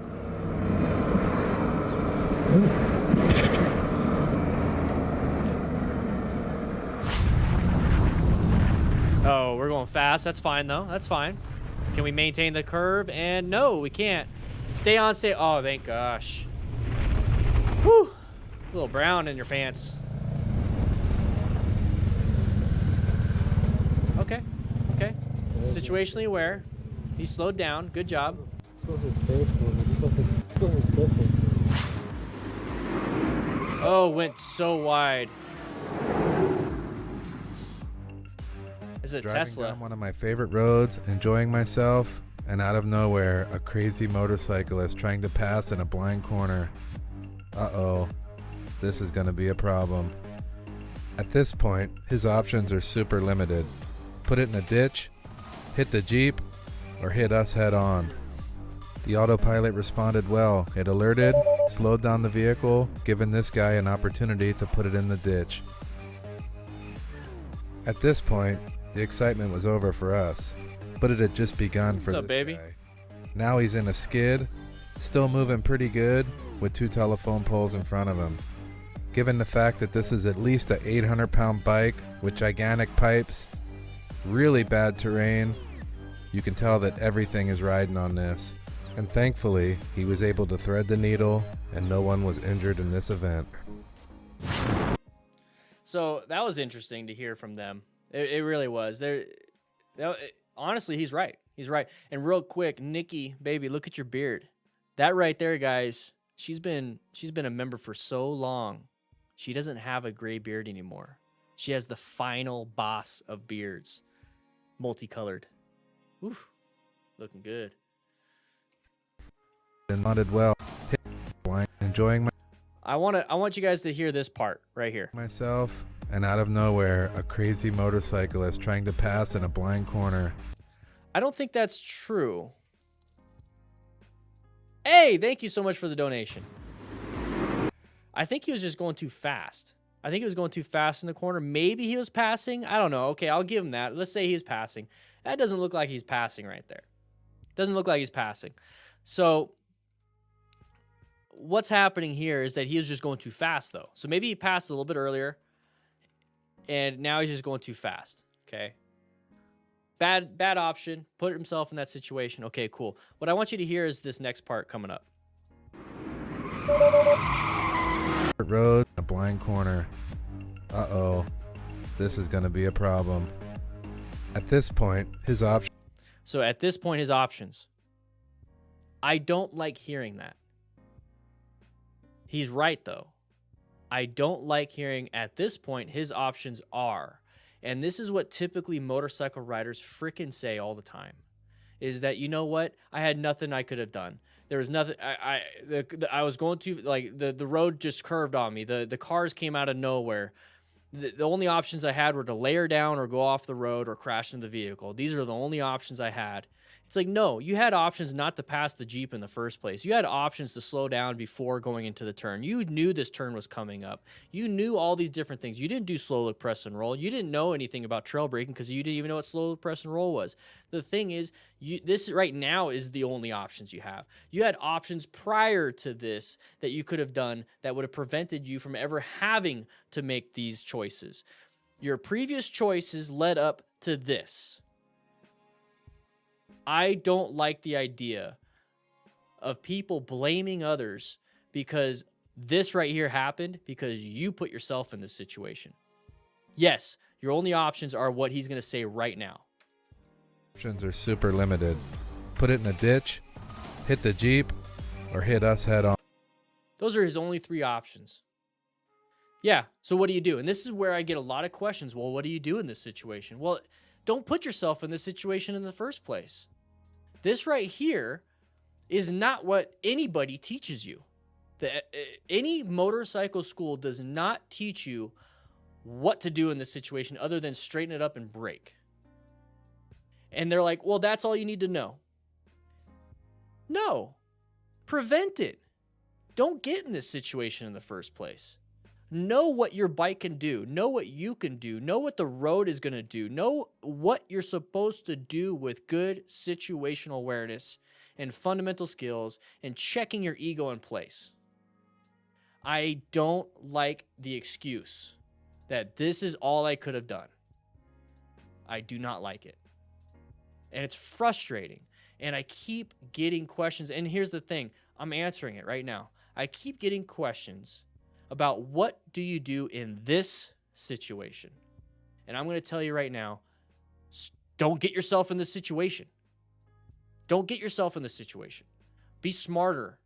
S1: Oh, we're going fast. That's fine, though. That's fine. Can we maintain the curve? And no, we can't. Stay on, stay. Oh, thank gosh. Whew. A little brown in your pants. Okay. Okay. Situationally aware. He slowed down. Good job. Oh, went so wide. This is a
S11: driving
S1: Tesla.
S11: down one of my favorite roads, enjoying myself, and out of nowhere, a crazy motorcyclist trying to pass in a blind corner. Uh-oh, this is gonna be a problem. At this point, his options are super limited. Put it in a ditch, hit the Jeep, or hit us head on. The autopilot responded well. It alerted, slowed down the vehicle, giving this guy an opportunity to put it in the ditch. At this point, the excitement was over for us, but it had just begun for
S1: What's up,
S11: this
S1: baby?
S11: guy. Now he's in a skid, still moving pretty good, with 2 telephone poles in front of him. Given the fact that this is at least a 800-pound bike with gigantic pipes, really bad terrain, you can tell that everything is riding on this. And thankfully, he was able to thread the needle and no one was injured in this event.
S1: So that was interesting to hear from them. It really was. Honestly, he's right. He's right. And real quick, Nikki, baby, look at your beard. That right there, guys. She's been a member for so long. She doesn't have a gray beard anymore. She has the final boss of beards, multicolored. Oof, looking good.
S11: Responded well. Enjoying
S1: I want you guys to hear this part right here.
S11: myself, and out of nowhere, a crazy motorcyclist trying to pass in a blind corner.
S1: I don't think that's true. Hey, thank you so much for the donation. I think he was just going too fast. I think he was going too fast in the corner. Maybe he was passing. I don't know. Okay, I'll give him that. Let's say he's passing. That doesn't look like he's passing right there. Doesn't look like he's passing. So what's happening here is that he was just going too fast, though. So maybe he passed a little bit earlier, and now he's just going too fast. Okay. Bad option. Put himself in that situation. Okay, cool. What I want you to hear is this next part coming up.
S11: Road, a blind corner. Uh-oh, this is gonna be a problem. At this point, his option.
S1: So at this point, his options. I don't like hearing that. He's right, though. I don't like hearing at this point his options are. And this is what typically motorcycle riders frickin' say all the time. Is that, you know what? I had nothing I could have done. There was nothing. I was going to, like, the road just curved on me. The cars came out of nowhere. The only options I had were to layer down or go off the road or crash into the vehicle. These are the only options I had. It's like, no, you had options not to pass the Jeep in the first place. You had options to slow down before going into the turn. You knew this turn was coming up. You knew all these different things. You didn't do slow look, press, and roll. You didn't know anything about trail braking because you didn't even know what slow look, press, and roll was. The thing is, this right now is the only options you have. You had options prior to this that you could have done that would have prevented you from ever having to make these choices. Your previous choices led up to this. I don't like the idea of people blaming others because this right here happened because you put yourself in this situation. Yes, your only options are what he's going to say right now.
S11: Options are super limited. Put it in a ditch, hit the Jeep, or hit us head on.
S1: Those are his only 3 options. Yeah, so what do you do? And this is where I get a lot of questions. Well, what do you do in this situation? Well, don't put yourself in this situation in the first place. This right here is not what anybody teaches you. Any motorcycle school does not teach you what to do in this situation other than straighten it up and brake. And they're like, well, that's all you need to know. No, prevent it. Don't get in this situation in the first place. Know what your bike can do. Know what you can do. Know what the road is going to do. Know what you're supposed to do with good situational awareness and fundamental skills and checking your ego in place. I don't like the excuse that this is all I could have done. I do not like it. And it's frustrating. And I keep getting questions. And here's the thing. I'm answering it right now. I keep getting questions about what do you do in this situation. And I'm going to tell you right now, don't get yourself in this situation. Don't get yourself in this situation. Be smarter.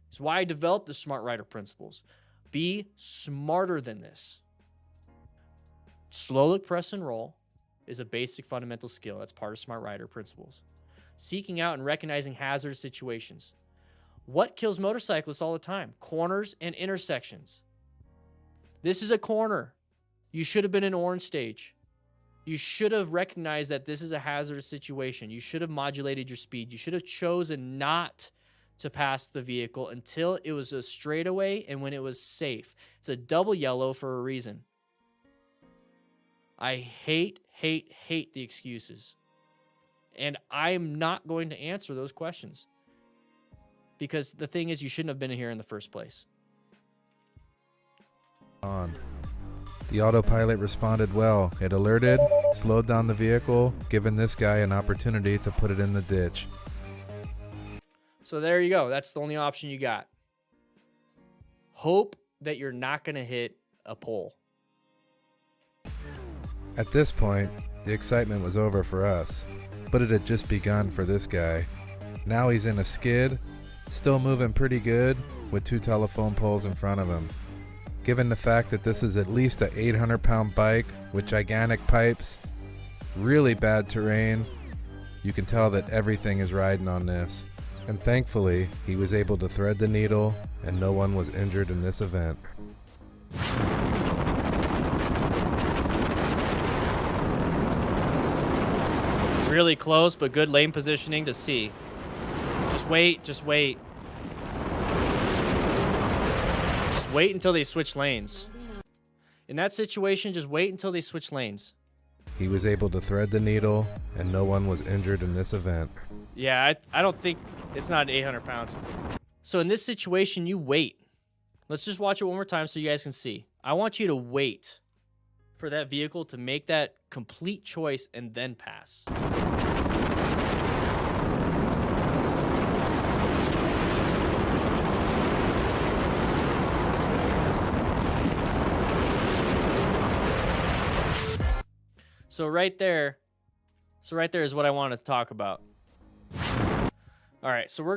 S1: It's why I developed the Smart Rider principles. Be smarter than this. Slow look, press, and roll. is a basic fundamental skill. That's part of smart rider principles. Seeking out and recognizing hazardous situations. What kills motorcyclists all the time? Corners and intersections. This is a corner. You should have been in orange stage. You should have recognized that this is a hazardous situation. You should have modulated your speed. You should have chosen not to pass the vehicle until it was a straightaway and when it was safe. It's a double yellow for a reason. I hate the excuses. And I'm not going to answer those questions. Because the thing is, you shouldn't have been here in the first place.
S11: The autopilot responded well. It alerted, slowed down the vehicle, giving this guy an opportunity to put it in the ditch.
S1: So there you go. That's the only option you got. Hope that you're not going to hit a pole.
S11: At this point, the excitement was over for us, but it had just begun for this guy. Now he's in a skid, still moving pretty good, with 2 telephone poles in front of him. Given the fact that this is at least an 800-pound bike with gigantic pipes, really bad terrain, you can tell that everything is riding on this. And thankfully, he was able to thread the needle and no one was injured in this event.
S1: Really close, but good lane positioning to see. Just wait. Just wait until they switch lanes. In that situation, just wait until they switch lanes.
S11: He was able to thread the needle and no one was injured in this event.
S1: Yeah, I don't think it's not 800 pounds. So in this situation, you wait. Let's just watch it one more time so you guys can see. I want you to wait for that vehicle to make that complete choice and then pass. So right there is what I want to talk about. All right, so we're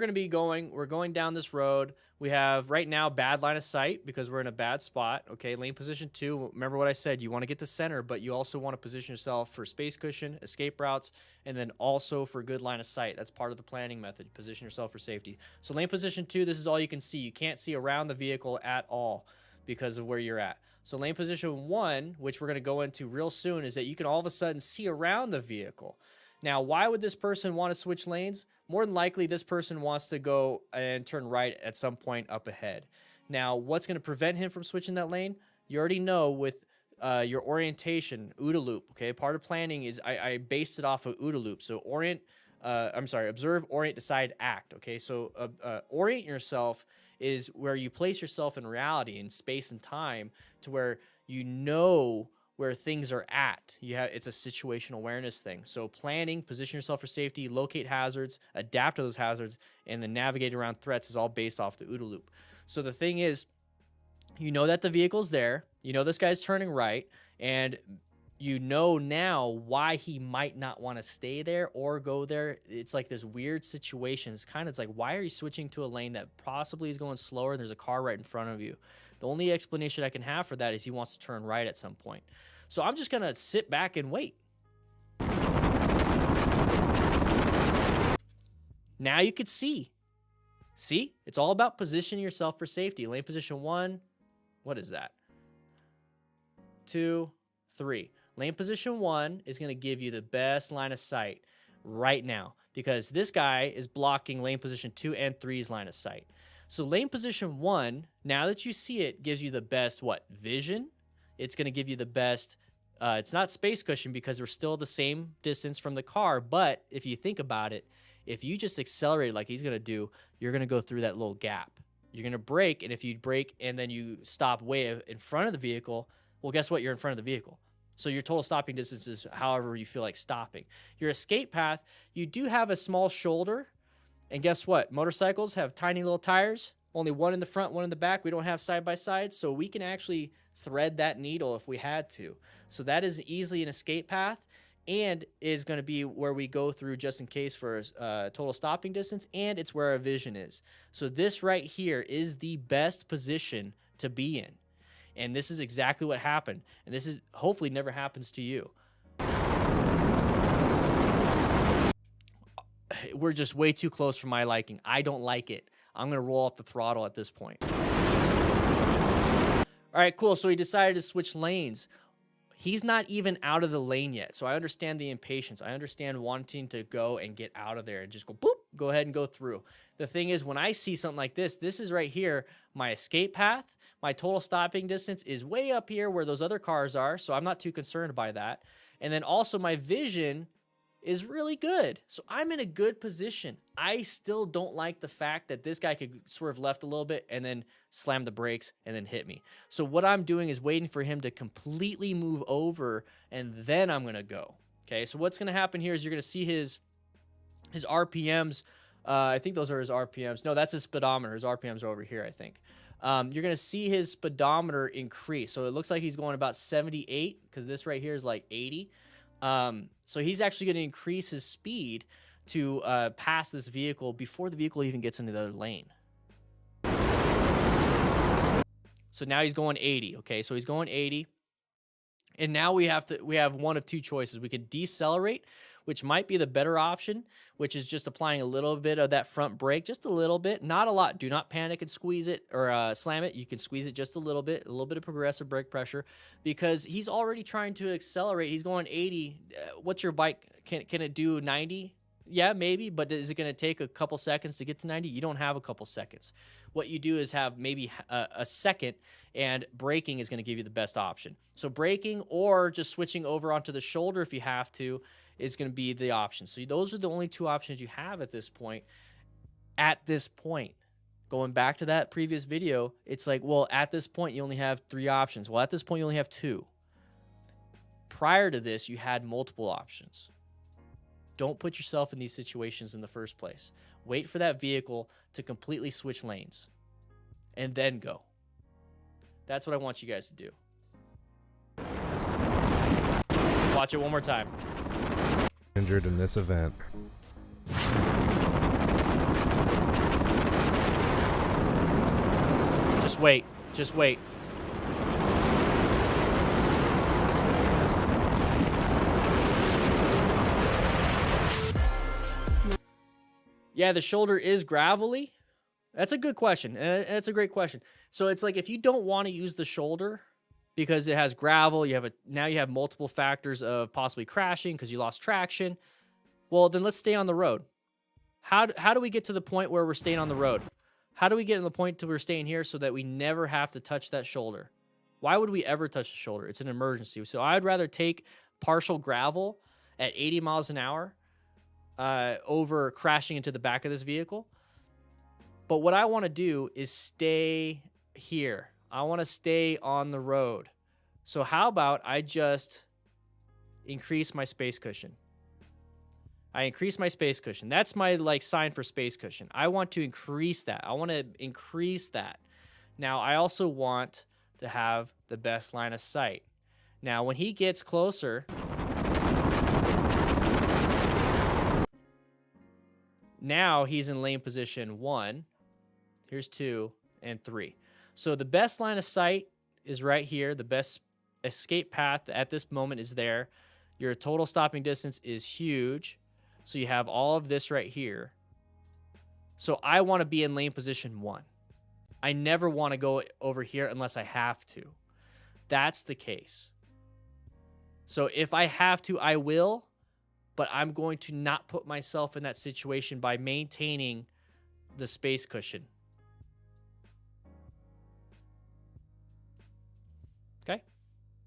S1: going down this road. We have right now bad line of sight because we're in a bad spot. Okay, lane position 2. Remember what I said, you want to get to center, but you also want to position yourself for space cushion, escape routes, and then also for good line of sight. That's part of the planning method, position yourself for safety. So lane position 2, this is all you can see. You can't see around the vehicle at all because of where you're at. So lane position 1, which we're going to go into real soon, is that you can all of a sudden see around the vehicle. Now, why would this person want to switch lanes? More than likely, this person wants to go and turn right at some point up ahead. Now, what's going to prevent him from switching that lane? You already know with your orientation, OODA loop, okay? Part of planning is I based it off of OODA loop. So observe, orient, decide, act, okay? So orient yourself is where you place yourself in reality, in space and time, to where you know where things are at. It's a situational awareness thing. So planning, position yourself for safety, locate hazards, adapt to those hazards, and then navigate around threats is all based off the OODA loop. So the thing is, you know that the vehicle's there, you know this guy's turning right, and you know now why he might not want to stay there or go there. It's like this weird situation. It's like, why are you switching to a lane that possibly is going slower and there's a car right in front of you? The only explanation I can have for that is he wants to turn right at some point. So I'm just going to sit back and wait. Now you could see. See? It's all about positioning yourself for safety. Lane position 1. What is that? 2, 3. Lane position 1 is going to give you the best line of sight right now because this guy is blocking lane position 2 and 3's line of sight. So lane position 1, now that you see it, gives you the best, vision? It's going to give you the best, it's not space cushion because we're still the same distance from the car, but if you think about it, if you just accelerate like he's going to do, you're going to go through that little gap. You're going to brake, and if you brake and then you stop way in front of the vehicle, well, guess what? You're in front of the vehicle. So your total stopping distance is however you feel like stopping. Your escape path, you do have a small shoulder. And guess what? Motorcycles have tiny little tires, only one in the front, one in the back. We don't have side-by-sides, so we can actually thread that needle if we had to. So that is easily an escape path and is going to be where we go through just in case for total stopping distance, and it's where our vision is. So this right here is the best position to be in. And this is exactly what happened. And this is hopefully never happens to you. we're just way too close for my liking. I don't like it. I'm going to roll off the throttle at this point. All right, cool. So he decided to switch lanes. He's not even out of the lane yet. So I understand the impatience. I understand wanting to go and get out of there and just go boop, go ahead and go through. The thing is, when I see something like this is right here, my escape path. My total stopping distance is way up here where those other cars are. So I'm not too concerned by that. And then also my vision is really good. So I'm in a good position. I still don't like the fact that this guy could swerve left a little bit and then slam the brakes and then hit me. So what I'm doing is waiting for him to completely move over, and then I'm going to go. Okay, so what's going to happen here is you're going to see his RPMs. I think those are his RPMs. No, that's his speedometer. His RPMs are over here, I think. You're going to see his speedometer increase. So it looks like he's going about 78 because this right here is like 80. So he's actually going to increase his speed to pass this vehicle before the vehicle even gets into the other lane. So now he's going 80. Okay, so he's going 80. And now we have one of two choices. We could decelerate, which might be the better option, which is just applying a little bit of that front brake, just a little bit, not a lot. Do not panic and squeeze it or slam it. You can squeeze it just a little bit of progressive brake pressure, because he's already trying to accelerate. He's going 80. What's your bike? Can it do 90? Yeah, maybe, but is it going to take a couple seconds to get to 90? You don't have a couple seconds. What you do is have maybe a second, and braking is going to give you the best option. So braking or just switching over onto the shoulder if you have to is going to be the option. So those are the only two options you have at this point. At this point, going back to that previous video, it's like, well, at this point, you only have 3 options. Well, at this point, you only have 2. Prior to this, you had multiple options. Don't put yourself in these situations in the first place. Wait for that vehicle to completely switch lanes and then go. That's what I want you guys to do. Let's watch it one more time.
S11: Injured in this event.
S1: Just wait. Just wait. Yeah, the shoulder is gravelly. That's a good question. That's a great question. So it's like, if you don't want to use the shoulder because it has gravel, now you have multiple factors of possibly crashing because you lost traction. Well, then let's stay on the road. How do we get to the point where we're staying on the road? How do we get to the point to we're staying here so that we never have to touch that shoulder? Why would we ever touch the shoulder? It's an emergency. So I'd rather take partial gravel at 80 miles an hour over crashing into the back of this vehicle. But what I want to do is stay here. I want to stay on the road. So how about I just increase my space cushion? I increase my space cushion. That's my sign for space cushion. I want to increase that. I want to increase that. Now, I also want to have the best line of sight. Now, when he gets closer, now he's in lane position 1. Here's 2 and 3. So the best line of sight is right here. The best escape path at this moment is there. Your total stopping distance is huge. So you have all of this right here. So I want to be in lane position 1. I never want to go over here unless I have to. That's the case. So if I have to, I will. But I'm going to not put myself in that situation by maintaining the space cushion. Okay?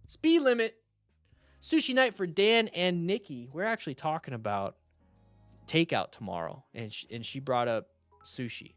S1: Speed limit. Sushi night for Dan and Nikki. We're actually talking about takeout tomorrow, and she brought up sushi.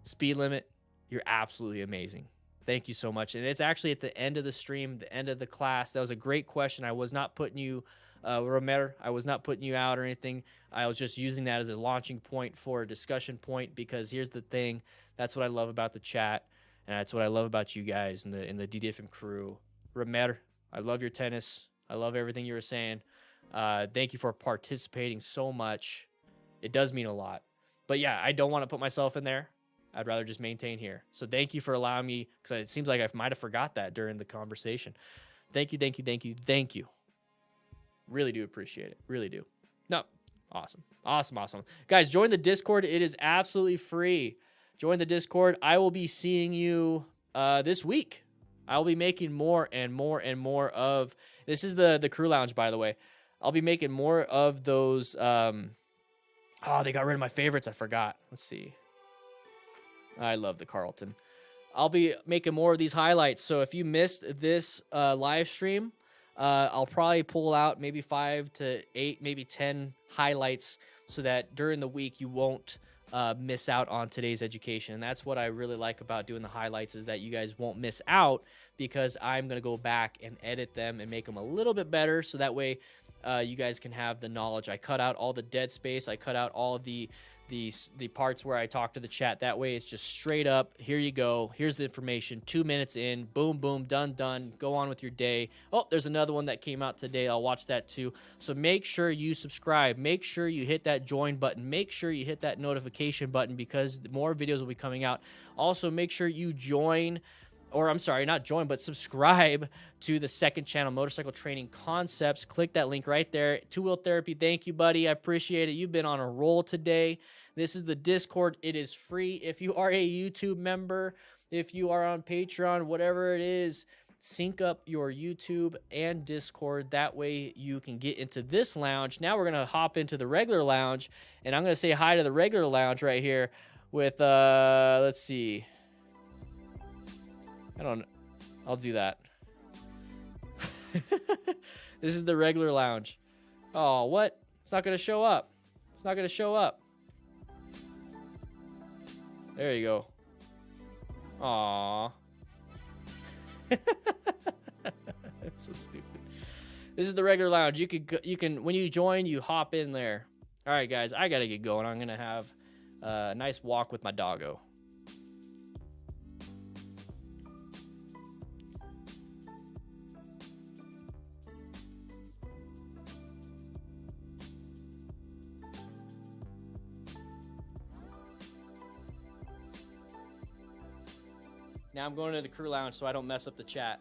S1: Speed limit. You're absolutely amazing. Thank you so much. And it's actually at the end of the stream, the end of the class. That was a great question. I was not putting you... Romer, I was not putting you out or anything. I was just using that as a launching point for a discussion point, because here's the thing. That's what I love about the chat, and that's what I love about you guys in the DDFM crew. Romer, I love your tennis. I love everything you were saying. Thank you for participating so much. It does mean a lot. But yeah, I don't want to put myself in there. I'd rather just maintain here. So thank you for allowing me, because it seems like I might have forgot that during the conversation. Thank you, thank you, thank you, thank you. Really do appreciate it. Really do. Now, Awesome. Awesome. Awesome. Guys, join the Discord. It is absolutely free. Join the Discord. I will be seeing you this week. I'll be making more and more and more of, this is the crew lounge, by the way. I'll be making more of those. Oh, they got rid of my favorites. I forgot. Let's see. I love the Carlton. I'll be making more of these highlights. So if you missed this live stream, I'll probably pull out maybe 5 to 8, maybe 10 highlights so that during the week you won't miss out on today's education. And that's what I really like about doing the highlights, is that you guys won't miss out, because I'm going to go back and edit them and make them a little bit better, so that way you guys can have the knowledge. I cut out all the dead space. I cut out all of the parts where I talk to the chat. That way it's just straight up, here you go, here's the information, 2 minutes in, boom, boom, done, go on with your day. Oh, there's another one that came out today. I'll watch that too. So make sure you subscribe, make sure you hit that join button, make sure you hit that notification button, because more videos will be coming out. Also, make sure you join, or I'm sorry, not join, but subscribe to the second channel, Motorcycle Training Concepts. Click that link right there. Two Wheel Therapy, thank you, buddy. I appreciate it. You've been on a roll today. This is the Discord. It is free. If you are a YouTube member, if you are on Patreon, whatever it is, sync up your YouTube and Discord. That way you can get into this lounge. Now we're going to hop into the regular lounge, and I'm going to say hi to the regular lounge right here with, let's see. I'll do that. This is the regular lounge. Oh, what? It's not going to show up. It's not going to show up. There you go. Aww. That's so stupid. This is the regular lounge. You can when you join, you hop in there. All right, guys, I got to get going. I'm going to have a nice walk with my doggo. Now I'm going into the crew lounge so I don't mess up the chat.